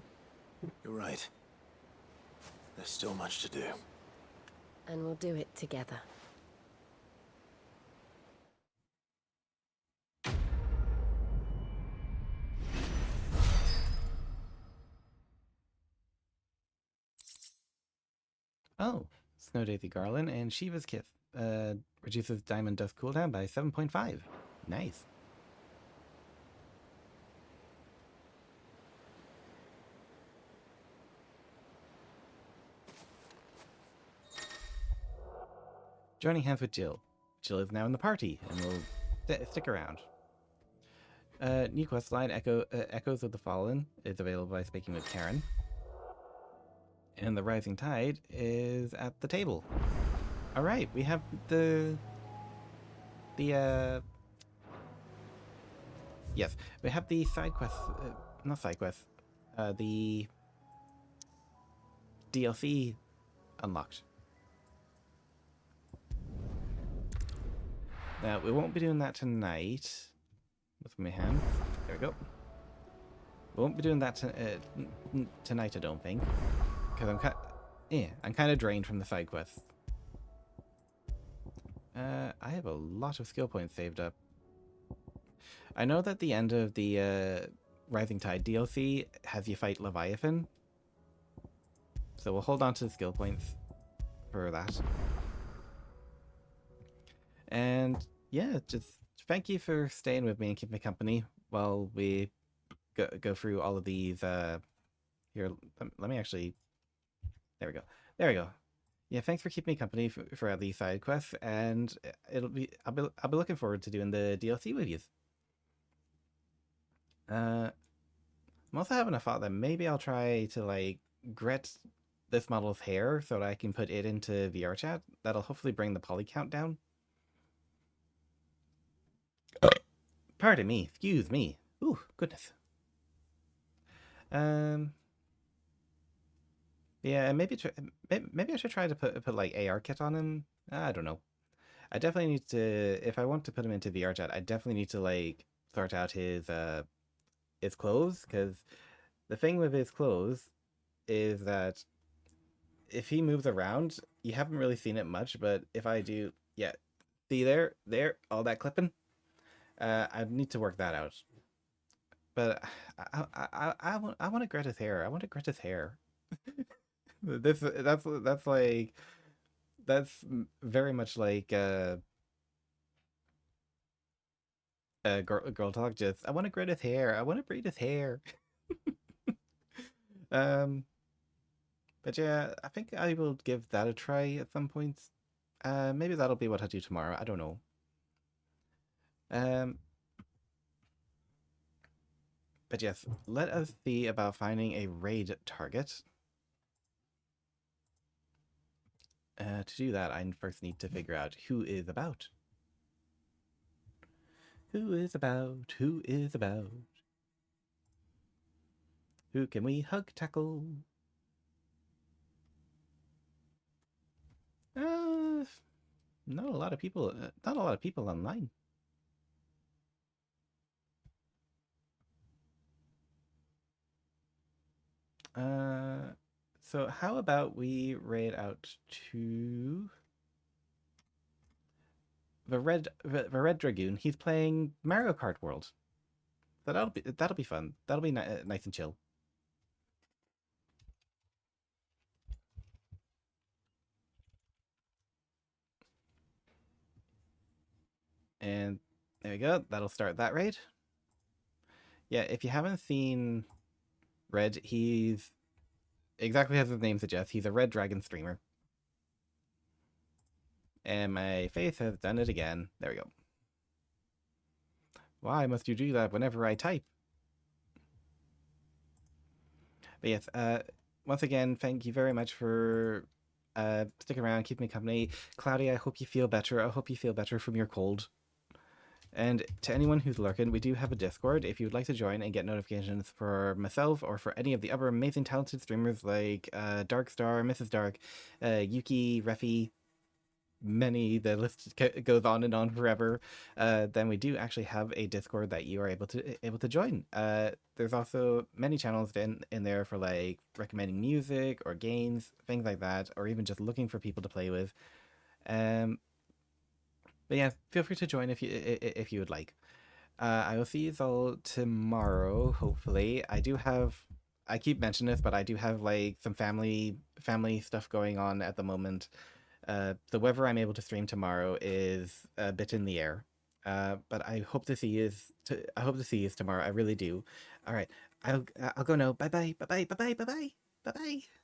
You're right. There's still much to do. And we'll do it together. Oh, Snow Daisy Garland and Shiva's Kiss. Reduces Diamond Dust cooldown by 7.5. Nice. Joining hands with Jill. Jill is now in the party and will stick around. New quest line Echoes of the Fallen is available by speaking with Karen. And the Rising Tide is at the table. All right, we have yes, we have the side quest, not side quest, the DLC unlocked. Now, we won't be doing that tonight. With my hand. There we go. We won't be doing that tonight, I don't think. Because I'm kind of drained from the side quests. I have a lot of skill points saved up. I know that the end of the Rising Tide DLC has you fight Leviathan. So we'll hold on to the skill points for that. And yeah, just thank you for staying with me and keeping me company while we go through all of these. Here, let me actually. There we go. There we go. Yeah, thanks for keeping me company for these side quests, and I'll be looking forward to doing the DLC with you. I'm also having a thought that maybe I'll try to like grit this model's hair so that I can put it into VR chat. That'll hopefully bring the poly count down. Pardon me, excuse me. Ooh, goodness. Yeah, maybe I should try to put like AR kit on him. I don't know. I definitely need to, if I want to put him into VR chat, I definitely need to like sort out his clothes, because the thing with his clothes is that if he moves around, you haven't really seen it much, but if I do, yeah, see there, all that clipping. I need to work that out. But I want to grit his hair. I want to grit his hair. That's like, that's very much like girl talk. Just I want to grit his hair. I want to braid his hair. But yeah, I think I will give that a try at some point. Maybe that'll be what I do tomorrow. I don't know. But yes, let us see about finding a raid target. To do that, I first need to figure out who is about. Who is about? Who is about? Who can we hug tackle? Not a lot of people. Not a lot of people online. So how about we raid out to the Red Dragoon. He's playing Mario Kart World. So that'll be fun. That'll be nice and chill. And there we go. That'll start that raid. Yeah, if you haven't seen Red, he's exactly as his name suggests. He's a Red Dragon streamer. And my face has done it again. There we go. Why must you do that whenever I type? But yes, once again, thank you very much for sticking around, keeping me company. Cloudy, I hope you feel better. I hope you feel better from your cold. And to anyone who's lurking, we do have a Discord. If you would like to join and get notifications for myself or for any of the other amazing talented streamers like Darkstar, Mrs. Dark, Yuki, Refi, many, the list goes on and on forever, then we do actually have a Discord that you are able to join. There's also many channels in there for like recommending music or games, things like that, or even just looking for people to play with. But yeah, feel free to join if you would like. I will see you all tomorrow, hopefully. I do have I keep mentioning this, but I do have like some family stuff going on at the moment. So whether I'm able to stream tomorrow is a bit in the air. But I hope to see you. I hope to see you tomorrow. I really do. All right, I'll go now. Bye bye. Bye bye. Bye bye. Bye bye. Bye bye.